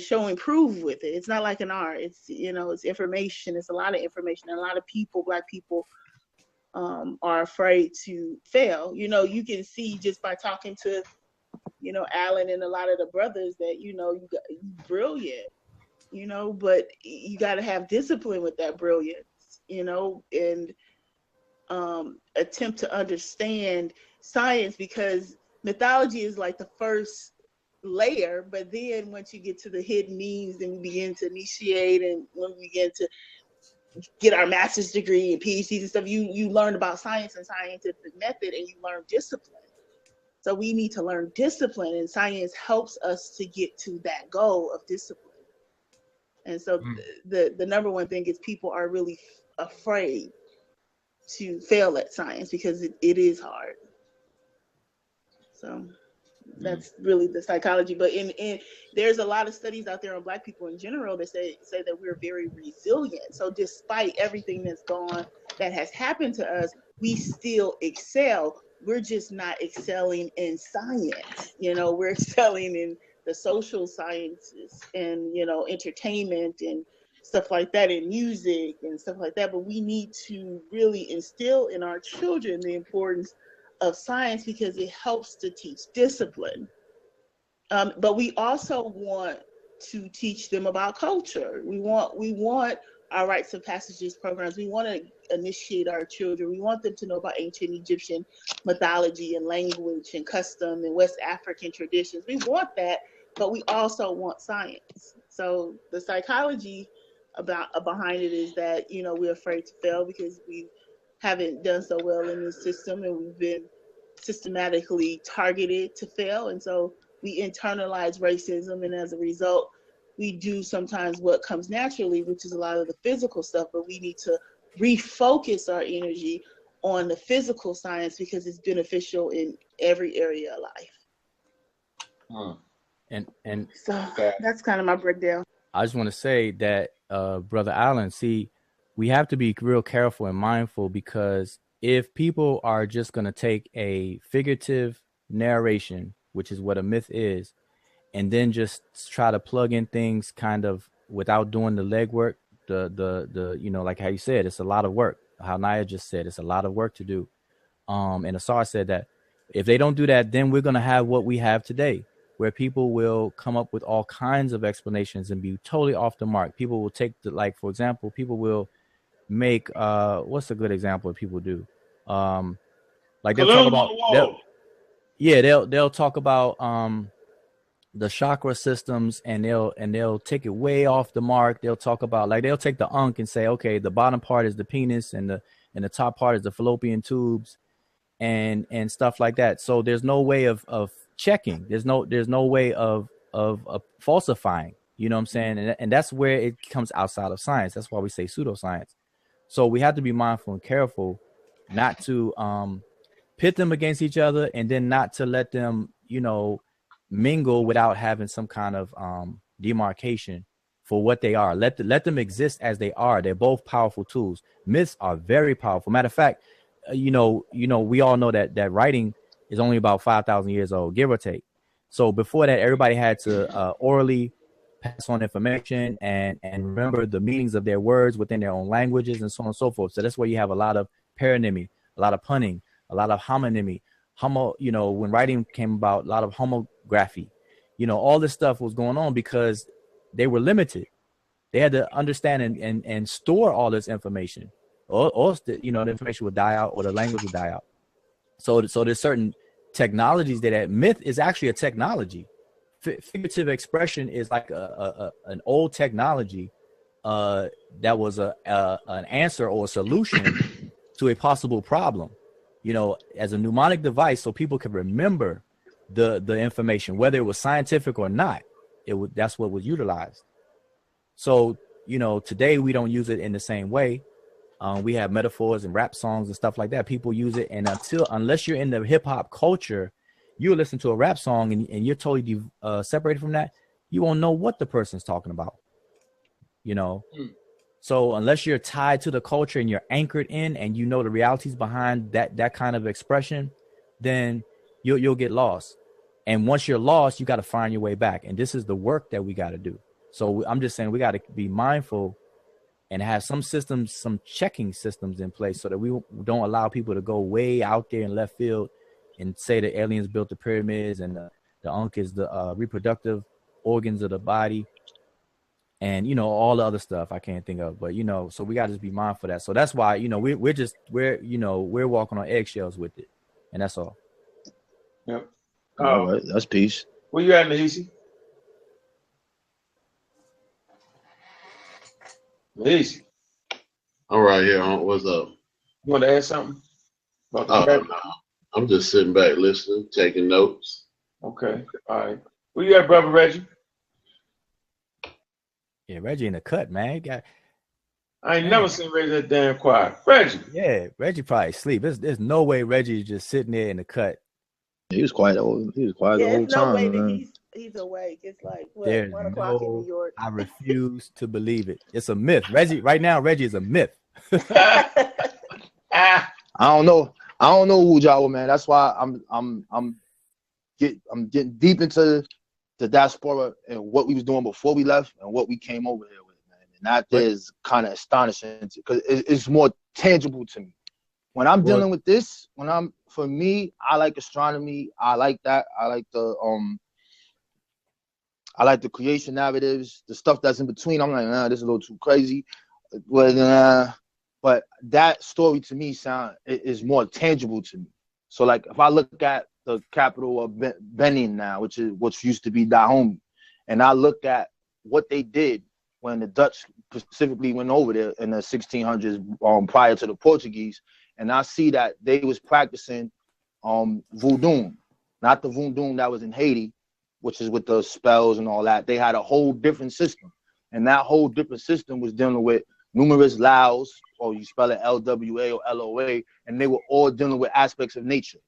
show and prove with it. It's not like an art. It's, it's information. It's a lot of information. And a lot of people, Black people, are afraid to fail. You can see just by talking to, Alan and a lot of the brothers that, you're brilliant, but you got to have discipline with that brilliance, and attempt to understand science, because mythology is like the first layer, but then once you get to the hidden meanings, then we begin to initiate, and when we begin to get our master's degree and PhDs and stuff, you learn about science and scientific method, and you learn discipline. So we need to learn discipline, and science helps us to get to that goal of discipline. And so the number one thing is people are really afraid to fail at science because it is hard. So that's really the psychology. But in there's a lot of studies out there on Black people in general that say that we're very resilient. So despite everything that has happened to us, we still excel. We're just not excelling in science. We're excelling in the social sciences and, entertainment and stuff like that, and music and stuff like that. But we need to really instill in our children the importance of science, because it helps to teach discipline. But we also want to teach them about culture. We want our rites of passages programs. We want to initiate our children. We want them to know about ancient Egyptian mythology and language and custom and West African traditions. We want that, but we also want science. So the psychology behind it is that, we're afraid to fail because we haven't done so well in this system, and we've been systematically targeted to fail. And so we internalize racism, and as a result, we do sometimes what comes naturally, which is a lot of the physical stuff, but we need to refocus our energy on the physical science because it's beneficial in every area of life. And so that's kind of my breakdown. I just want to say that, Brother Allen, we have to be real careful and mindful, because if people are just going to take a figurative narration, which is what a myth is, and then just try to plug in things kind of without doing the legwork, the like how you said, it's a lot of work. How Naya just said, it's a lot of work to do. And Asar said that if they don't do that, then we're going to have what we have today, where people will come up with all kinds of explanations and be totally off the mark. People will take for example, people will make what's a good example of people do? Like they'll talk about they'll talk about the chakra systems, and they'll take it way off the mark. They'll talk about, like, they'll take the Ankh and say, okay, the bottom part is the penis and the top part is the fallopian tubes and stuff like that. So there's no way of checking. There's no way of falsifying, you know what I'm saying? And that's where it comes outside of science. That's why we say pseudoscience. So we have to be mindful and careful not to pit them against each other, and then not to let them, mingle without having some kind of demarcation for what they are. Let them exist as they are. They're both powerful tools. Myths are very powerful. Matter of fact, we all know that writing is only about 5,000 years old, give or take. So before that, everybody had to orally pass on information and remember the meanings of their words within their own languages and so on and so forth. So that's where you have a lot of paronymy, a lot of punning, a lot of homonymy, when writing came about, a lot of homography, all this stuff was going on because they were limited. They had to understand and store all this information, or the information would die out or the language would die out. So there's certain technologies that myth is actually a technology. Figurative expression is like an old technology that was an answer or a solution to a possible problem, as a mnemonic device, so people can remember the information, whether it was scientific or not. That's what was utilized. So today we don't use it in the same way. We have metaphors and rap songs and stuff like that. People use it, and unless you're in the hip hop culture, you listen to a rap song and you're totally separated from that, you won't know what the person's talking about. So unless you're tied to the culture and you're anchored in and the realities behind that kind of expression, then you'll get lost. And once you're lost, you got to find your way back. And this is the work that we got to do. So I'm just saying we got to be mindful and have some systems, some checking systems in place so that we don't allow people to go way out there in left field and say the aliens built the pyramids and the Ankh is the reproductive organs of the body. And, all the other stuff I can't think of, but, so we got to just be mindful of that. So that's why, we're walking on eggshells with it. And that's all. Yep. All right, that's peace. Where you at, Nahisi? Nahisi. I'm right here. What's up? You want to add something? No. I'm just sitting back listening, taking notes. Okay. All right. Where you at, brother Reggie? Yeah, Reggie in the cut, man. I ain't never seen Reggie that damn quiet. Reggie. Yeah, Reggie probably asleep. There's no way Reggie's just sitting there in the cut. He was quiet. He was quiet the whole There's no time. way Man. that he's awake. It's like There's 1 o'clock in New York. I refuse to believe it. It's a myth. Reggie is a myth. I don't know who y'all, man. That's why I'm getting deep into the diaspora and what we was doing before we left and what we came over here with, man. And that is kind of astonishing because it's more tangible to me. When I'm dealing with this, for me, I like astronomy. I like that. I like the creation narratives, the stuff that's in between. I'm like, this is a little too crazy. But that story to me is more tangible to me. So like if I look at the capital of Benin now, which used to be Dahomey, and I look at what they did when the Dutch specifically went over there in the 1600s prior to the Portuguese, and I see that they was practicing voodoo, not the voodoo that was in Haiti, which is with the spells and all that. They had a whole different system, and that whole different system was dealing with numerous laos, or you spell it LWA or LOA, and they were all dealing with aspects of nature.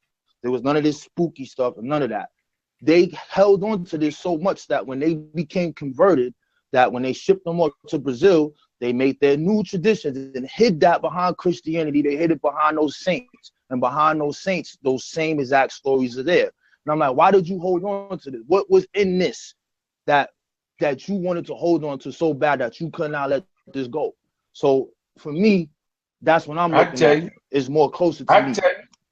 There was none of this spooky stuff and none of that. They held on to this so much that when they became converted, that when they shipped them up to Brazil, they made their new traditions and hid that behind Christianity. They hid it behind those saints. And behind those saints, those same exact stories are there. And I'm like, why did you hold on to this? What was in this that you wanted to hold on to so bad that you could not let this go? So for me, that's when I'm looking at. It's more closer to me.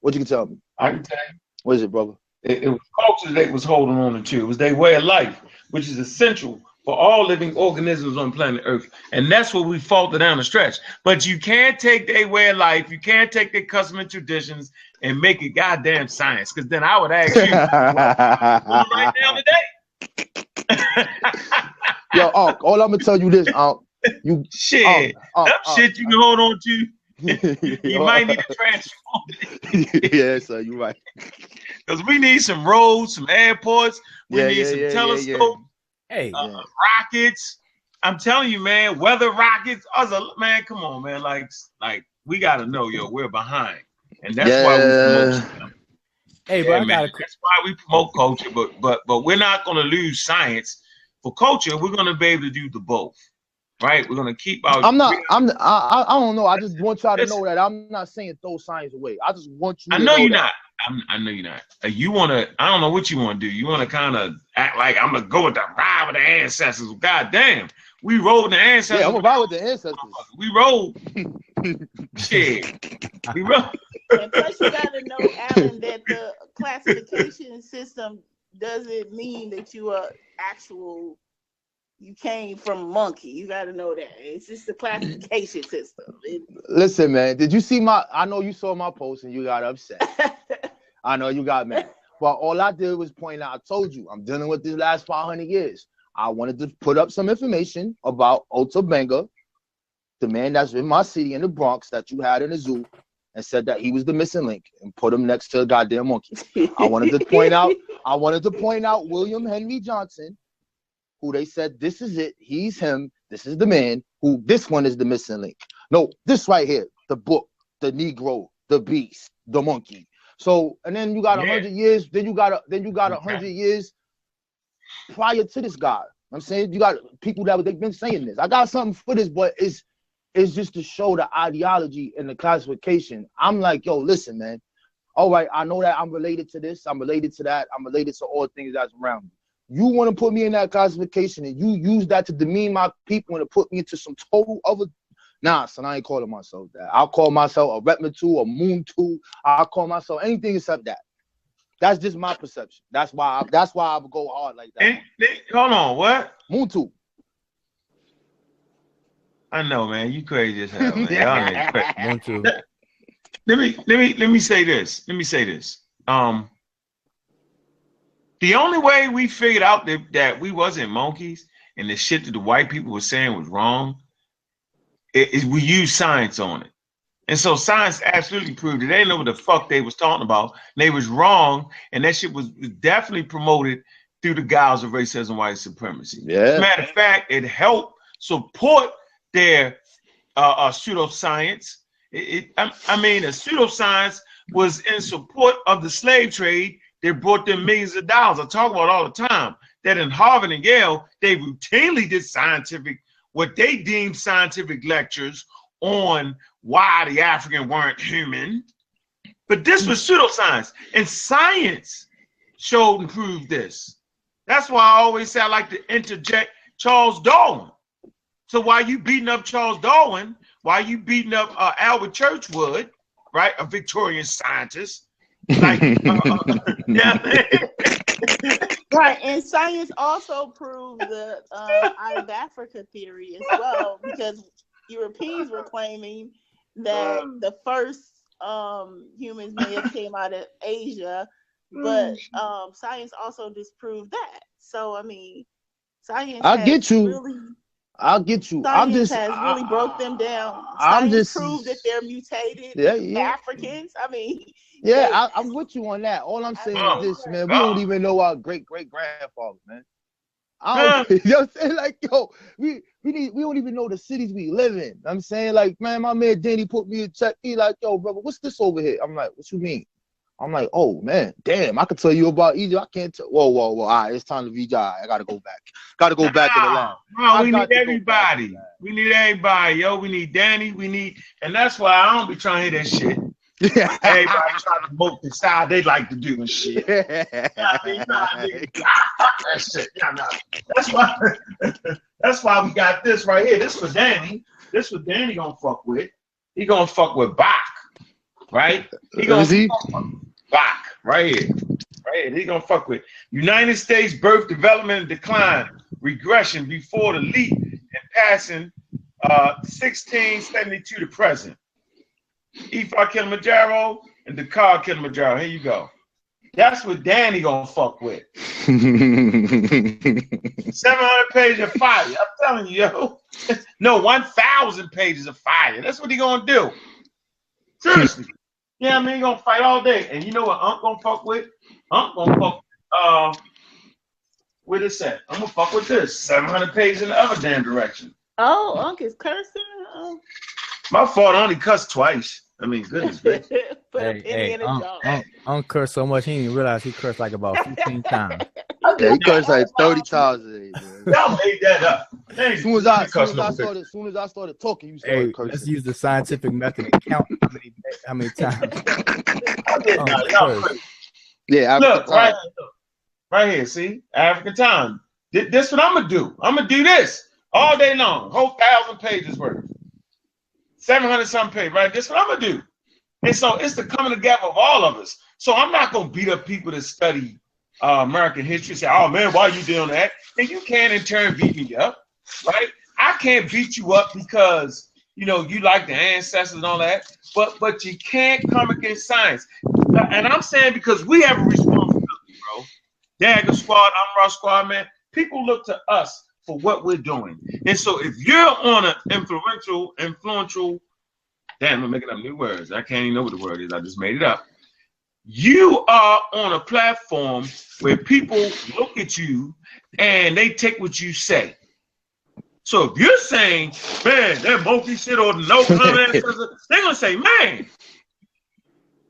What you can tell me? I can tell you. What is it, brother? It was culture they was holding on to. It was their way of life, which is essential for all living organisms on planet Earth. And that's what we falter down the stretch. But you can't take their way of life, you can't take their custom and traditions and make it goddamn science. Because then I would ask you, right now today? Yo, all I'm gonna tell you this, you shit. Shit you can hold on to. You might need to transform it. Yeah, sir, you're right. Because we need some roads, some airports, we need some telescopes, rockets. I'm telling you, man, weather rockets. Man, come on, man. Like we gotta know, we're behind. And that's why we promote. Hey, but that's why we promote culture, but we're not gonna lose science. For culture, we're gonna be able to do the both. Right, we're gonna keep our. I don't know. I just want y'all to know that I'm not saying throw science away. I just want you. I know you're not. I know you're not. You want to, I don't know what you want to do. You want to kind of act like I'm going to go with the ride with the ancestors. God damn. We rode the ancestors. Yeah, I'm going to ride with the ancestors. We rode. Shit. We rode. And plus, you got to know, Alan, that the classification system doesn't mean that you are you came from a monkey. You got to know that. It's just the classification system. Listen, man, did you see I know you saw my post and you got upset. I know you got mad. But all I did was point out, I told you, I'm dealing with these last 500 years. I wanted to put up some information about Ota Benga, the man that's in my city in the Bronx that you had in the zoo, and said that he was the missing link and put him next to a goddamn monkey. I wanted to point out William Henry Johnson, who they said, this is it, he's him, this is the man, who this one is the missing link. No, this right here, the book, the Negro, the beast, the monkey. So, and then you got 100 years, then you got 100 years prior to this guy. I'm saying you got people that they've been saying this. I got something for this, but it's just to show the ideology and the classification. I'm like, yo, listen, man. All right, I know that I'm related to this, I'm related to that, I'm related to all things that's around me. You want to put me in that classification and you use that to demean my people and to put me into some total other. Nah, son, I ain't calling myself that. I'll call myself a Retmatu, a Moontu. I'll call myself anything except that. That's just my perception. That's why I would go hard like that. Hold on, what? Moontu. I know, man. You crazy as hell, man. Moontu. Let me say this. The only way we figured out that we wasn't monkeys and the shit that the white people were saying was wrong is we used science on it. And so science absolutely proved it. They didn't know what the fuck they was talking about. And they was wrong. And that shit was definitely promoted through the guise of racism, white supremacy. Yeah. As a matter of fact, it helped support their pseudoscience. I mean, a pseudoscience was in support of the slave trade. They brought them millions of dollars. I talk about all the time that in Harvard and Yale, they routinely did what they deemed scientific lectures on why the African weren't human. But this was pseudoscience, and science showed and proved this. That's why I always say I like to interject Charles Darwin. So while you beating up Charles Darwin, while you beating up Albert Churchwood, right, a Victorian scientist, like, right, and science also proved the out of Africa theory as well, because Europeans were claiming that the first humans may have came out of Asia, but science also disproved that. So I mean, science. I'll get you. Science has really broke them down. Science proved that they're mutated Africans. I mean. Yeah, I'm with you on that. All I'm saying is this, man. We don't even know our great-great-grandfather, man. You know what I'm saying? Like, yo, we don't even know the cities we live in. I'm saying, like, man, my man Danny put me in check. He like, yo, brother, what's this over here? I'm like, what you mean? I'm like, oh man, damn, I could tell you about Egypt. I can't tell. Whoa. All right, it's time to VJ. I gotta go back. Gotta go back to the lab. No, we need everybody. We need everybody, yo. We need Danny. And that's why I don't be trying to hear that shit. Everybody trying to promote the style they like to do and shit. That's why we got this right here. This was Danny. This was Danny gonna fuck with. He gonna fuck with Bach, right? He gonna fuck with Bach right here. Right here. He gonna fuck with United States birth, development, and decline, regression before the leap and passing 1672 to present. Ephah Kilimanjaro and Dakar Kilimanjaro. Here you go. That's what Danny gonna fuck with. 700 pages of fire. I'm telling you, yo. No, 1,000 pages of fire. That's what he gonna do. Seriously. Yeah, I mean, he gonna fight all day. And you know what Unc gonna fuck with? Unc gonna fuck with this at? I'm gonna fuck with this. 700 pages in the other damn direction. Oh, Unc is cursing? My fault, I only cussed twice. I mean, goodness gracious. Unc cursed so much he didn't realize he cursed like about 15 times. Yeah, he cursed like 30 times today, man. Y'all made that up. As soon as I started talking, you started Hey, cursing. let's use the scientific method to count how many times. Y'all crazy. Yeah, Look, right here, see? African time. This what I'm gonna do. I'm gonna do this all day long. Whole 1,000 pages worth. 700 some pages, right? This what I'm gonna do. And so it's the coming together of all of us. So I'm not gonna beat up people that study American history, say, oh man, why are you doing that? And you can in turn beat me up, right? I can't beat you up because you like the ancestors and all that, but you can't come against science. And I'm saying because we have a responsibility, bro. Dagger Squad, Amra Squad, man. People look to us for what we're doing. And so if you're on an influential, damn, I'm making up new words. I can't even know what the word is. I just made it up. You are on a platform where people look at you and they take what you say. So if you're saying, man, that monkey shit or no comment, they're going to say, man,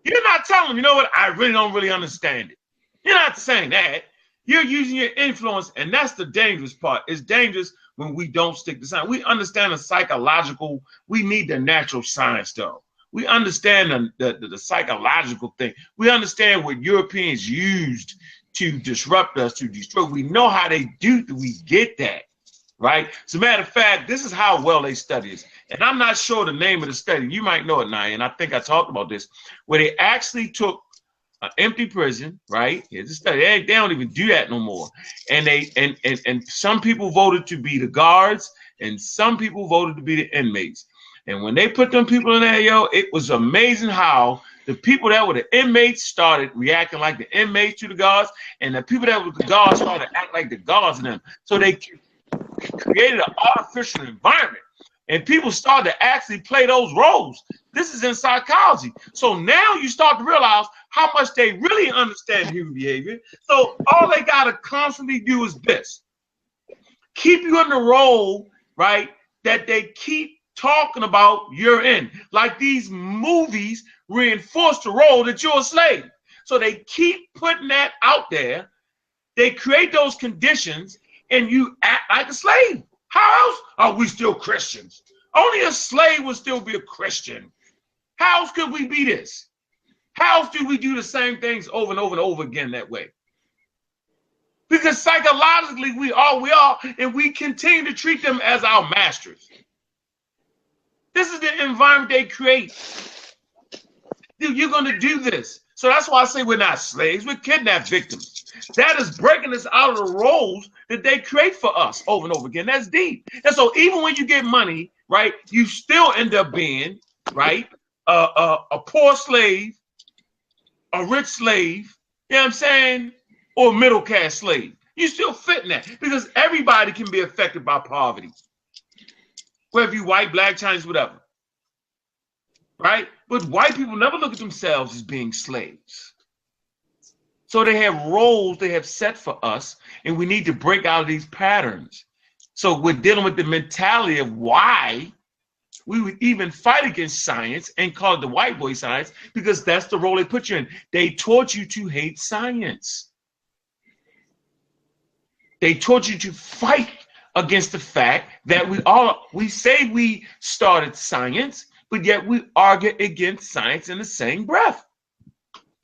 you're not telling them, you know what, I really don't understand it. You're not saying that. You're using your influence, and that's the dangerous part. It's dangerous when we don't stick to science. We understand the psychological, we need the natural science, though. We understand the psychological thing. We understand what Europeans used to disrupt us, to destroy. We know how they do it. We get that, right? As a matter of fact, this is how well they study this. And I'm not sure the name of the study. You might know it, Naya, and I think I talked about this, where they actually took an empty prison, right? Here's a study. They don't even do that no more. And and some people voted to be the guards, and some people voted to be the inmates. And when they put them people in there, it was amazing how the people that were the inmates started reacting like the inmates to the guards, and the people that were the guards started to act like the guards to them. So they created an artificial environment, and people started to actually play those roles. This is in psychology. So now you start to realize how much they really understand human behavior. So all they got to constantly do is this. Keep you in the role, right, that they keep talking about you're in. Like these movies reinforce the role that you're a slave. So they keep putting that out there. They create those conditions, and you act like a slave. How else are we still Christians? Only a slave would still be a Christian. How else could we be this? How else do we do the same things over and over and over again that way? Because psychologically we are, and we continue to treat them as our masters. This is the environment they create. Dude, you're going to do this. So that's why I say we're not slaves, we're kidnapped victims. That is breaking us out of the roles that they create for us over and over again. That's deep. And so even when you get money, right, you still end up being, right, a poor slave, a rich slave, you know what I'm saying, or a middle class slave. You still fit in that because everybody can be affected by poverty. Whether you white, black, Chinese, whatever. Right? But white people never look at themselves as being slaves. So they have roles they have set for us, and we need to break out of these patterns. So we're dealing with the mentality of why we would even fight against science and call it the white boy science, because that's the role they put you in. They taught you to hate science. They taught you to fight against the fact that we say we started science, but yet we argue against science in the same breath.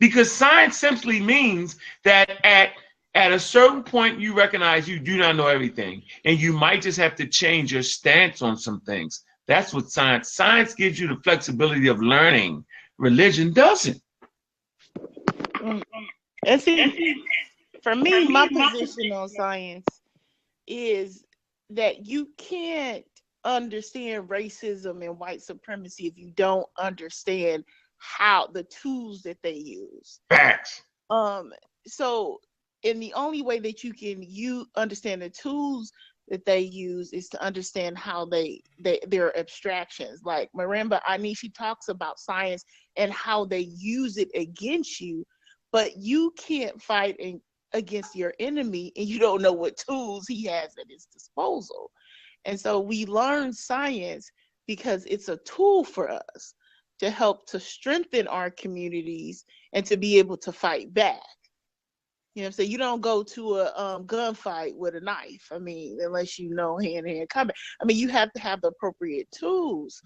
Because science simply means that at a certain point you recognize you do not know everything, and you might just have to change your stance on some things. That's what science gives you, the flexibility of learning. Religion doesn't. And see, for me, my position on science is that you can't understand racism and white supremacy if you don't understand how the tools that they use. Facts. So, and the only way that you understand the tools that they use is to understand how their abstractions. Like Marimba Anishi talks about science and how they use it against you, but you can't fight against your enemy and you don't know what tools he has at his disposal. And so we learn science because it's a tool for us to help to strengthen our communities and to be able to fight back. You know what I'm saying? You don't go to a gunfight with a knife. I mean, unless you know hand-to-hand combat. I mean, you have to have the appropriate tools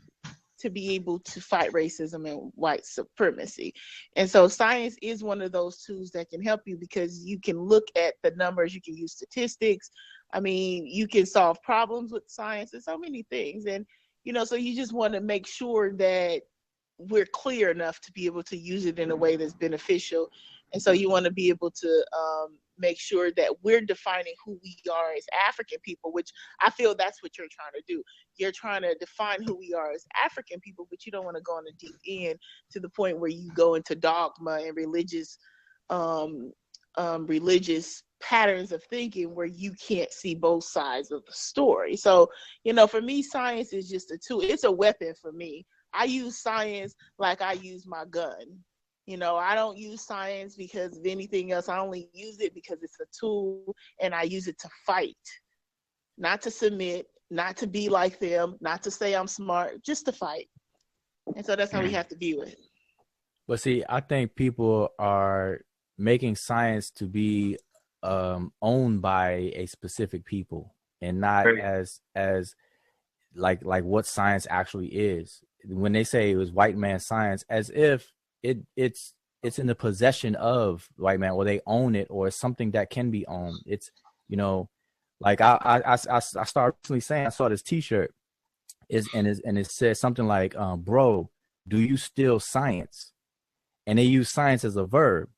to be able to fight racism and white supremacy. And so science is one of those tools that can help you, because you can look at the numbers, you can use statistics. I mean, you can solve problems with science and so many things. And, you know, so you just want to make sure that we're clear enough to be able to use it in a way that's beneficial. And so you want to be able to make sure that we're defining who we are as African people, which I feel that's what you're trying to do. You're trying to define who we are as African people, but you don't want to go on the deep end to the point where you go into dogma and religious patterns of thinking where you can't see both sides of the story. So, you know, for me, science is just a tool. It's a weapon for me. I use science like I use my gun. You know, I don't use science because of anything else. I only use it because it's a tool, and I use it to fight, not to submit, not to be like them, not to say I'm smart, just to fight. And so that's how we have to view it. But see, I think people are making science to be owned by a specific people, and not as like what science actually is. When they say it was white man science, as if it's in the possession of white man, or they own it, or it's something that can be owned. It's, you know, like I started recently saying, I saw this T-shirt and it says something like, bro, do you still science? And they use science as a verb.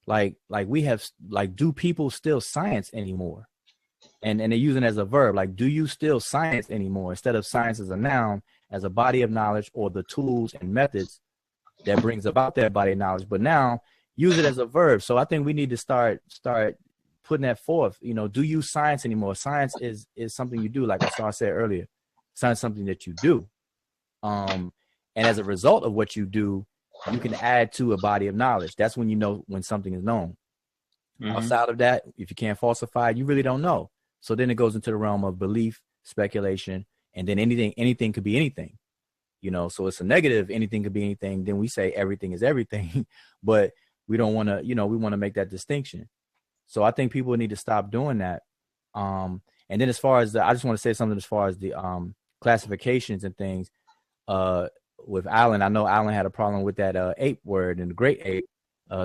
Like we have, like, do people still science anymore? And they're using it as a verb, like, do you still science anymore? Instead of science as a noun, as a body of knowledge, or the tools and methods that brings about that body of knowledge. But now use it as a verb. So I think we need to start putting that forth. You know, do you science anymore? Science is something you do. Like I said earlier, science is something that you do. And as a result of what you do, you can add to a body of knowledge. That's when you know when something is known. Mm-hmm. Outside of that, if you can't falsify it, you really don't know. So then it goes into the realm of belief, speculation, and then anything could be anything. You know, so it's a negative, anything could be anything. Then we say everything is everything, but we don't want to, you know, we want to make that distinction. So I think people need to stop doing that. And then as far as I just want to say something as far as the classifications and things with Alan. I know Alan had a problem with that ape word and the great ape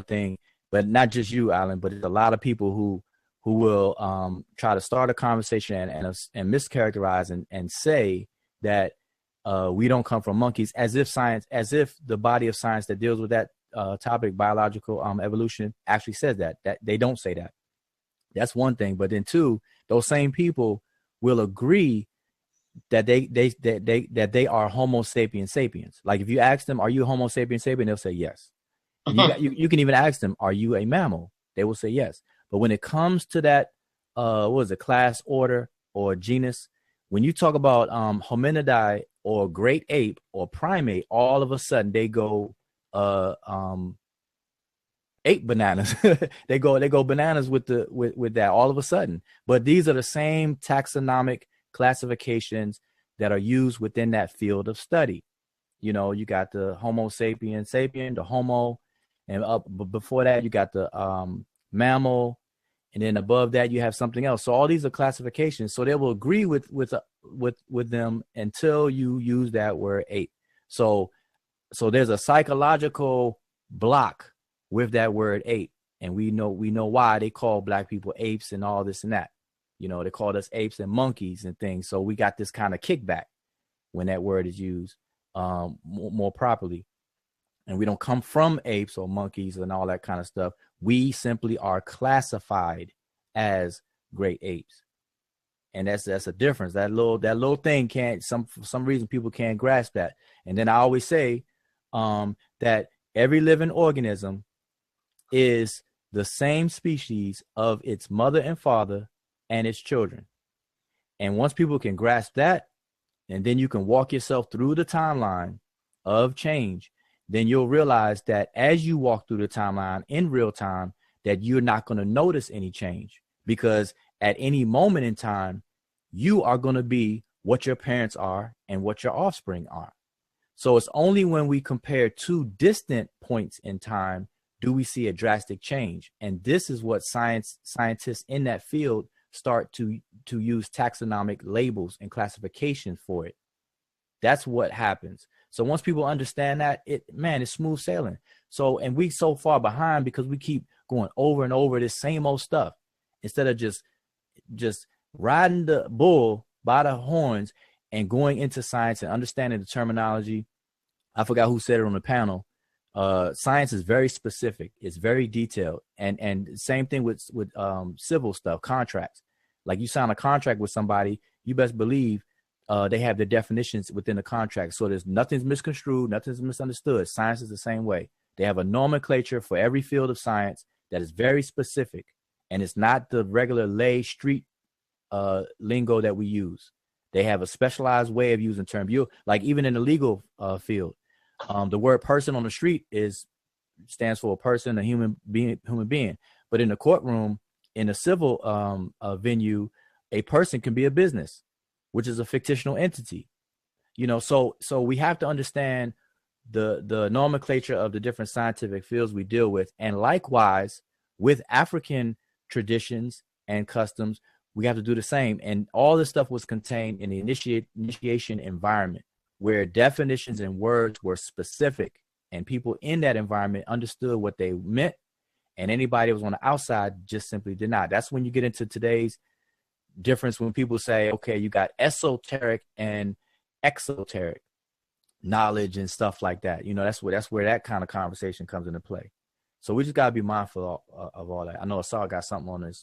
thing, but not just you, Alan, but there's a lot of people who will try to start a conversation and mischaracterize and say that we don't come from monkeys, as if the body of science that deals with that topic, biological evolution, actually says that they don't say that. That's one thing. But then two, those same people will agree that they are Homo sapiens sapiens. Like if you ask them, are you a Homo sapiens sapien? They'll say yes. You can even ask them, are you a mammal? They will say yes. But when it comes to that, class, order, or genus, when you talk about hominidae or great ape or primate, all of a sudden they go ape bananas. they go bananas with that all of a sudden. But these are the same taxonomic classifications that are used within that field of study. You know, you got the Homo sapiens sapien, the Homo, and before that you got the mammal, and then above that you have something else. So all these are classifications. So they will agree with them until you use that word ape. So there's a psychological block with that word ape, and we know why they call black people apes and all this and that. You know, they called us apes and monkeys and things. So we got this kind of kickback when that word is used more properly. And we don't come from apes or monkeys and all that kind of stuff. We simply are classified as great apes. And that's a difference. That little thing for some reason people can't grasp that. And then I always say that every living organism is the same species of its mother and father and its children. And once people can grasp that, and then you can walk yourself through the timeline of change, then you'll realize that as you walk through the timeline in real time, that you're not going to notice any change, because at any moment in time, you are going to be what your parents are and what your offspring are. So it's only when we compare two distant points in time do we see a drastic change? And this is what scientists in that field start to use taxonomic labels and classifications for it. That's what happens. So once people understand that, it's smooth sailing. So, and we so far behind because we keep going over and over this same old stuff instead of just riding the bull by the horns and going into science and understanding the terminology. I forgot who said it on the panel. Science is very specific. It's very detailed. And same thing with civil stuff, contracts. Like you sign a contract with somebody, you best believe they have the definitions within the contract. So there's nothing's misconstrued, nothing's misunderstood. Science is the same way. They have a nomenclature for every field of science that is very specific. And it's not the regular lay street lingo that we use. They have a specialized way of using terms. Like even in the legal field, the word person on the street stands for a person, a human being. But in the courtroom, in a civil venue, a person can be a business, which is a fictional entity. So we have to understand the nomenclature of the different scientific fields we deal with. And likewise, with African traditions and customs, we have to do the same. And all this stuff was contained in the initiation environment, where definitions and words were specific and people in that environment understood what they meant. And anybody that was on the outside just simply did not. That's when you get into today's difference when people say, okay, you got esoteric and exoteric knowledge and stuff like that. That's where that kind of conversation comes into play. So we just got to be mindful of all that. I know Asar got something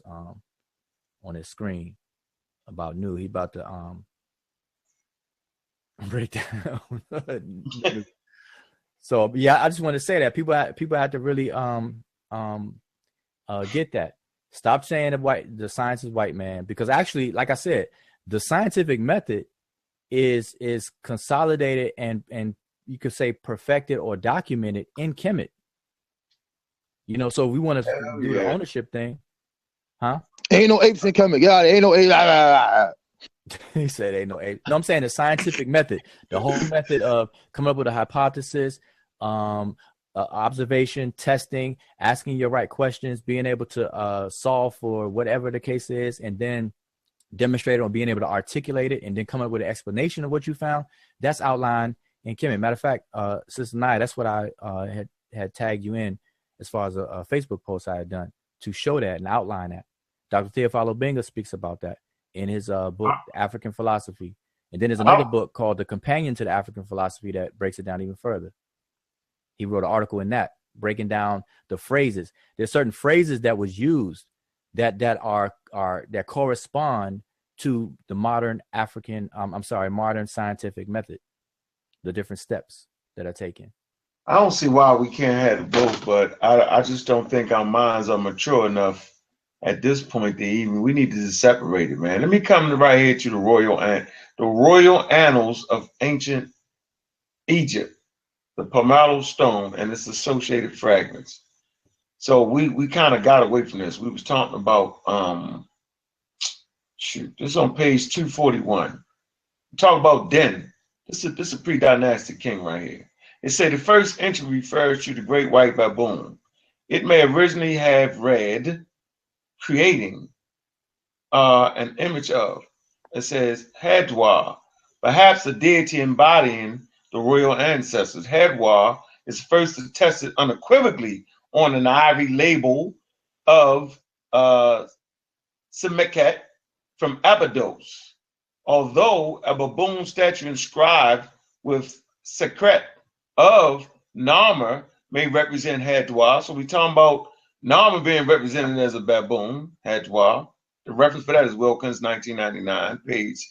on his screen about new. He about to break down. So yeah, I just want to say that people have to really get that. Stop saying the science is white, man, because actually, like I said, the scientific method is consolidated and you could say perfected or documented in Kemet. So we want to do the ownership thing, huh? Ain't no apes in Kemet. Yeah, ain't no apes. He said ain't no apes. No, I'm saying the scientific method, the whole method of coming up with a hypothesis, observation, testing, asking your right questions, being able to solve for whatever the case is, and then demonstrate it on being able to articulate it, and then come up with an explanation of what you found. That's outlined in Kemet. Matter of fact, Sister Naya, that's what I had tagged you in as far as a Facebook post I had done to show that and outline that. Dr. Theophilo Benga speaks about that in his book, African Philosophy. And then there's another book called The Companion to the African Philosophy that breaks it down even further. He wrote an article in that, breaking down the phrases. There's certain phrases that was used that correspond to the modern modern scientific method, the different steps that are taken. I don't see why we can't have both, but I just don't think our minds are mature enough at this point we need to separate it, man. Let me come right here to the Royal Annals of Ancient Egypt, the Palmetto Stone and its associated fragments. So we kind of got away from this. We was talking about this is on page 241. We talk about Den. This is a pre-dynastic king right here. It said the first entry refers to the great white baboon. It may originally have read creating an image of. It says Hadwa, perhaps a deity embodying the royal ancestors. Hadwa is first attested unequivocally on an ivory label of Semeket from Abydos, although a baboon statue inscribed with Sekret of Narmer may represent Hadwa. So we're talking about Narmer being represented as a baboon, Hadwa. The reference for that is Wilkins, 1999, page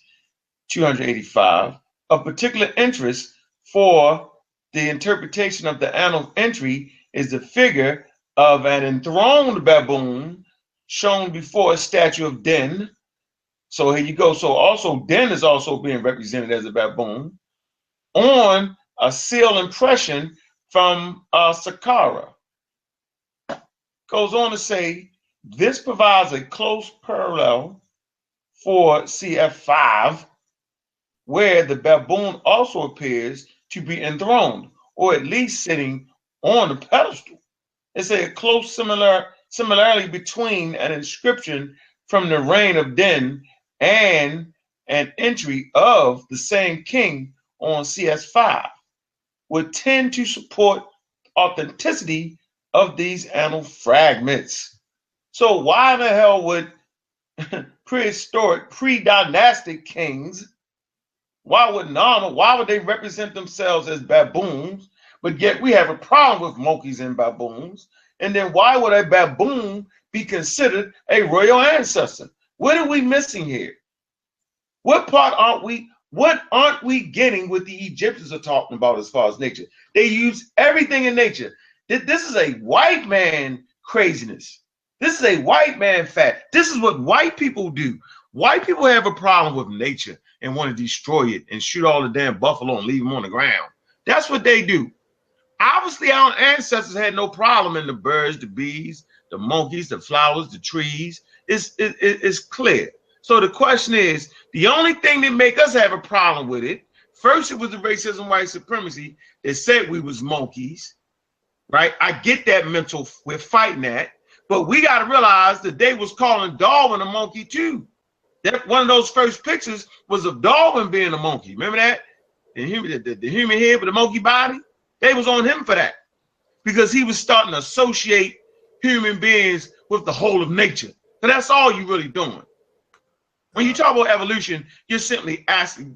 285. Of particular interest for the interpretation of the annal entry is the figure of an enthroned baboon shown before a statue of Den. So here you go. So also Den is also being represented as a baboon on a seal impression from Saqqara. Goes on to say, this provides a close parallel for CF5, where the baboon also appears to be enthroned, or at least sitting on a pedestal. It's a close similarity between an inscription from the reign of Den and an entry of the same king on CS5 would tend to support authenticity of these annal fragments. So why the hell would prehistoric, pre-dynastic kings, why would they represent themselves as baboons, but yet we have a problem with monkeys and baboons? And then why would a baboon be considered a royal ancestor? What are we missing here? What aren't we getting what the Egyptians are talking about as far as nature? They use everything in nature. This is a white man craziness. This is a white man fact. This is what white people do. White people have a problem with nature and want to destroy it and shoot all the damn buffalo and leave them on the ground. That's what they do. Obviously, our ancestors had no problem in the birds, the bees, the monkeys, the flowers, the trees. It's clear. So the question is, the only thing that make us have a problem with it, first it was the racism, white supremacy that said we was monkeys, right? I get that mental, we're fighting that, but we got to realize that they was calling Darwin a monkey too. That one of those first pictures was of Darwin being a monkey. Remember that? The human head with the monkey body? They was on him for that because he was starting to associate human beings with the whole of nature. So that's all you're really doing. When you talk about evolution, you're simply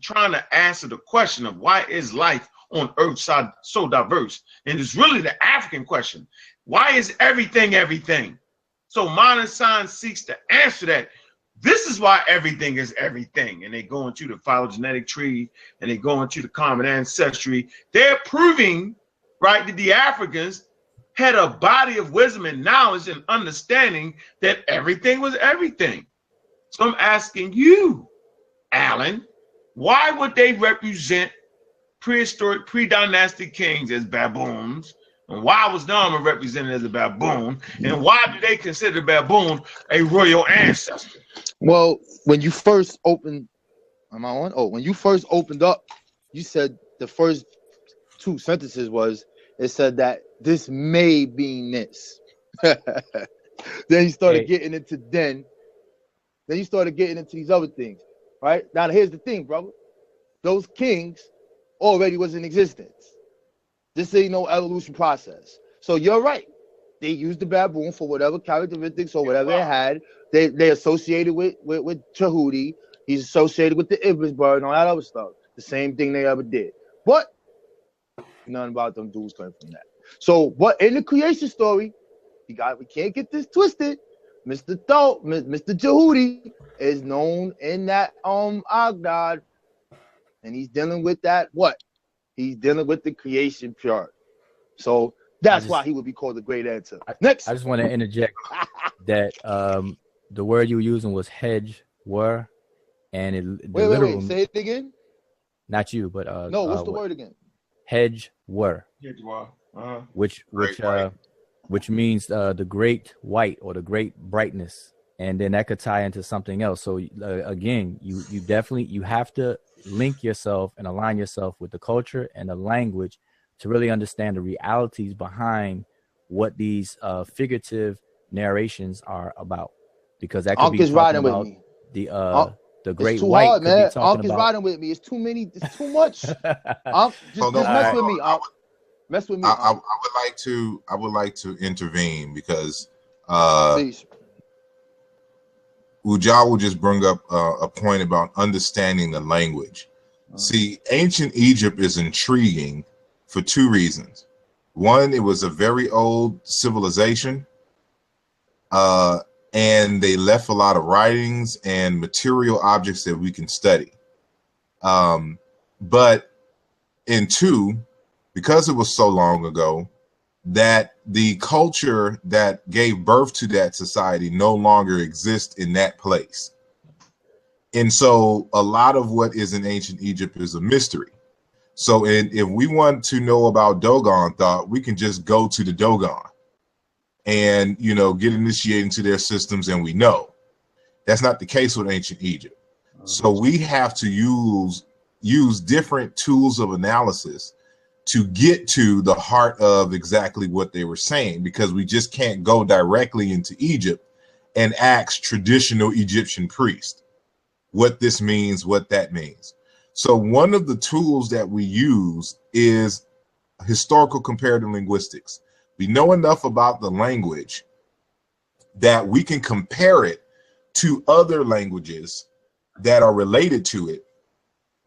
trying to answer the question of why is life on Earth so diverse? And it's really the African question. Why is everything everything? So modern science seeks to answer that. This is why everything is everything. And they go into the phylogenetic tree and they go into the common ancestry. They're proving, right, that the Africans had a body of wisdom and knowledge and understanding that everything was everything. So I'm asking you, Alan, why would they represent prehistoric, pre-dynastic kings as baboons? And why was Darwin represented as a baboon? And why do they consider the baboon a royal ancestor? Well, when you first opened, am I on? Oh, when you first opened up, you said the first two sentences it said that this may be this. Then you started getting into Then you started getting into these other things, right? Now, here's the thing, brother. Those kings already was in existence. This ain't no evolution process. So you're right. They used the baboon for whatever characteristics or whatever it had. They associated with Tahuti. He's associated with the Ibis bird and all that other stuff. The same thing they ever did. But none about them dudes coming from that. So, but in the creation story, we can't get this twisted. Mr. Tahuti is known in that Agdad, and he's dealing with that what? He's dealing with the creation part. So that's why he would be called the great answer. Next. I just want to interject that the word you were using was hedge were, and wait, say it again. Not you, but no. What's the word again? Hedge were. Which means the great white or the great brightness, and then that could tie into something else. So again, you definitely have to link yourself and align yourself with the culture and the language to really understand the realities behind what these figurative narrations are about, because that could be talking about the great too white. Hard, man. Unc is riding with me. It's too many. It's too much. Just mess with me. Mess with me. I would like to intervene because Ujah will just bring up a point about understanding the language. See, ancient Egypt is intriguing for two reasons. One, it was a very old civilization, and they left a lot of writings and material objects that we can study. But in two, because it was so long ago, that the culture that gave birth to that society no longer exists in that place. And so a lot of what is in ancient Egypt is a mystery. So if we want to know about Dogon thought, we can just go to the Dogon and, get initiated into their systems, and we know. That's not the case with ancient Egypt. So we have to use different tools of analysis to get to the heart of exactly what they were saying, because we just can't go directly into Egypt and ask traditional Egyptian priests what this means, what that means. So one of the tools that we use is historical comparative linguistics. We know enough about the language that we can compare it to other languages that are related to it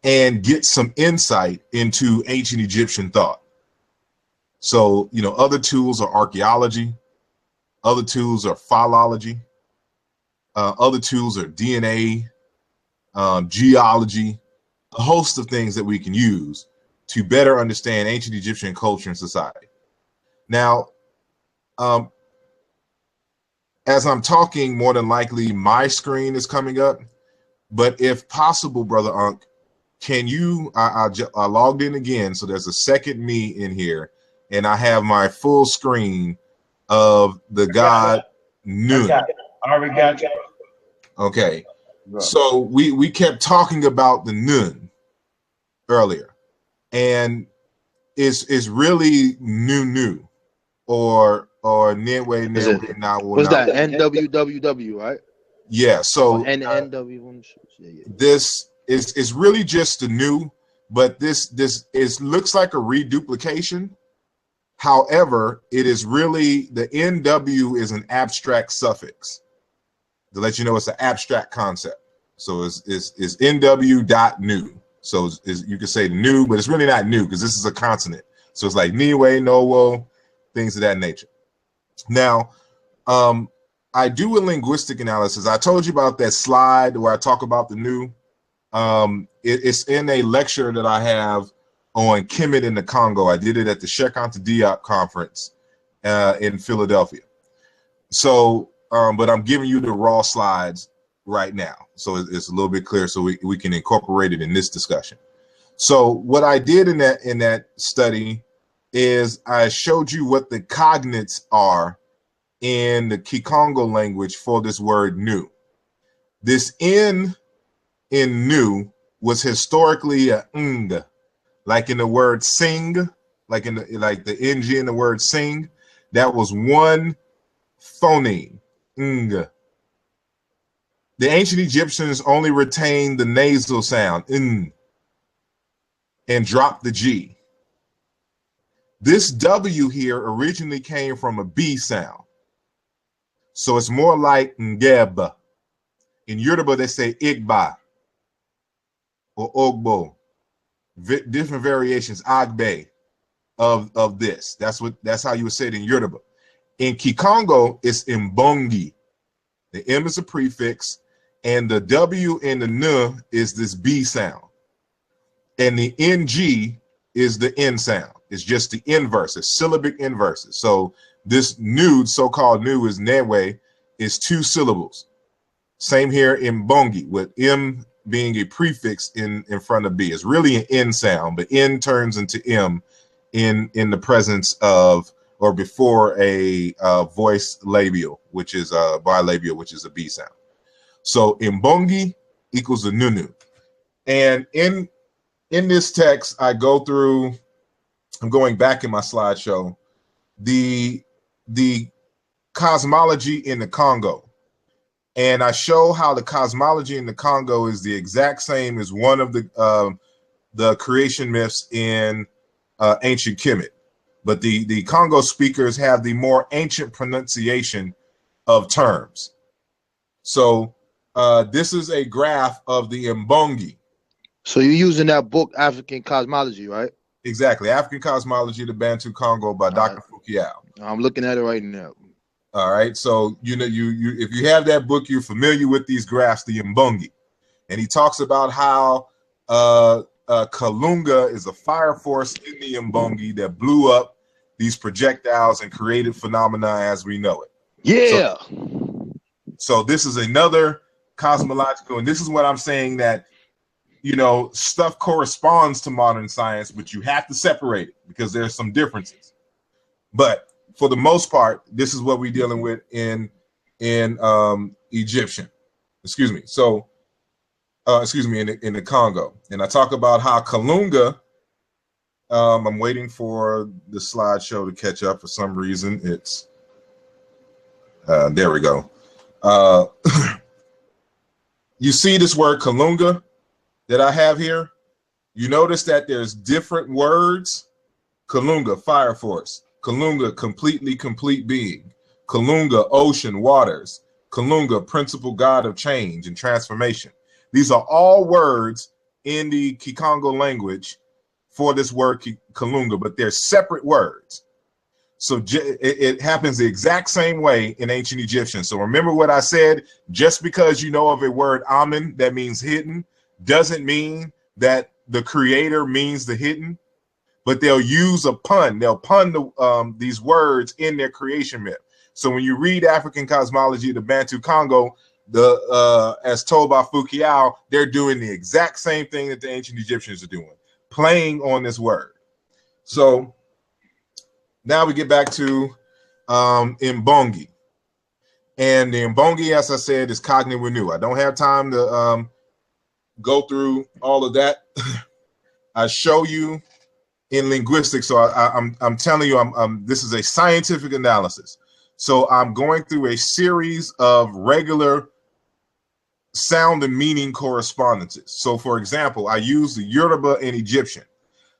and get some insight into ancient Egyptian thought. So, you know, other tools are archaeology, other tools are philology, other tools are DNA, geology, a host of things that we can use to better understand ancient Egyptian culture and society. Now, as I'm talking, more than likely my screen is coming up, but if possible, Brother Unk, can you, I logged in again, so there's a second me in here, and I have my full screen of the god Nun. I already got you. Okay, so we kept talking about the Nun earlier, and it's really Nu or Newe now. What's that? NWWW, right? Yeah. So NW. This is really just the new, but this looks like a reduplication. However, it is really, the NW is an abstract suffix to let you know it's an abstract concept. So it's NW.new. So you could say new, but it's really not new because this is a consonant. So it's like Niwe, Nowo, things of that nature. Now, I do a linguistic analysis. I told you about that slide where I talk about the new. It's in a lecture that I have on Kemet in the Congo. I did it at the Cheikh Anta Diop conference in Philadelphia. So, but I'm giving you the raw slides right now, so it's a little bit clearer, so we can incorporate it in this discussion. So what I did in that study is I showed you what the cognates are in the Kikongo language for this word new. This N in new was historically a ng, like in the word sing, like the ng in the word sing. That was one phoneme, ng. The ancient Egyptians only retained the nasal sound, n, and dropped the G. This W here originally came from a B sound. So it's more like ngeb. In Yoruba, they say igba or ogbo. Different variations, agbe, of this. That's how you would say it in Yoruba. In Kikongo, it's mbongi. The M is a prefix, and the W and the N is this B sound. And the NG is the N sound. It's just the inverse, it's syllabic inverses. So this new, so-called new, is Newe, is 2 syllables. Same here in Bongi, with M being a prefix in front of B. It's really an N sound, but N turns into M in the presence of or before a voice labial, which is a bilabial, which is a B sound. So Mbongi equals a nunu. And in this text, I go through, I'm going back in my slideshow, the cosmology in the Congo. And I show how the cosmology in the Congo is the exact same as one of the creation myths in ancient Kemet. But the Congo speakers have the more ancient pronunciation of terms. So this is a graph of the Mbongi. So you're using that book, African Cosmology, right? Exactly. African Cosmology, the Bantu Congo by Dr. Fukiao. I'm looking at it right now. All right. So, you know, you if you have that book, you're familiar with these graphs, the Mbongi. And he talks about how Kalunga is a fire force in the Mbongi that blew up these projectiles and created phenomena as we know it. Yeah. So this is another cosmological, and this is what I'm saying, that, you know, stuff corresponds to modern science, but you have to separate it because there's some differences. But for the most part, this is what we're dealing with in Egyptian. Excuse me. So, in the Congo. And I talk about how Kalunga I'm waiting for the slideshow to catch up for some reason. It's there we go. You see this word Kalunga that I have here? You notice that there's different words. Kalunga, fire force. Kalunga, completely complete being. Kalunga, ocean, waters. Kalunga, principal god of change and transformation. These are all words in the Kikongo language for this word Kalunga, but they're separate words. So it happens the exact same way in ancient Egyptian. So remember what I said, just because you know of a word Amen that means hidden doesn't mean that the creator means the hidden, but they'll use a pun. They'll pun these words in their creation myth. So when you read African cosmology, the Bantu Congo, as told by Foucault, they're doing the exact same thing that the ancient Egyptians are doing, playing on this word. So now we get back to Mbongi. And the Mbongi, as I said, is Cognitive Renew. I don't have time to go through all of that. I show you in linguistics, so I'm telling you, this is a scientific analysis. So I'm going through a series of regular sound and meaning correspondences. So for example, I use the Yoruba in Egyptian.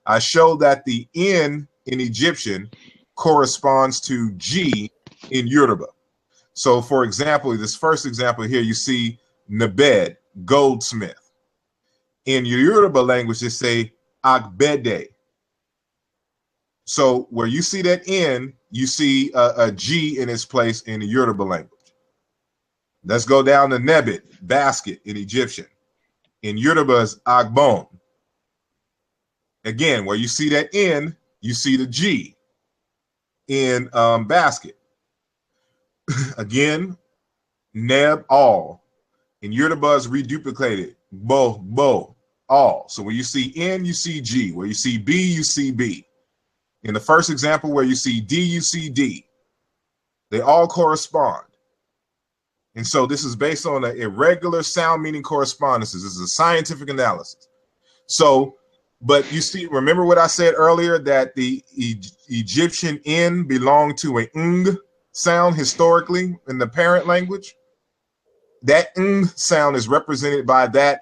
I show that the N in Egyptian corresponds to G in Yoruba. So for example, this first example here, you see Nabed, goldsmith. In Yoruba language, they say Agbede. So where you see that N, you see a G in its place in the Yoruba language. Let's go down to Nebet, basket in Egyptian. In Yoruba is Agbon. Again, where you see that N, you see the G in basket. Again, Neb, all. In Yoruba is reduplicated, bo, all. So where you see N, you see G. Where you see B, you see B. In the first example, where you see D, you see D. They all correspond. And so this is based on an irregular sound meaning correspondences. This is a scientific analysis. So, but you see, remember what I said earlier, that the Egyptian N belonged to a ng sound historically in the parent language? That ng sound is represented by that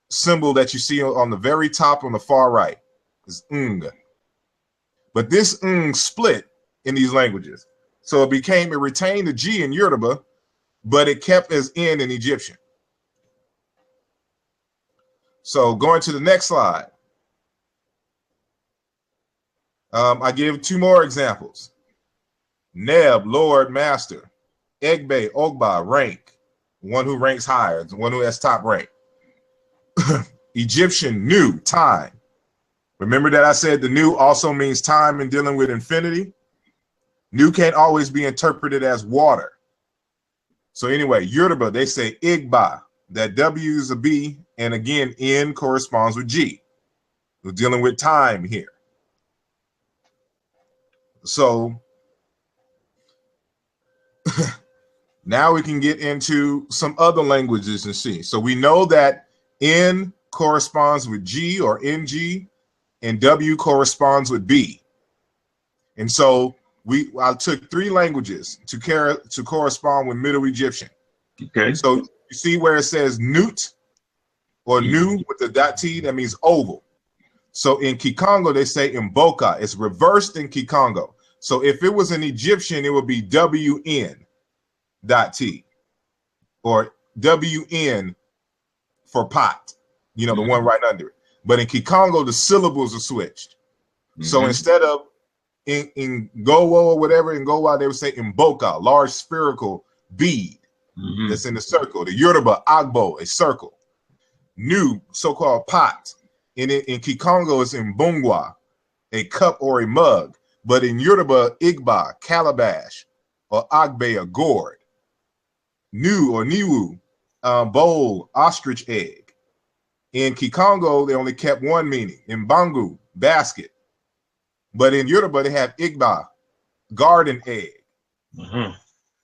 symbol that you see on the very top on the far right. Is ng. But this ng split in these languages. So it retained the G in Yoruba, but it kept as N in Egyptian. So going to the next slide. I give two more examples. Neb, Lord, Master. Egbe, Ogba, rank. One who ranks higher, the one who has top rank. Egyptian, new, time. Remember that I said the new also means time in dealing with infinity? New can't always be interpreted as water. So anyway, Yoruba, they say Igba. That W is a B, and again, N corresponds with G. We're dealing with time here. So now we can get into some other languages and see. So we know that N corresponds with G or NG, and W corresponds with B. And so I took three languages to correspond with Middle Egyptian. Okay. So you see where it says Newt or Nu with the dot T, that means oval. So in Kikongo, they say Mboka. It's reversed in Kikongo. So if it was an Egyptian, it would be WN dot T or WN for pot, you know, the one right under it. But in Kikongo, the syllables are switched. So instead of in Gowo or whatever, in Gowa, they would say Mboka, large spherical bead that's in the circle. The Yoruba, Agbo, a circle. Nu, so-called pot. In Kikongo, it's Mbongwa, a cup or a mug. But in Yoruba, Igba, calabash, or Agbe, a gourd. Nu or Niwu, bowl, ostrich egg. In Kikongo, they only kept one meaning. In Bangu, basket. But in Yoruba, they have Igba, garden egg.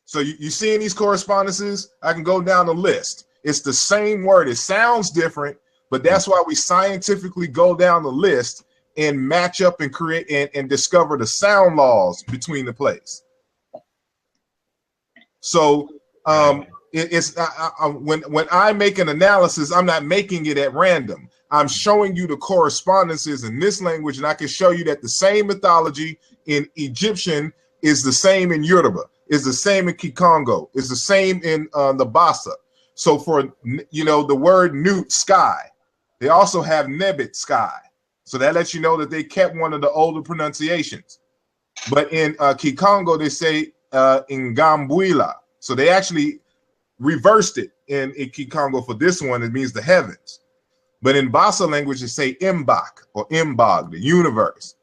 So you see in these correspondences, I can go down the list. It's the same word. It sounds different, but that's why we scientifically go down the list and match up and create and discover the sound laws between the plays. So when I make an analysis, I'm not making it at random. I'm showing you the correspondences in this language, and I can show you that the same mythology in Egyptian is the same in Yoruba, is the same in Kikongo, is the same in the Bassa. So for, you know, the word newt, sky, they also have nebit, sky. So that lets you know that they kept one of the older pronunciations. But in Kikongo, they say Ngambuila. So they actually reversed it in Kikongo for this one. It means the heavens. But in Bassa language, they say Mbak or Mbog, the universe.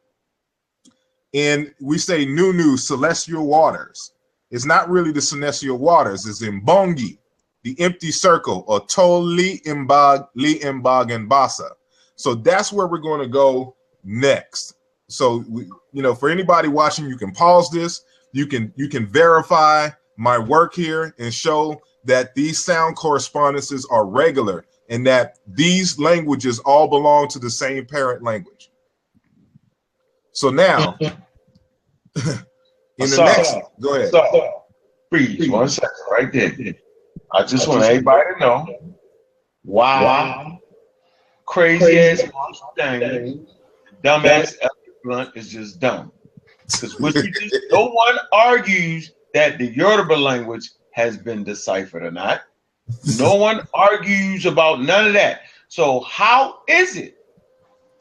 And we say Nunu, celestial waters. It's not really the celestial waters. It's Mbongi, the empty circle, or Toli Mbog, Li Mbog, and Bassa. So that's where we're going to go next. So, you know, for anybody watching, you can pause this. You can verify my work here and show that these sound correspondences are regular and that these languages all belong to the same parent language. So now, in the next, go ahead. So, please, 1 second, right there. I just want everybody to know why crazy ass thing, dumbass Elliot Blunt is just dumb. Because no one argues that the Yoruba language has been deciphered or not. No one argues about none of that. So how is it,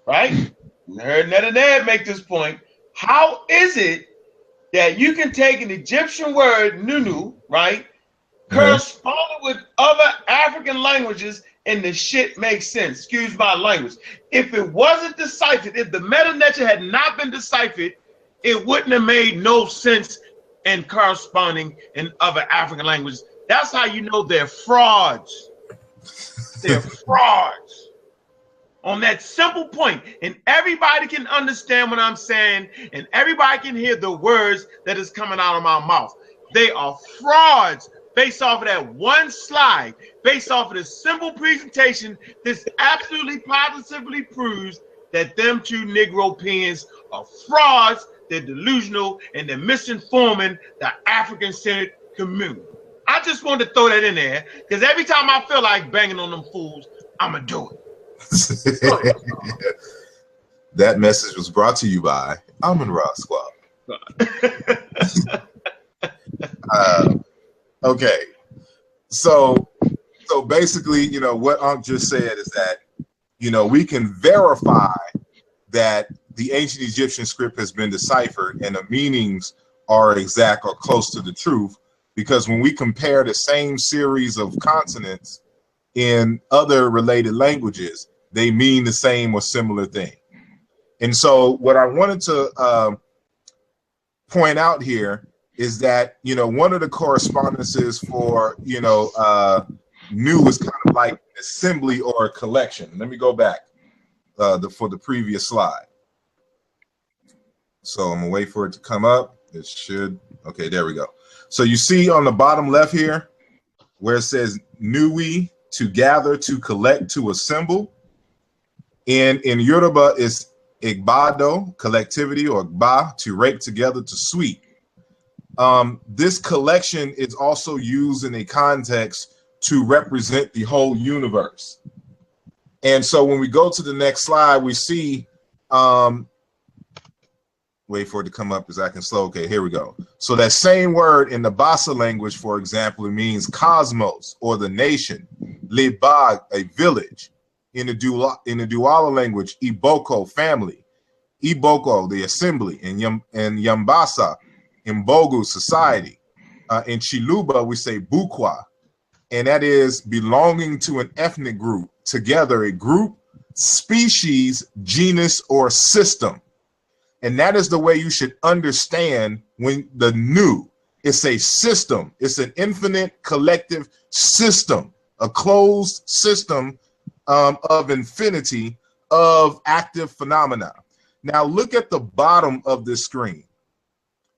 right? We heard Ned and Ned make this point. How is it that you can take an Egyptian word, nunu, right, correspond with other African languages, and the shit makes sense? Excuse my language. If it wasn't deciphered, if the Meta Nature had not been deciphered, it wouldn't have made no sense in corresponding in other African languages. That's how you know they're frauds. They're frauds. On that simple point, and everybody can understand what I'm saying, and everybody can hear the words that is coming out of my mouth. They are frauds based off of that one slide, based off of this simple presentation. This absolutely positively proves that them two Negropeans are frauds, they're delusional, and they're misinforming the African-centered community. I just wanted to throw that in there, because every time I feel like banging on them fools, I'm going to do it. That message was brought to you by Almond Raw Squad. Okay, so basically, you know, what Unc just said is that, you know, we can verify that the ancient Egyptian script has been deciphered and the meanings are exact or close to the truth, because when we compare the same series of consonants in other related languages, they mean the same or similar thing. And so what I wanted to point out here is that, you know, one of the correspondences for, you know, new is kind of like an assembly or a collection. Let me go back for the previous slide. So I'm gonna wait for it to come up. It should, okay, there we go. So you see on the bottom left here, where it says Nui, to gather, to collect, to assemble. And in Yoruba, it's Igbado, collectivity, or Gba, to rake together, to sweep. This collection is also used in a context to represent the whole universe. And so when we go to the next slide, we see, wait for it to come up as I can slow. Okay, here we go. So that same word in the Bassa language, for example, it means cosmos or the nation. Lebag, a village. In the Duala language, Iboko, family. Iboko, the assembly. And Yambasa, Mbogu, society. In Chiluba, we say Bukwa, and that is belonging to an ethnic group, together, a group, species, genus, or system. And that is the way you should understand when the new, it's a system. It's an infinite collective system, a closed system of infinity of active phenomena. Now look at the bottom of this screen.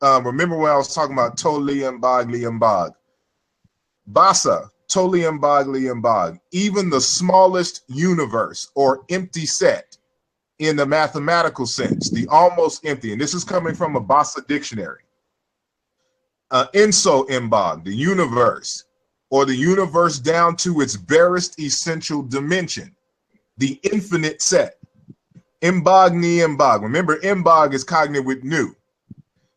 Remember when I was talking about Toli Mbog, Liambog. Bassa, Toli Mbog, Liambog. Even the smallest universe or empty set in the mathematical sense, the almost empty, and this is coming from a Bassa dictionary. Enso Mbog, the universe, or the universe down to its barest essential dimension, the infinite set. Mbog ni Mbog. Remember, Mbog is cognate with nu.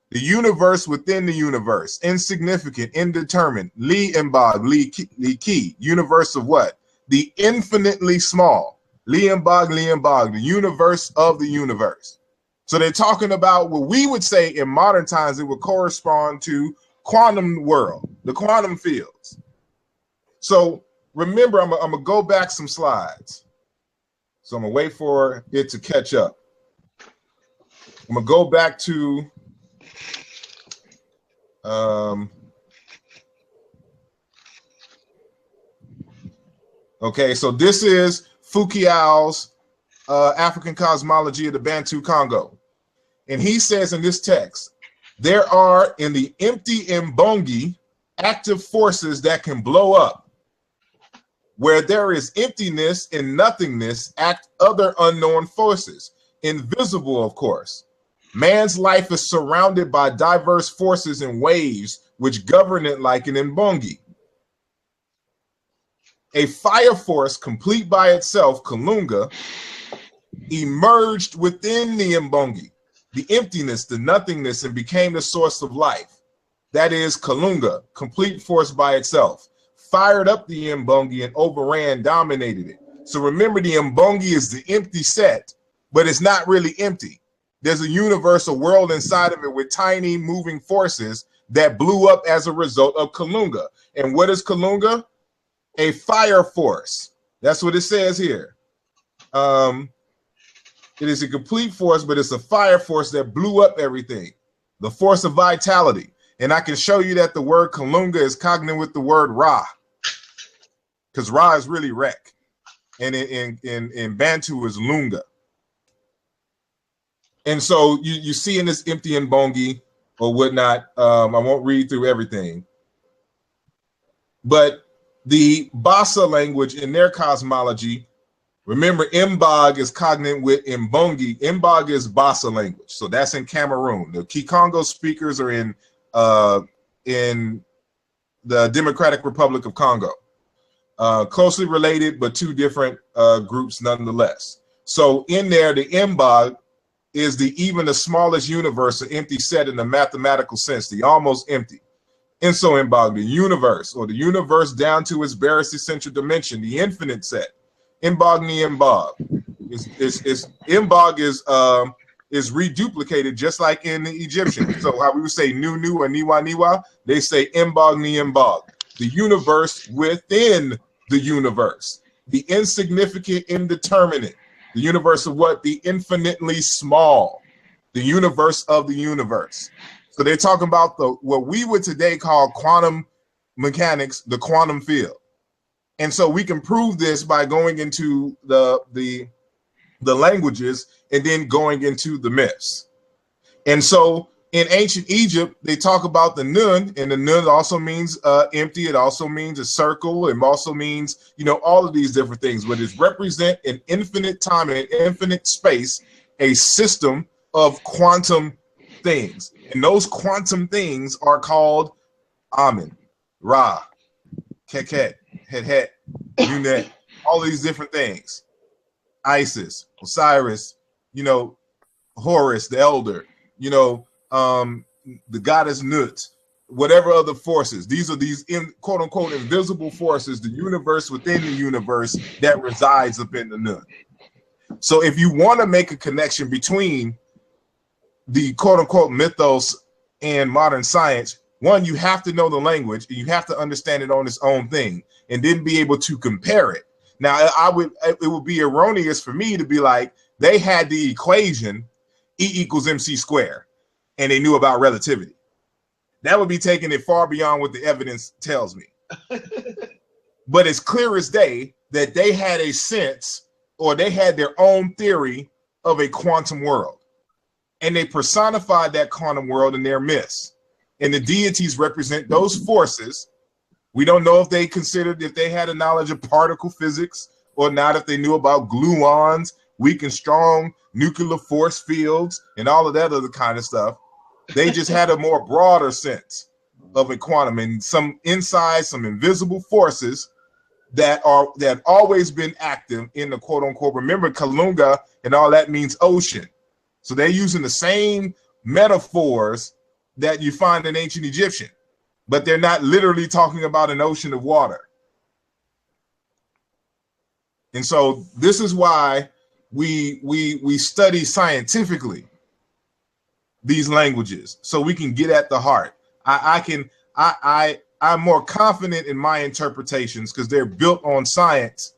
The universe within the universe, insignificant, indeterminate. Li Mbog, li ki. Universe of what? The infinitely small. Li Mbog, the universe of the universe. So they're talking about what we would say in modern times, it would correspond to quantum world, the quantum fields. So remember, I'm gonna go back some slides. So I'm gonna wait for it to catch up. I'm gonna go back to okay, so this is Fukiao's African Cosmology of the Bantu Congo. And he says in this text, there are in the empty Mbongi active forces that can blow up. Where there is emptiness and nothingness, act other unknown forces, invisible, of course. Man's life is surrounded by diverse forces and waves which govern it like an Mbongi. A fire force complete by itself, Kalunga, emerged within the Mbongi, the emptiness, the nothingness, and became the source of life. That is Kalunga, complete force by itself. Fired up the Mbongi and overran, dominated it. So remember, the Mbongi is the empty set, but it's not really empty. There's a universe, a world inside of it with tiny moving forces that blew up as a result of Kalunga. And what is Kalunga? A fire force. That's what it says here. It is a complete force, but it's a fire force that blew up everything. The force of vitality. And I can show you that the word Kalunga is cognate with the word Ra. Because Ra is really Rek. And in Bantu is Lunga. And so you see in this empty Mbongi or whatnot, I won't read through everything. But the Bassa language in their cosmology, remember Mbog is cognate with Mbongi. Mbog is Bassa language. So that's in Cameroon. The Kikongo speakers are in the Democratic Republic of Congo. Closely related, but two different groups nonetheless. So in there, the Mbog is even the smallest universe, an empty set in the mathematical sense, the almost empty. Enso Mbog, the universe, or the universe down to its barest essential dimension, the infinite set. Mbog ni Mbog. Mbog is reduplicated just like in the Egyptian. So how we would say nu or niwa niwa, they say Mbog ni Mbog. The universe within the universe, the insignificant, indeterminate, the universe of what? The infinitely small, the universe of the universe. So they're talking about what we would today call quantum mechanics, the quantum field. And so we can prove this by going into the languages and then going into the myths. And so in ancient Egypt, they talk about the Nun, and the Nun also means empty. It also means a circle. It also means, all of these different things, but it represent an infinite time and an infinite space, a system of quantum things. And those quantum things are called Amen, Ra, Keket, Het, Unet, all these different things. Isis, Osiris, Horus, the elder, the goddess Nut, whatever other forces. These are these quote unquote invisible forces, the universe within the universe that resides up in the Nut. So if you want to make a connection between the quote unquote mythos and modern science, one, you have to know the language and you have to understand it on its own thing and then be able to compare it. Now, it would be erroneous for me to be like, they had the equation E equals MC squared, and they knew about relativity. That would be taking it far beyond what the evidence tells me. But it's clear as day that they had a sense, or they had their own theory of a quantum world. And they personified that quantum world in their myths. And the deities represent those forces. We don't know if they had a knowledge of particle physics or not, if they knew about gluons. weak and strong nuclear force fields and all of that other kind of stuff. They just had a more broader sense of a quantum and some inside, some invisible forces that always been active in the quote unquote. Remember, Kalunga and all that means ocean. So they're using the same metaphors that you find in ancient Egyptian, but they're not literally talking about an ocean of water. And so this is why we study scientifically these languages, so we can get at the heart. I'm more confident in my interpretations because they're built on science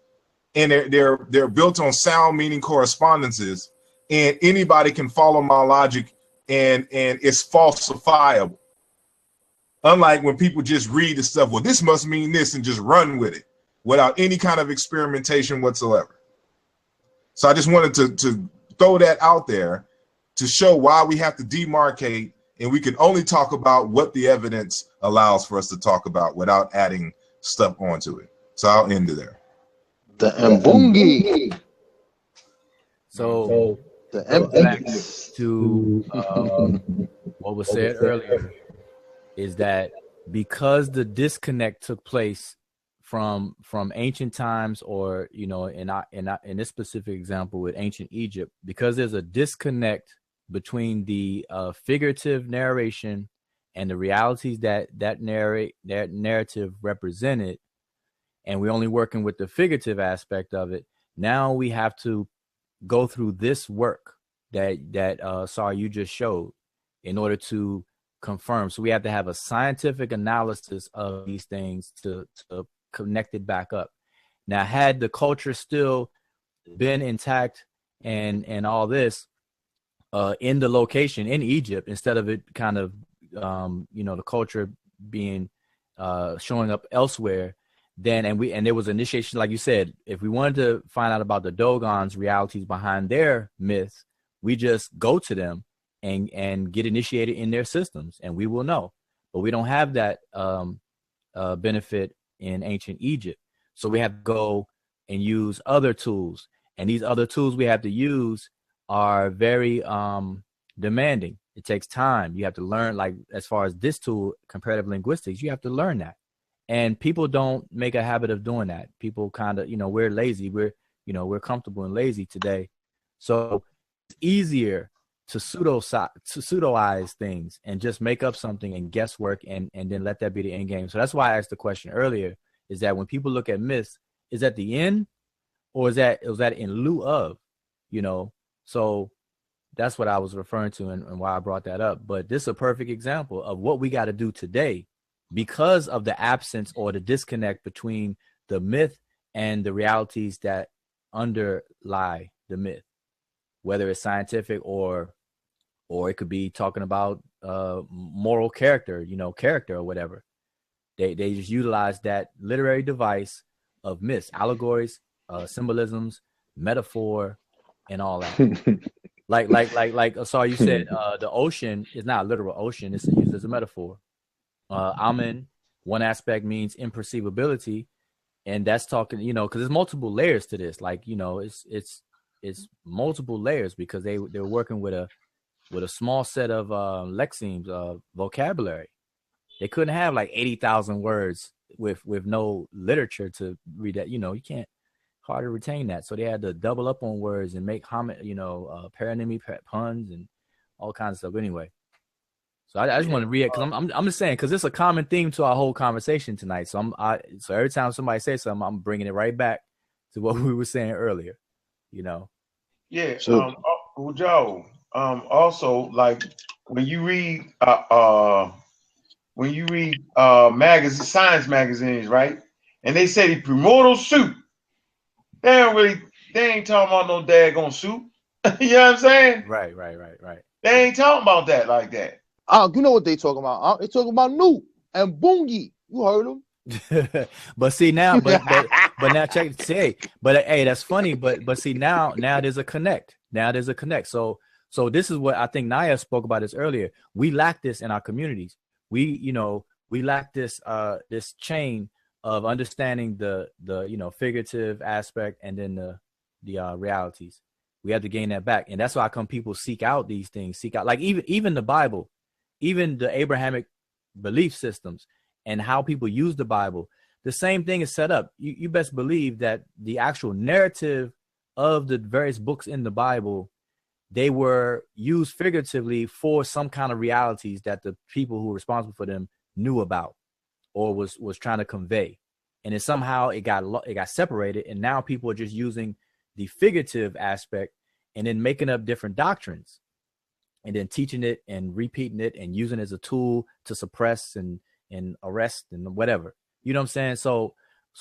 and they're built on sound meaning correspondences, and anybody can follow my logic and it's falsifiable. Unlike when people just read the stuff, well, this must mean this, and just run with it without any kind of experimentation whatsoever. So I just wanted to throw that out there to show why we have to demarcate, and we can only talk about what the evidence allows for us to talk about without adding stuff onto it. So I'll end it there. The Mbungi. So The back Mbungi. to what was said earlier is that because the disconnect took place from ancient times, or in this specific example with ancient Egypt, because there's a disconnect between the figurative narration and the realities that narrative represented, and we're only working with the figurative aspect of it. Now we have to go through this work that Sar, you just showed, in order to confirm. So we have to have a scientific analysis of these things to connect it back up. Now, had the culture still been intact and all this in the location in Egypt, instead of it kind of the culture being showing up elsewhere, then and there was initiation, like you said, if we wanted to find out about the Dogons' realities behind their myths, we just go to them and get initiated in their systems, and we will know. But we don't have that benefit in ancient Egypt. So we have to go and use other tools. And these other tools we have to use are very demanding. It takes time. You have to learn, like as far as this tool, comparative linguistics, you have to learn that. And people don't make a habit of doing that. People kind of, we're lazy. We're comfortable and lazy today. So it's easier to pseudoize things and just make up something and guesswork and then let that be the end game. So that's why I asked the question earlier, is that when people look at myths, is that the end, or is that in lieu of, So that's what I was referring to and why I brought that up. But this is a perfect example of what we got to do today because of the absence or the disconnect between the myth and the realities that underlie the myth, whether it's scientific or it could be talking about moral character, character or whatever. They just utilize that literary device of myths, allegories, symbolisms, metaphor, and all that. like Asar, you said the ocean is not a literal ocean; it's used as a metaphor. Amen. One aspect means imperceivability, and that's talking, because there's multiple layers to this. Like, it's multiple layers because they're working with a small set of lexemes, vocabulary. They couldn't have like 80,000 words with no literature to read that. You can't hard to retain that. So they had to double up on words and make paronymy, puns, and all kinds of stuff. Anyway, so I just want to read it because I'm just saying, because it's a common theme to our whole conversation tonight. So so every time somebody says something, I'm bringing it right back to what we were saying earlier. Yeah. So- Joe. Also, like when you read science magazines, right? And they say the primordial soup. They ain't talking about no daggone soup. You know what I'm saying? Right. They ain't talking about that like that. You know what they talking about? They talking about Nu and Bungi. You heard them? But see now, but now check. Say, but hey, that's funny. But see now there's a connect. So this is what I think Naya spoke about this earlier. We lack this in our communities. We lack this this chain of understanding the figurative aspect and then the realities. We have to gain that back. And that's why come people seek out these things, seek out, like even the Bible, even the Abrahamic belief systems and how people use the Bible. The same thing is set up. You best believe that the actual narrative of the various books in the Bible, they were used figuratively for some kind of realities that the people who were responsible for them knew about or was trying to convey. And then somehow it got separated, and now people are just using the figurative aspect and then making up different doctrines and then teaching it and repeating it and using it as a tool to suppress and arrest and whatever. You know what I'm saying? So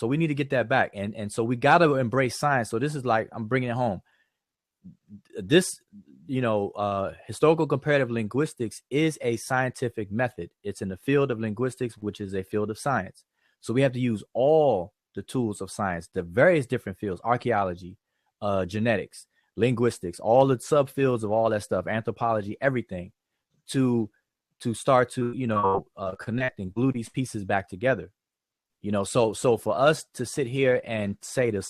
we need to get that back. And so we got to embrace science. So this is like, I'm bringing it home. This, historical comparative linguistics is a scientific method. It's in the field of linguistics, which is a field of science. So we have to use all the tools of science, the various different fields, archaeology, genetics, linguistics, all the subfields of all that stuff, anthropology, everything, to start to, connect and glue these pieces back together. So for us to sit here and say the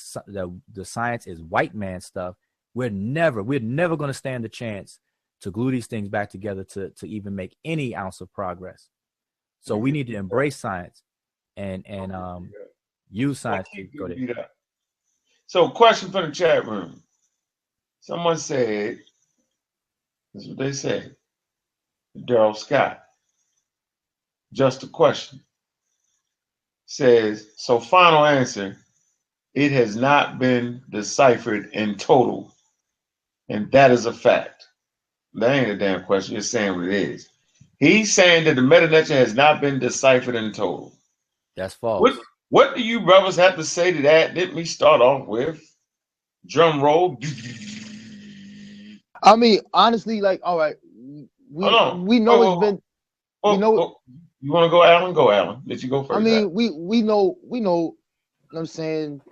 science is white man stuff, we're never going to stand the chance to glue these things back together to even make any ounce of progress. So we need to embrace science and use science to go there. So question from the chat room. Someone said, this is what they said, Daryl Scott, just a question. Says, so final answer, it has not been deciphered in total. And that is a fact. That ain't a damn question. You're saying what it is. He's saying that the Medu Neter has not been deciphered in total. That's false. What do you brothers have to say to that? Let me start off with drum roll. I mean, honestly, like, all right, we know it's been. You want to go, Alan? Go, Alan. Let you go first. I mean, we know. You know what I'm saying,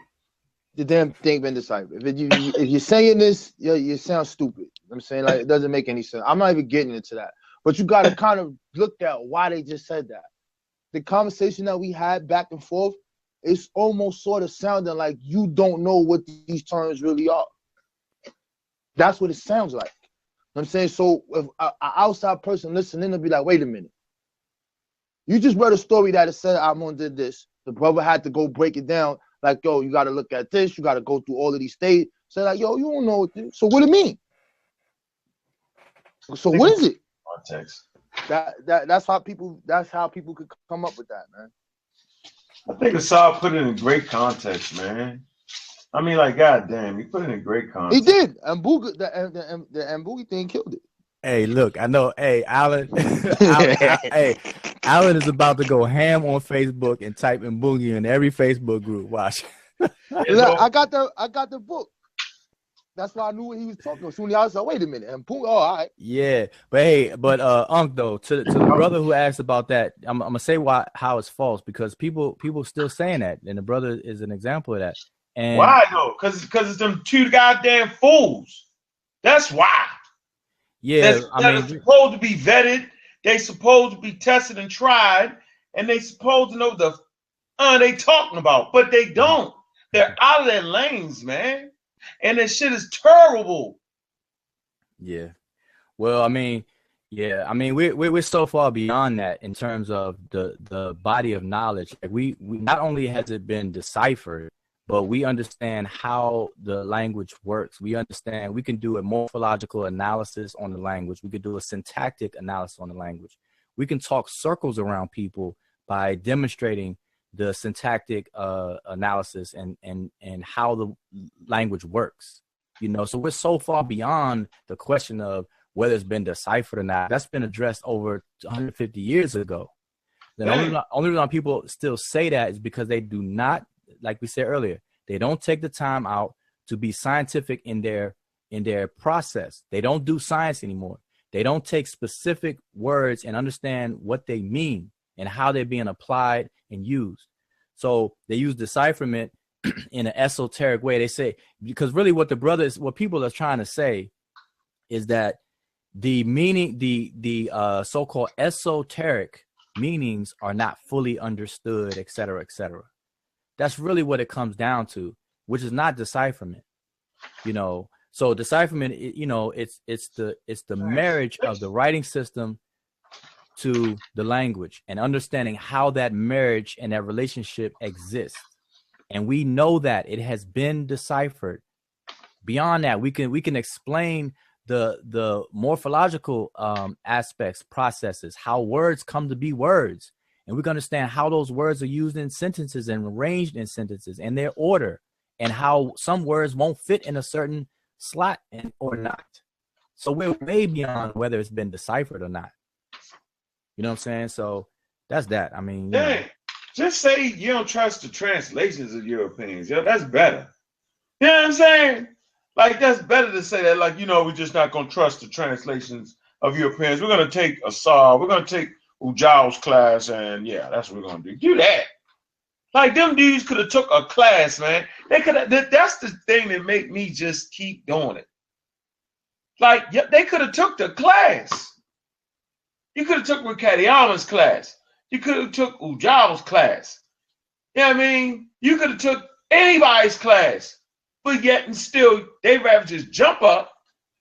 the damn thing been deciphered. If you're saying this, you sound stupid. I'm saying, like, it doesn't make any sense. I'm not even getting into that. But you got to kind of look at why they just said that. The conversation that we had back and forth, it's almost sort of sounding like you don't know what these terms really are. That's what it sounds like. You know what I'm saying? So if an outside person listening to be like, wait a minute. You just read a story that it said Amon did this. The brother had to go break it down. Like, yo, you got to look at this. You got to go through all of these states. Say, like, yo, you don't know what this. So what it mean? So what is it? Context. That's how people could come up with that, man. I think Assad put it in great context, man. I mean, like, goddamn, he put it in great context. He did. And Boogie, the Mboogie thing killed it. Hey, look, I know. Hey, Alan. Alan is about to go ham on Facebook and type in Boogie in every Facebook group. Watch. I got the book. That's why I knew what he was talking about. Soon I was like, wait a minute. And Boogie, all right. Yeah, but Unc, though, to the brother who asked about that, I'm gonna say how it's false, because people still saying that, and the brother is an example of that. And why though? Because it's them two goddamn fools. That's why. Yeah, they're supposed to be vetted. They supposed to be tested and tried, and they supposed to know the they talking about, but they don't. They're out of their lanes, man, and this shit is terrible. Yeah, well, I mean, we're so far beyond that in terms of the body of knowledge. Like we not only has it been deciphered, but we understand how the language works. We understand we can do a morphological analysis on the language. We could do a syntactic analysis on the language. We can talk circles around people by demonstrating the syntactic analysis and how the language works. So we're so far beyond the question of whether it's been deciphered or not. That's been addressed over 150 years ago. The only reason people still say that is because they do not, like we said earlier, they don't take the time out to be scientific in their process. They don't do science anymore. They don't take specific words and understand what they mean and how they're being applied and used. So they use decipherment in an esoteric way. They say, because really what people are trying to say is that the meaning, the so-called esoteric meanings are not fully understood, et cetera, et cetera. That's really what it comes down to, which is not decipherment. So decipherment, you know, it's the marriage of the writing system to the language and understanding how that marriage and that relationship exists. And we know that it has been deciphered. Beyond that, we can explain the morphological aspects, processes, how words come to be words. And we can understand how those words are used in sentences and arranged in sentences and their order, and how some words won't fit in a certain slot or not. So we're way beyond whether it's been deciphered or not. You know what I'm saying? So that's that. I mean, Dang, just say you don't trust the translations of your opinions. Yeah, that's better. You know what I'm saying? Like, that's better to say that, like, you know, we're just not going to trust the translations of your opinions. We're going to take Asar, we're going to take Ujal's class, and yeah, that's what we're going to do. Do that. Like, them dudes could have took a class, man. They could have. That's the thing that make me just keep doing it. Like, yeah, they could have took the class. You could have took Rakadiama's class. You could have took Ujal's class. You know what I mean? You could have took anybody's class. But yet and still, they rather just jump up,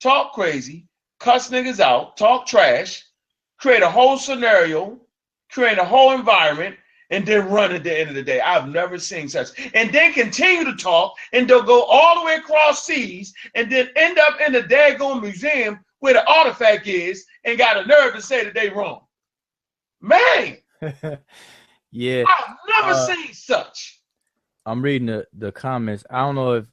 talk crazy, cuss niggas out, talk trash, create a whole scenario, create a whole environment, and then run at the end of the day. I've never seen such. And then continue to talk, and they'll go all the way across seas, and then end up in the daggone museum where the artifact is, and got a nerve to say that they wrong. Man! Yeah. I've never seen such. I'm reading the comments. I don't know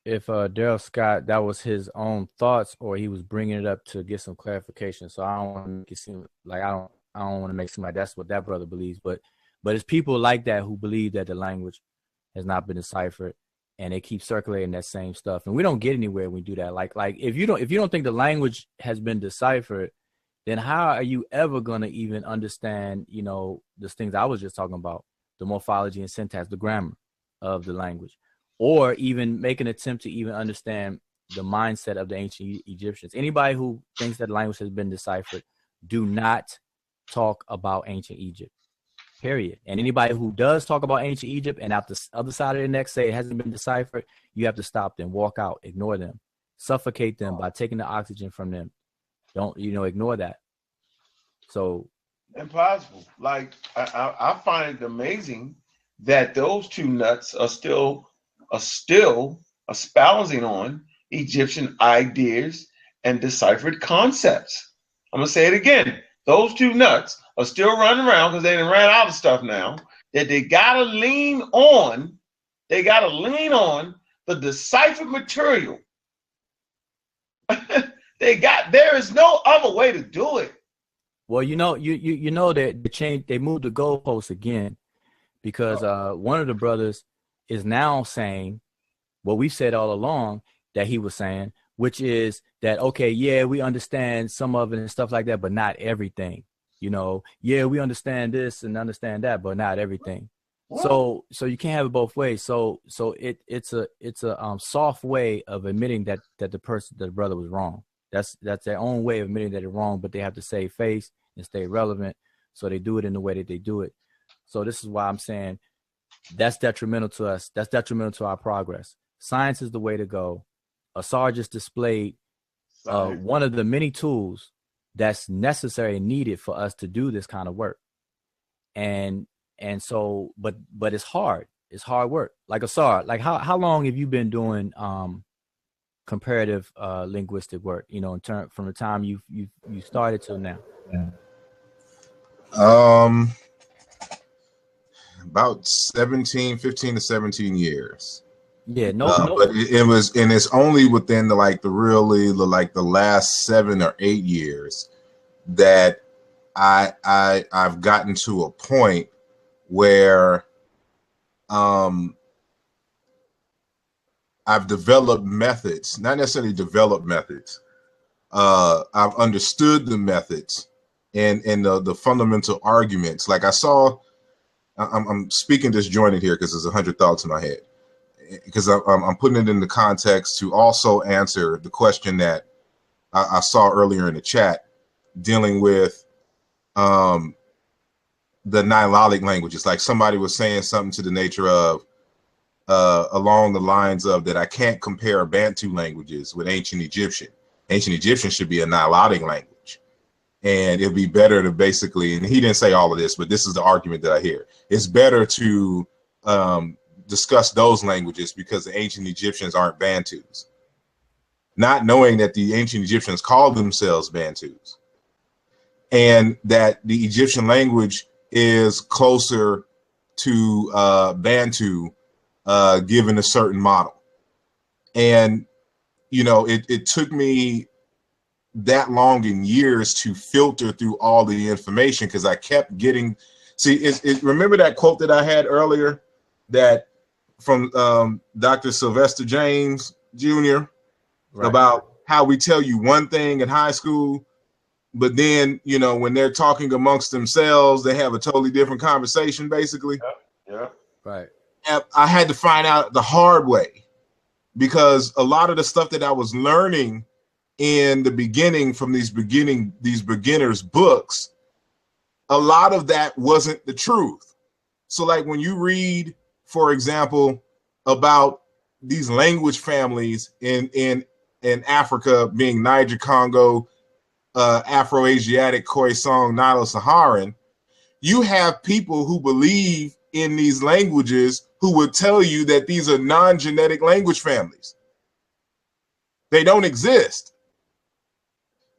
if Daryl Scott, that was his own thoughts, or he was bringing it up to get some clarification. So I don't want to make it seem like I don't want to make it seem like that's what that brother believes. But it's people like that who believe that the language has not been deciphered, and they keep circulating that same stuff. And we don't get anywhere when we do that. Like if you don't think the language has been deciphered, then how are you ever gonna even understand, you know, the things I was just talking about, the morphology and syntax, the grammar of the language, or even make an attempt to even understand the mindset of the ancient Egyptians? Anybody who thinks that language has been deciphered, do not talk about ancient Egypt, period. And anybody who does talk about ancient Egypt and out the other side of the neck say it hasn't been deciphered, you have to stop them, walk out, ignore them, suffocate them by taking the oxygen from them. Don't, ignore that. So Impossible. Like, I find it amazing that those two nuts are still espousing on Egyptian ideas and deciphered concepts. I'm gonna say it again. Those two nuts are still running around because they done ran out of stuff now, that they gotta lean on. They gotta lean on the deciphered material. There is no other way to do it. Well, you know that they moved the goalposts again, because one of the brothers is now saying what we said all along that he was saying, which is that, okay, yeah, we understand some of it and stuff like that, but not everything. Yeah, we understand this and understand that, but not everything. So you can't have it both ways. So it's a soft way of admitting that the brother was wrong. That's their own way of admitting that they're wrong, but they have to save face and stay relevant. So they do it in the way that they do it. So this is why I'm saying that's detrimental to us. That's detrimental to our progress. Science is the way to go. Asar just displayed one of the many tools that's necessary and needed for us to do this kind of work. And so, but it's hard. It's hard work. Like Asar, like how long have you been doing comparative linguistic work, from the time you started till now? About 15 to 17 years. Yeah, but it was, and it's only within the last 7 or 8 years that I've gotten to a point where I've developed methods, not necessarily developed methods. I've understood the methods and the fundamental arguments. Like I'm speaking disjointed here because there's 100 thoughts in my head, because I'm putting it in the context to also answer the question that I saw earlier in the chat, dealing with the Nilotic languages. Like somebody was saying something to the nature of, along the lines of that I can't compare Bantu languages with ancient Egyptian. Ancient Egyptian should be a Nilotic language. And it'd be better to basically, and he didn't say all of this, but this is the argument that I hear. It's better to discuss those languages because the ancient Egyptians aren't Bantus. Not knowing that the ancient Egyptians called themselves Bantus. And that the Egyptian language is closer to Bantu given a certain model. And, you know, it took me that long in years to filter through all the information because I kept getting, remember that quote that I had earlier that from Dr. Sylvester James Jr. about how we tell you one thing in high school, but then, you know, when they're talking amongst themselves, they have a totally different conversation, basically. Yeah. Right. And I had to find out the hard way because a lot of the stuff that I was learning in the beginning from these beginners books, a lot of that wasn't the truth. So like when you read, for example, about these language families in Africa being Niger, Congo, Afro-Asiatic, Khoisan, Nilo-Saharan, you have people who believe in these languages who would tell you that these are non-genetic language families. They don't exist.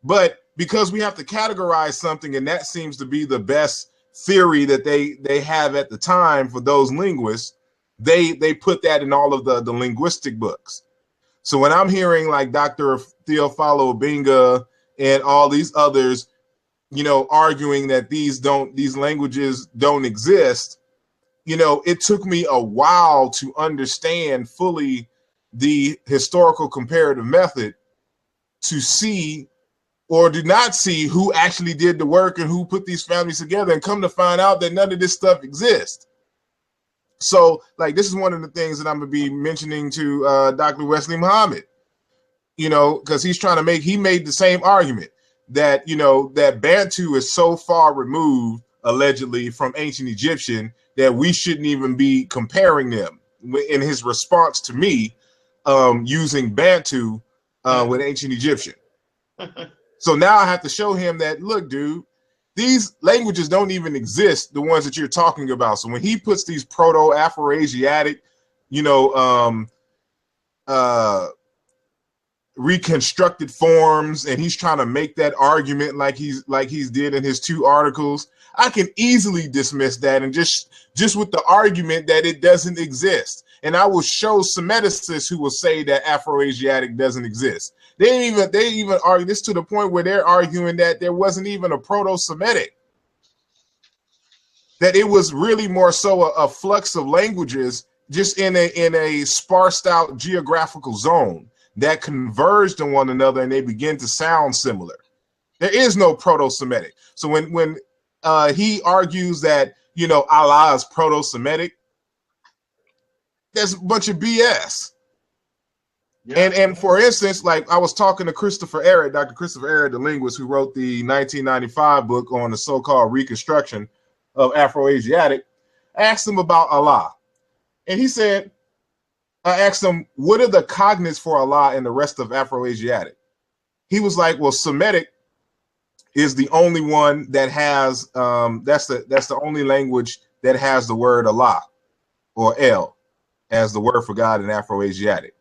But because we have to categorize something, and that seems to be the best theory that they have at the time for those linguists, they put that in all of the linguistic books. So when I'm hearing like Dr. Theophilo Obenga and all these others, you know, arguing that these languages don't exist, you know, it took me a while to understand fully the historical comparative method to see or do not see who actually did the work and who put these families together, and come to find out that none of this stuff exists. So like, this is one of the things that I'm going to be mentioning to Dr. Wesley Muhammad, you know, because he made the same argument that, you know, that Bantu is so far removed, allegedly, from ancient Egyptian that we shouldn't even be comparing them. In his response to me, using Bantu with ancient Egyptian. So now I have to show him that, look, dude, these languages don't even exist, the ones that you're talking about. So when he puts these Proto-Afro-Asiatic, you know, reconstructed forms, and he's trying to make that argument like he's did in his 2 articles, I can easily dismiss that and just with the argument that it doesn't exist. And I will show Semiticists who will say that Afro-Asiatic doesn't exist. They even argue this to the point where they're arguing that there wasn't even a Proto-Semitic, that it was really more so a flux of languages just in a sparsed out geographical zone that converged on one another and they begin to sound similar. There is no Proto-Semitic. So when he argues that, you know, Allah is Proto-Semitic, that's a bunch of BS. Yeah. And for instance, like I was talking to Christopher Ehret, Dr. Christopher Ehret, the linguist who wrote the 1995 book on the so-called reconstruction of Afro-Asiatic. I asked him about Allah. And he said, I asked him, what are the cognates for Allah and the rest of Afro-Asiatic? He was like, well, Semitic is the only one that has, that's the only language that has the word Allah or El as the word for God in Afro-Asiatic.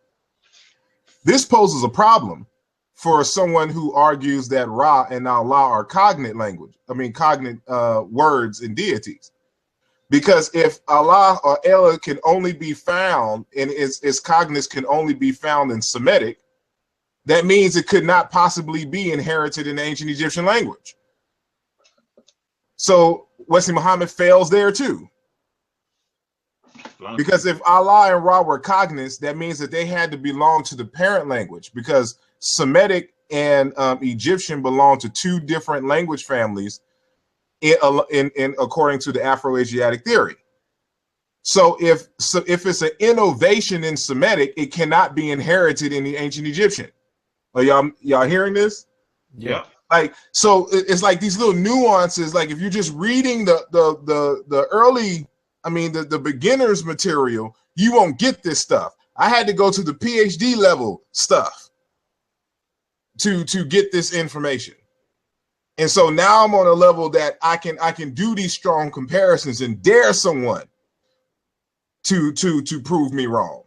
This poses a problem for someone who argues that Ra and Allah are cognate words and deities. Because if Allah or El can only be found and its cognates can only be found in Semitic, that means it could not possibly be inherited in the ancient Egyptian language. So Wesley Muhammad fails there too. Because if Allah and Ra were cognates, that means that they had to belong to the parent language, because Semitic and Egyptian belong to 2 different language families in according to the Afro-Asiatic theory. So if it's an innovation in Semitic, it cannot be inherited in the ancient Egyptian. Are y'all hearing this? Yeah. Like, so it's like these little nuances. Like if you're just reading the early, I mean, the beginner's material, you won't get this stuff. I had to go to the PhD level stuff to get this information. And so now I'm on a level that I can do these strong comparisons and dare someone to prove me wrong.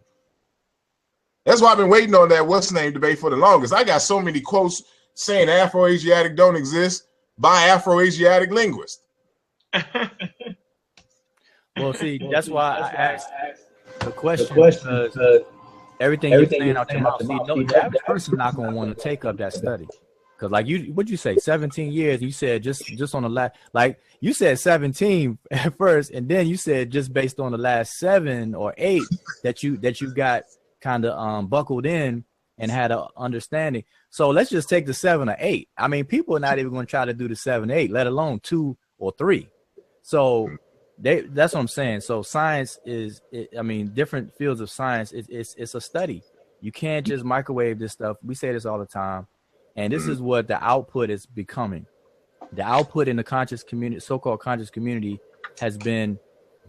That's why I've been waiting on that what's name debate for the longest. I got so many quotes saying Afro-Asiatic don't exist by Afro-Asiatic linguists. Well, see, that's why I asked the question because everything you're saying out your mouth. See, no, the average person's not going to want to take up that study. Because like what'd you say, 17 years, you said just on the last, like you said 17 at first, and then you said just based on the last 7 or 8 that you got kind of buckled in and had an understanding. So let's just take the 7 or 8. I mean, people are not even going to try to do the 7, 8, let alone 2 or 3. So that's what I'm saying. So science different fields of science, it's a study. You can't just microwave this stuff. We say this all the time. And this is what the output is becoming. The output in the conscious community, so-called conscious community, has been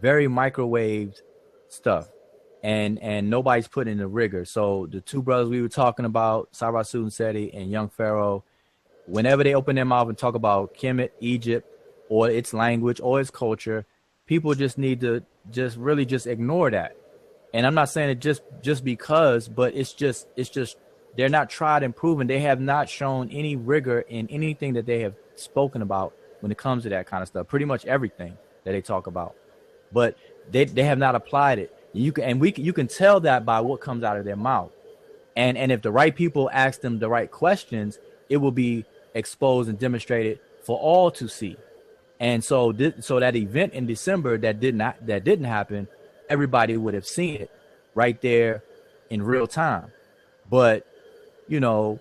very microwaved stuff. And nobody's putting in the rigor. So the 2 brothers we were talking about, Sarah Seti and Young Pharaoh, whenever they open their mouth and talk about Kemet, Egypt, or its language or its culture, people just need to just ignore that. And I'm not saying it just because, but it's just they're not tried and proven. They have not shown any rigor in anything that they have spoken about when it comes to that kind of stuff. Pretty much everything that they talk about, but they have not applied it. You can tell that by what comes out of their mouth, and if the right people ask them the right questions, it will be exposed and demonstrated for all to see. And so that event in December that didn't happen, everybody would have seen it right there in real time. But due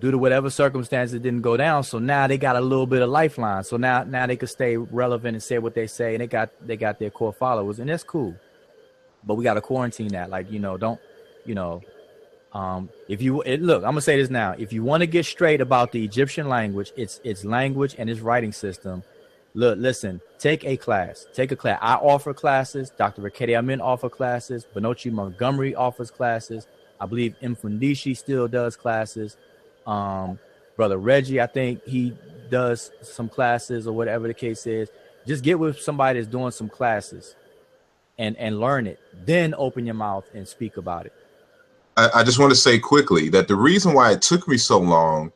to whatever circumstances, it didn't go down. So now they got a little bit of lifeline. So now they could stay relevant and say what they say, and they got their core followers, and that's cool. But we got to quarantine that. Like, don't, look, I'm gonna say this now. If you want to get straight about the Egyptian language, its language and its writing system, listen, take a class. I offer classes. Dr. Raketi Amin offers classes. Benochi Montgomery offers classes. I believe Mfundishi still does classes. Brother Reggie, I think he does some classes or whatever the case is. Just get with somebody that's doing some classes and learn it. Then open your mouth and speak about it. I just want to say quickly that the reason why it took me so long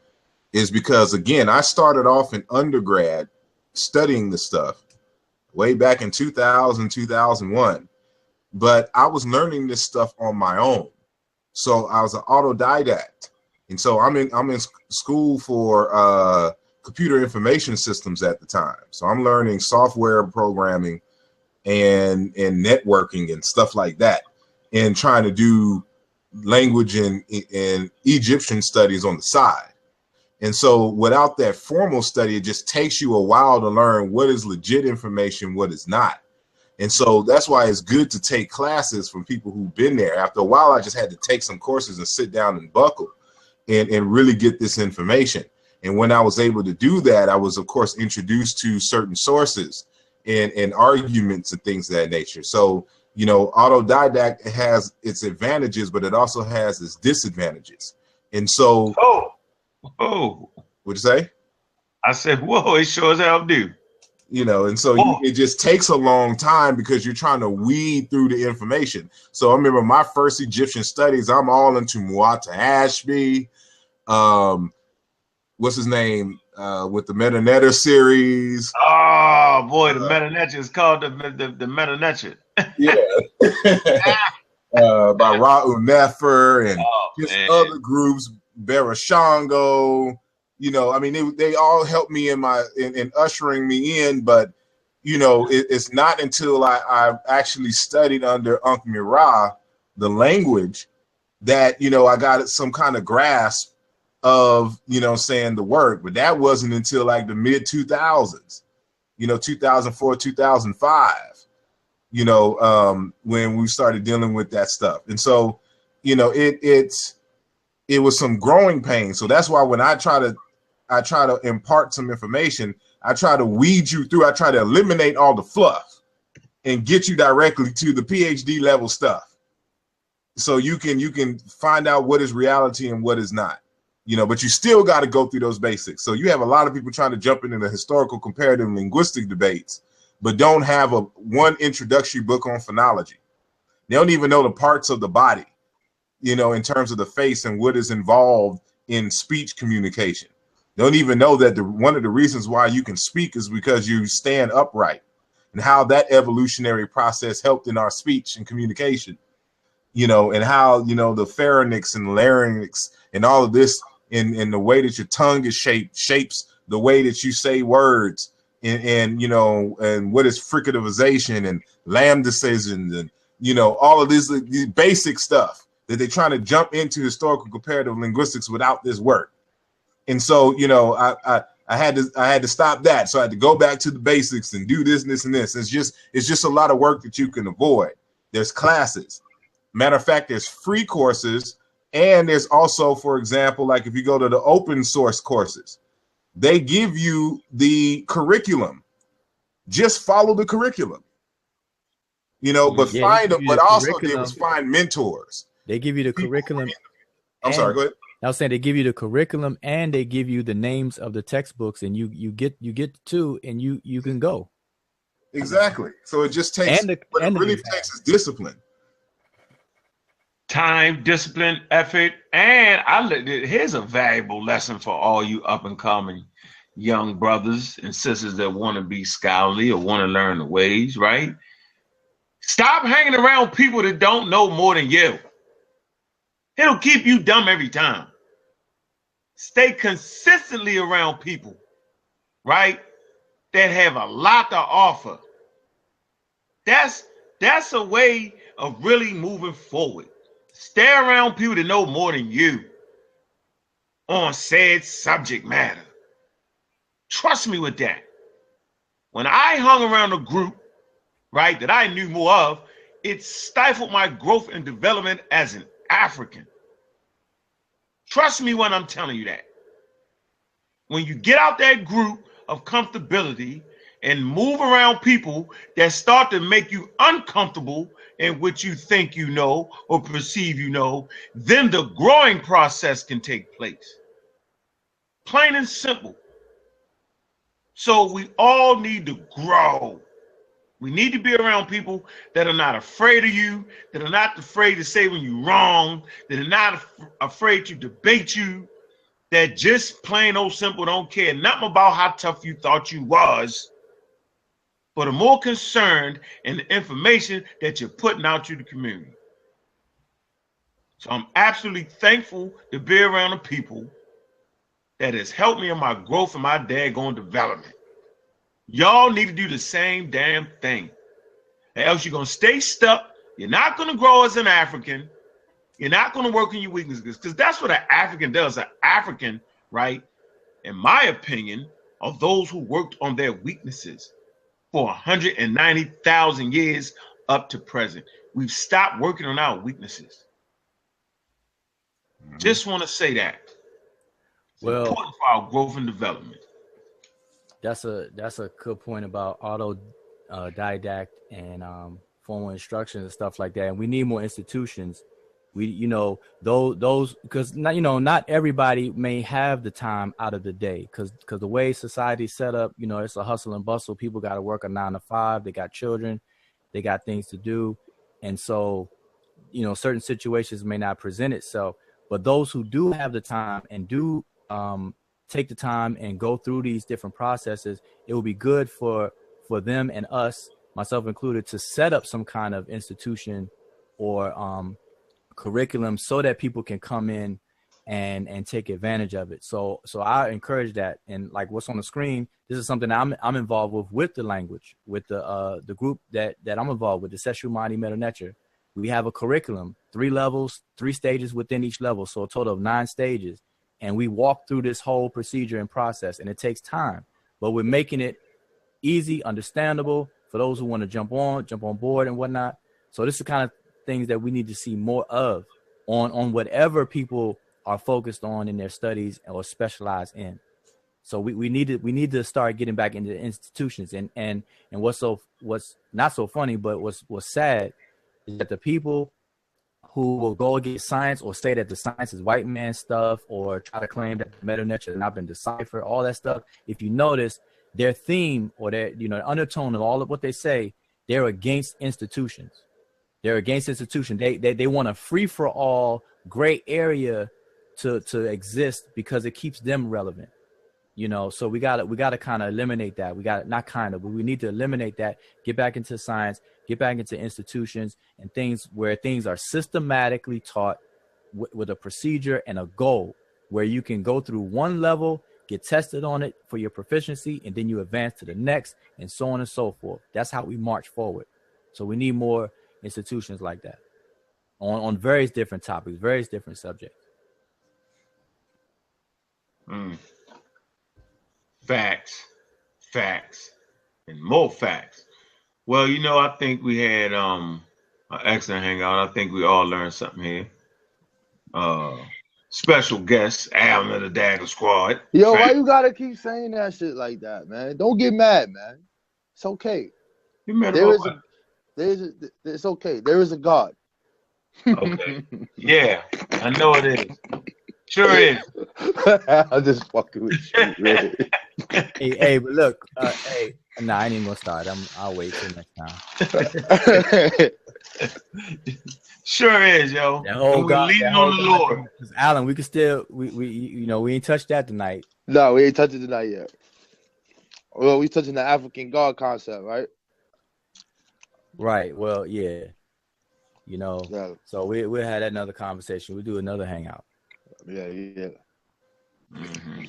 is because, again, I started off in undergrad studying this stuff way back in 2000, 2001. But I was learning this stuff on my own. So I was an autodidact. And so I'm in school for computer information systems at the time. So I'm learning software programming and networking and stuff like that, and trying to do language and Egyptian studies on the side. And so without that formal study, it just takes you a while to learn what is legit information, what is not. And so that's why it's good to take classes from people who've been there. After a while, I just had to take some courses and sit down and buckle and really get this information. And when I was able to do that, I was, of course, introduced to certain sources and arguments and things of that nature. So, autodidact has its advantages, but it also has its disadvantages. And so, what'd you say? I said, whoa, it sure as hell do. And so it just takes a long time because you're trying to weed through the information. So I remember my first Egyptian studies, I'm all into Muata Ashby. What's his name? With the Meta Netter series. Oh boy, the Meta Netter is called the Meta Netter. Yeah. By Ra'u Nefer and his other groups, Barashango. They all helped me in ushering me in, but it's not until I actually studied under Ankh Mira, the language, that I got some kind of grasp of saying the word. But that wasn't until like the mid 2000s, 2004, 2005, when we started dealing with that stuff. And so it was some growing pains. So that's why when I try to impart some information, I try to weed you through. I try to eliminate all the fluff and get you directly to the PhD level stuff. so you can find out what is reality and what is not, you know, but you still got to go through those basics. So you have a lot of people trying to jump into the historical comparative linguistic debates, but don't have one introductory book on phonology. They don't even know the parts of the body, you know, in terms of the face and what is involved in speech communication. They don't even know that one of the reasons why you can speak is because you stand upright, and how that evolutionary process helped in our speech and communication, you know, and how, you know, the pharynx and larynx and all of this in the way that your tongue is shapes the way that you say words, and you know, and what is fricativization and lambdicisions, and, you know, all of this basic stuff that they're trying to jump into historical comparative linguistics without this work. And so, you know, I had to stop that. So I had to go back to the basics and do this and this and this. It's just a lot of work that you can avoid. There's classes. Matter of fact, there's free courses, and there's also, for example, like if you go to the open source courses, they give you the curriculum. Just follow the curriculum, you know, but find them. But also they was find mentors. They give you the curriculum. I'm sorry, go ahead. I was saying they give you the curriculum and they give you the names of the textbooks, and you get two, and you can go. Exactly. So it just takes what it really takes is discipline. Time, discipline, effort, and here's a valuable lesson for all you up and coming young brothers and sisters that want to be scholarly or want to learn the ways, right? Stop hanging around people that don't know more than you. It'll keep you dumb every time. Stay consistently around people, right, that have a lot to offer. That's a way of really moving forward. Stay around people that know more than you on said subject matter. Trust me with that. When I hung around a group, right, that I knew more of, it stifled my growth and development as an African. Trust me when I'm telling you that. When you get out that group of comfortability and move around people that start to make you uncomfortable in what you think you know or perceive you know, then the growing process can take place. Plain and simple. So we all need to grow. We need to be around people that are not afraid of you, that are not afraid to say when you're wrong, that are not afraid to debate you, that just plain old simple don't care nothing about how tough you thought you was, but are more concerned in the information that you're putting out to the community. So I'm absolutely thankful to be around the people that has helped me in my growth and my daggone development. Y'all need to do the same damn thing, or else you're going to stay stuck. You're not going to grow as an African. You're not going to work on your weaknesses, because that's what an African does. An African, right, in my opinion, are those who worked on their weaknesses for 190,000 years up to present. We've stopped working on our weaknesses. Just want to say that. It's important for our growth and development. That's a good point about autodidact and formal instruction and stuff like that. And we need more institutions. We, you know, those because not, you know, not everybody may have the time out of the day, because the way society's set up, you know, it's a hustle and bustle. People got to work a 9 to 5. They got children, they got things to do, and so, you know, certain situations may not present itself. But those who do have the time and do take the time and go through these different processes, it will be good for them and us, myself included, to set up some kind of institution or curriculum so that people can come in and take advantage of it. So I encourage that. And like what's on the screen, this is something I'm involved with the language, with the group that I'm involved with, the Seshu Mani Meta Nature. We have a curriculum, 3 levels, 3 stages within each level, so a total of 9 stages. And we walk through this whole procedure and process, and it takes time, but we're making it easy, understandable for those who want to jump on board and whatnot. So this is the kind of things that we need to see more of on whatever people are focused on in their studies or specialize in. So we need to start getting back into institutions. And what's not so funny, but what's sad is that the people who will go against science or say that the science is white man stuff or try to claim that the meta nature has not been deciphered, all that stuff. If you notice, their theme or their undertone of all of what they say, they're against institutions. They're against institutions. They want a free for all gray area to exist because it keeps them relevant. So we gotta kind of eliminate that. But we need to eliminate that, get back into science, get back into institutions and things where things are systematically taught with a procedure and a goal where you can go through one level, get tested on it for your proficiency, and then you advance to the next and so on and so forth. That's how we march forward. So we need more institutions like that on various different topics, various different subjects. Facts, and more facts. Well, I think we had an excellent hangout. I think we all learned something here. Special guest, Alan of the Dagger Squad. Yo, why you gotta keep saying that shit like that, man? Don't get mad, man. It's okay. You mad it's okay. There is a God. Okay. Yeah, I know it is. Sure is. I'm just fucking with you, really. Hey, but look, I ain't even gonna start. I'll wait till next time. Sure is, yo. We're leaning on the Lord. Alan, we can still we ain't touched that tonight. No, we ain't touching it tonight yet. Well, we touching the African God concept, right? Right. Well, yeah. Yeah. So we'll have another conversation. We'll do another hangout. Yeah. Mm-hmm.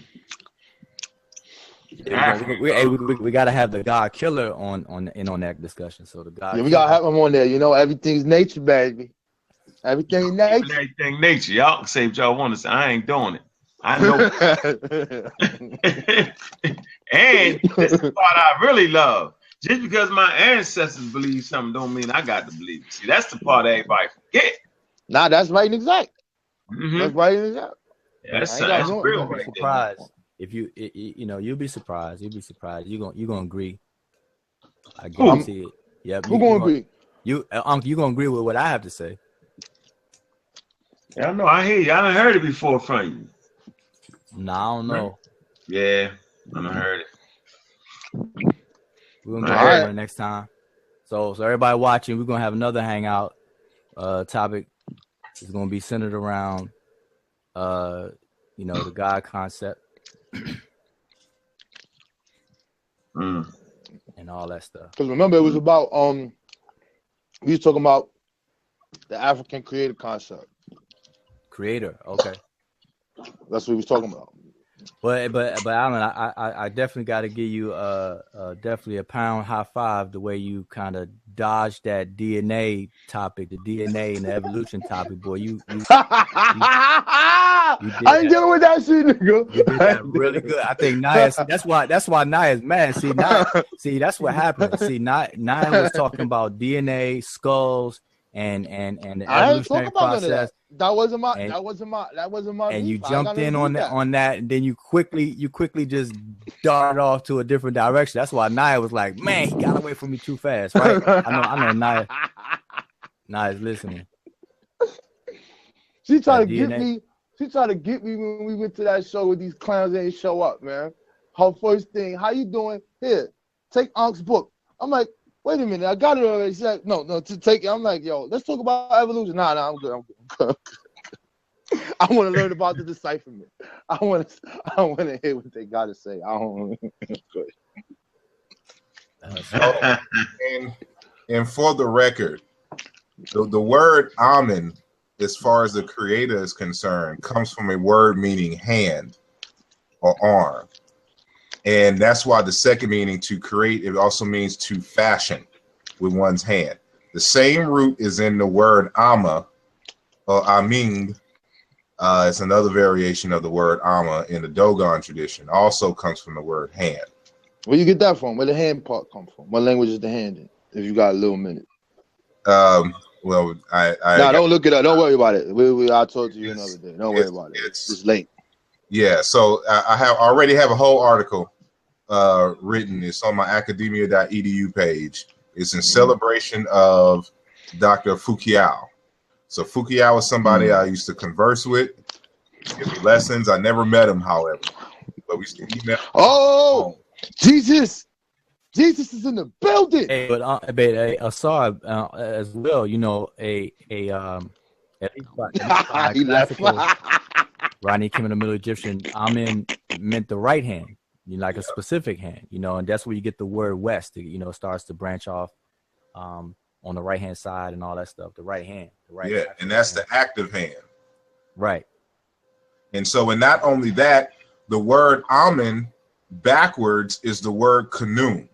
We got to have the God Killer on that discussion. So the God. Yeah, we gotta have him on there. Everything's nature, baby. Everything nature. Everything nature. Y'all can say what y'all want to say. I ain't doing it. I know. And this is the part I really love. Just because my ancestors believe something don't mean I got to believe it. See, that's the part everybody forget. Nah, that's right and exact. Mm-hmm. That's right and exact. Yeah, that's real right surprised. there. If you'll be surprised. You'll be surprised. You're gonna agree. I guarantee it. Yep. Who gonna agree? You gonna agree with what I have to say. Yeah, I know. I hear you. I done heard it before from you. Nah, I don't know. Yeah, I done heard it. We're gonna get it next time. So everybody watching, we're gonna have another hangout. Topic is gonna be centered around the God concept. And all that stuff. Because remember, it was about we was talking about the African creator concept. Creator, okay. That's what we was talking about. But Alan, I definitely got to give you definitely a pound high five the way you kind of dodged that DNA topic, the DNA and the evolution topic, boy. You I ain't dealing with that shit, nigga. You did that really good. I think Naya. That's why Naya's mad. See, that's what happened. See, Naya was talking about DNA, skulls, and the evolutionary process. That wasn't my. And you jumped in on that, and then you quickly just darted off to a different direction. That's why Naya was like, "Man, he got away from me too fast." Right? I know. Naya's listening. She tried to get me. She tried to get me when we went to that show with these clowns. They didn't show up, man. Her first thing, how you doing? Here, take Unc's book. I'm like, wait a minute, I got it already. She's like, no, to take it. I'm like, yo, let's talk about evolution. Nah, I'm good. I want to learn about the decipherment. I want to hear what they got to say. I don't. And for the record, the word Amen, as far as the creator is concerned, comes from a word meaning hand or arm. And that's why the second meaning, to create, it also means to fashion with one's hand. The same root is in the word ama or aming. It's another variation of the word ama in the Dogon tradition. Also comes from the word hand. Where you get that from? Where the hand part come from? What language is the hand in? If you got a little minute. Well, don't look it up. Don't worry about it. I'll talk to you another day. Don't worry about it. It's late. Yeah, so I already have a whole article written. It's on my academia.edu page. It's in celebration of Dr. Fukiao. So Fukuyama was somebody I used to converse with, give me lessons. I never met him, however, but we still email. Oh, Jesus is in the building. Hey, but I saw as well. You know, at least by He left. classical Rodney Kim in the Middle Egyptian, Amen meant the right hand, you know, like a specific hand, you know, and that's where you get the word west. You know, starts to branch off on the right hand side and all that stuff. The right hand, the right. Yeah, and that's the active hand. Right. And so, and not only that, the word Amen backwards is the word Kanun.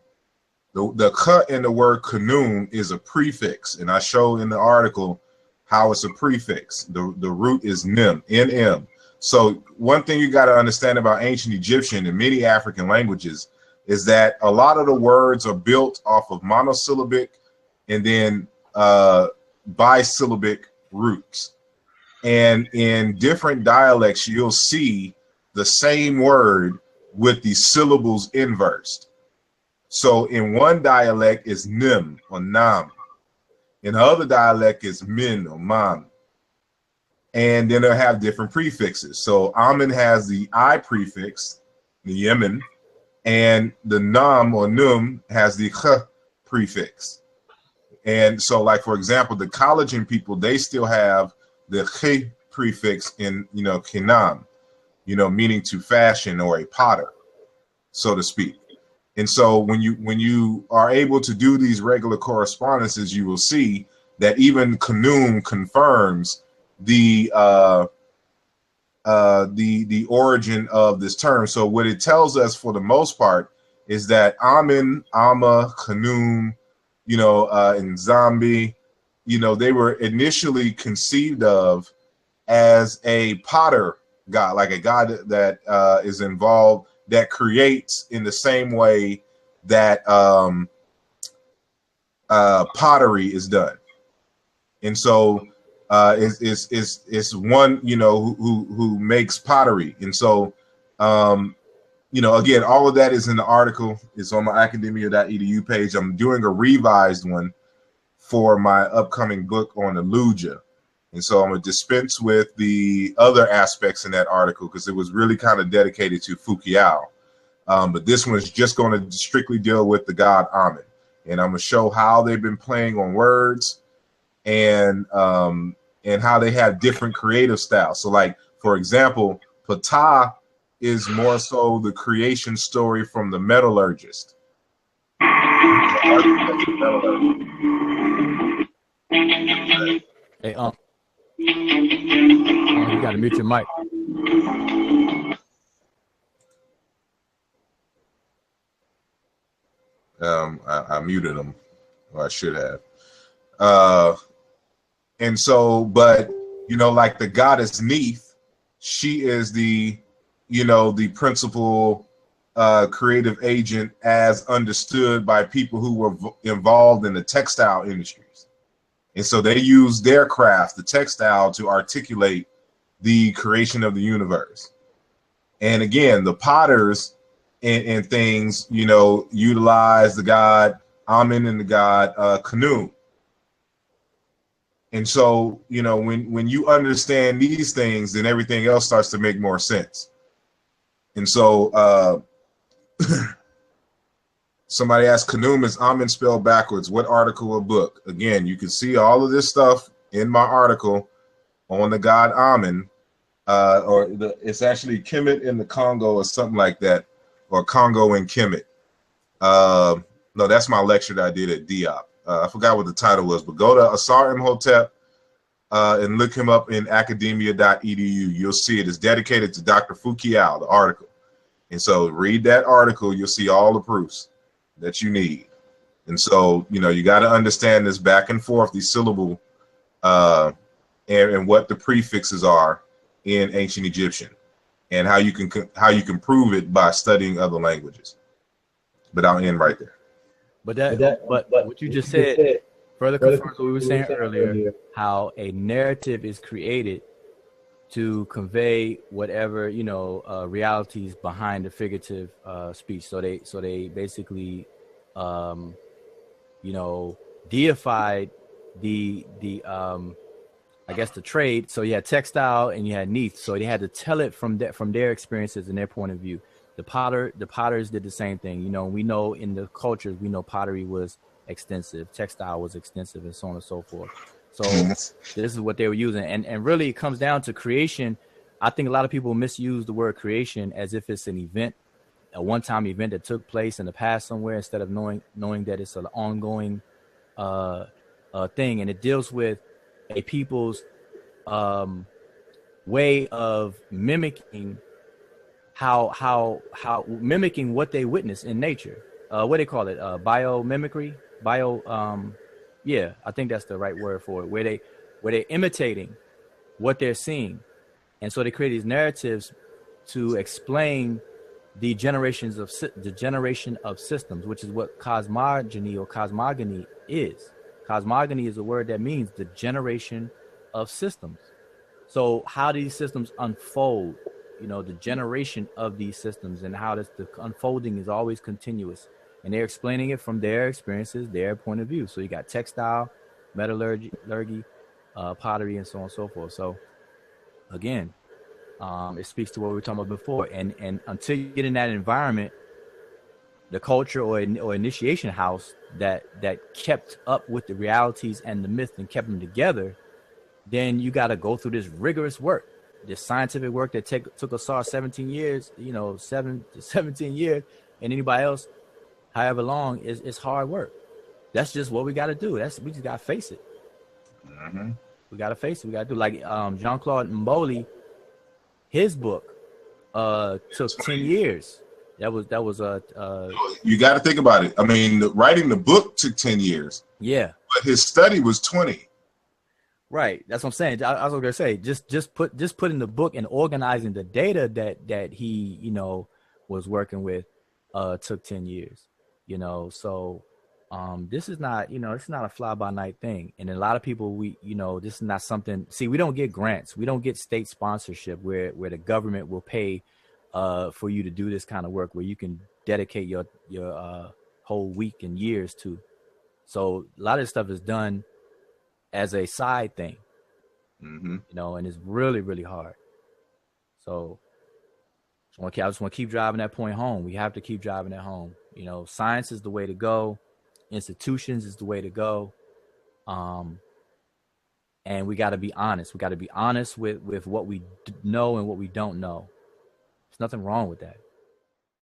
The ka in the word Kanun is a prefix, and I show in the article how it's a prefix. The root is nim, nm. So one thing you got to understand about ancient Egyptian and many African languages is that a lot of the words are built off of monosyllabic and then bisyllabic roots. And in different dialects, you'll see the same word with the syllables inversed. So in one dialect is nim or nam. In the other dialect is min or man. And then they'll have different prefixes. So Amen has the I prefix, the Yemen, and the Nam or Num has the Kh prefix. And so, like, for example, the Collagen people, they still have the Kh prefix in, you know, Kinam, you know, meaning to fashion or a potter, so to speak. And so when you are able to do these regular correspondences, you will see that even Kanum confirms the origin of this term. So what it tells us for the most part is that Amen, Amma, Kanum, you know, and Zambi, you know, they were initially conceived of as a potter god, like a god that is involved, that creates in the same way that pottery is done. And so is one, you know, who makes pottery. And so, you know, again, all of that is in the article. It's on my academia.edu page. I'm doing a revised one for my upcoming book on Aluja. And so I'm going to dispense with the other aspects in that article because it was really kind of dedicated to Fukuyao. But this one is just going to strictly deal with the god Amen. And I'm going to show how they've been playing on words and how they have different creative styles. So, like, for example, Ptah is more so the creation story from the metallurgist. Hey, you gotta mute your mic. I muted him, or I should have. And so, but, you know, like the goddess Neith, she is the, you know, the principal creative agent as understood by people who were involved in the textile industries. And so they use their craft, the textile, to articulate the creation of the universe. And again, the potters and things, you know, utilize the god Amen and the god Kanum. And so, you know, when you understand these things, then everything else starts to make more sense. And so somebody asked, Kanum, is Amen spelled backwards? What article or book? Again, you can see all of this stuff in my article on the god Amen. It's actually Kemet in the Congo or something like that, or Congo and Kemet. No, that's my lecture that I did at Diop. I forgot what the title was, but go to Asar Imhotep and look him up in academia.edu. You'll see it is dedicated to Dr. Fukuyao, the article. And so read that article, you'll see all the proofs that you need. And so, you know, you got to understand this back and forth, the syllable and what the prefixes are in ancient Egyptian, and how you can prove it by studying other languages. But I'll end right there. But what you just said further confirms what we were saying earlier, how a narrative is created to convey whatever, you know, realities behind the figurative speech. So they basically, you know, deified the I guess, the trade. So you had textile and you had Neath. So they had to tell it from their experiences and their point of view. The potters did the same thing. You know, we know in the cultures, we know pottery was extensive, textile was extensive, and so on and so forth. So this is what they were using. And really it comes down to creation. I think a lot of people misuse the word creation as if it's an event, a one-time event that took place in the past somewhere, instead of knowing that it's an ongoing thing. And it deals with a people's way of mimicking mimicking what they witness in nature. What do they call it? Biomimicry? Yeah, I think that's the right word for it. Where they're imitating what they're seeing. And so they create these narratives to explain the generation of systems, which is what cosmogony is. Cosmogony is a word that means the generation of systems. So how do these systems unfold? You know, the generation of these systems, and how the unfolding is always continuous. And they're explaining it from their experiences, their point of view. So you got textile, metallurgy, pottery, and so on and so forth. So again, it speaks to what we were talking about before. And until you get in that environment, the culture or initiation house that kept up with the realities and the myth and kept them together, then you got to go through this rigorous work, this scientific work that took us all 17 years, 7 to 17 years, and anybody else, however long, is hard work. That's just what we got to do. We just got to face it. Mm-hmm. We got to face it. We got to do like Jean-Claude Mboli, his book took 10 years. That was you got to think about it. I mean, writing the book took 10 years. Yeah. But his study was 20. Right. That's what I'm saying. I was gonna say, just putting the book and organizing the data that he, was working with took 10 years. So this is not, it's not a fly by night thing. And a lot of people, this is not something. See, we don't get grants. We don't get state sponsorship where the government will pay for you to do this kind of work, where you can dedicate your whole week and years to. So a lot of this stuff is done as a side thing, and it's really, really hard. So I just want to keep driving that point home. We have to keep driving it home. Science is the way to go. Institutions is the way to go. And we got to be honest. We got to be honest with what we know and what we don't know. There's nothing wrong with that.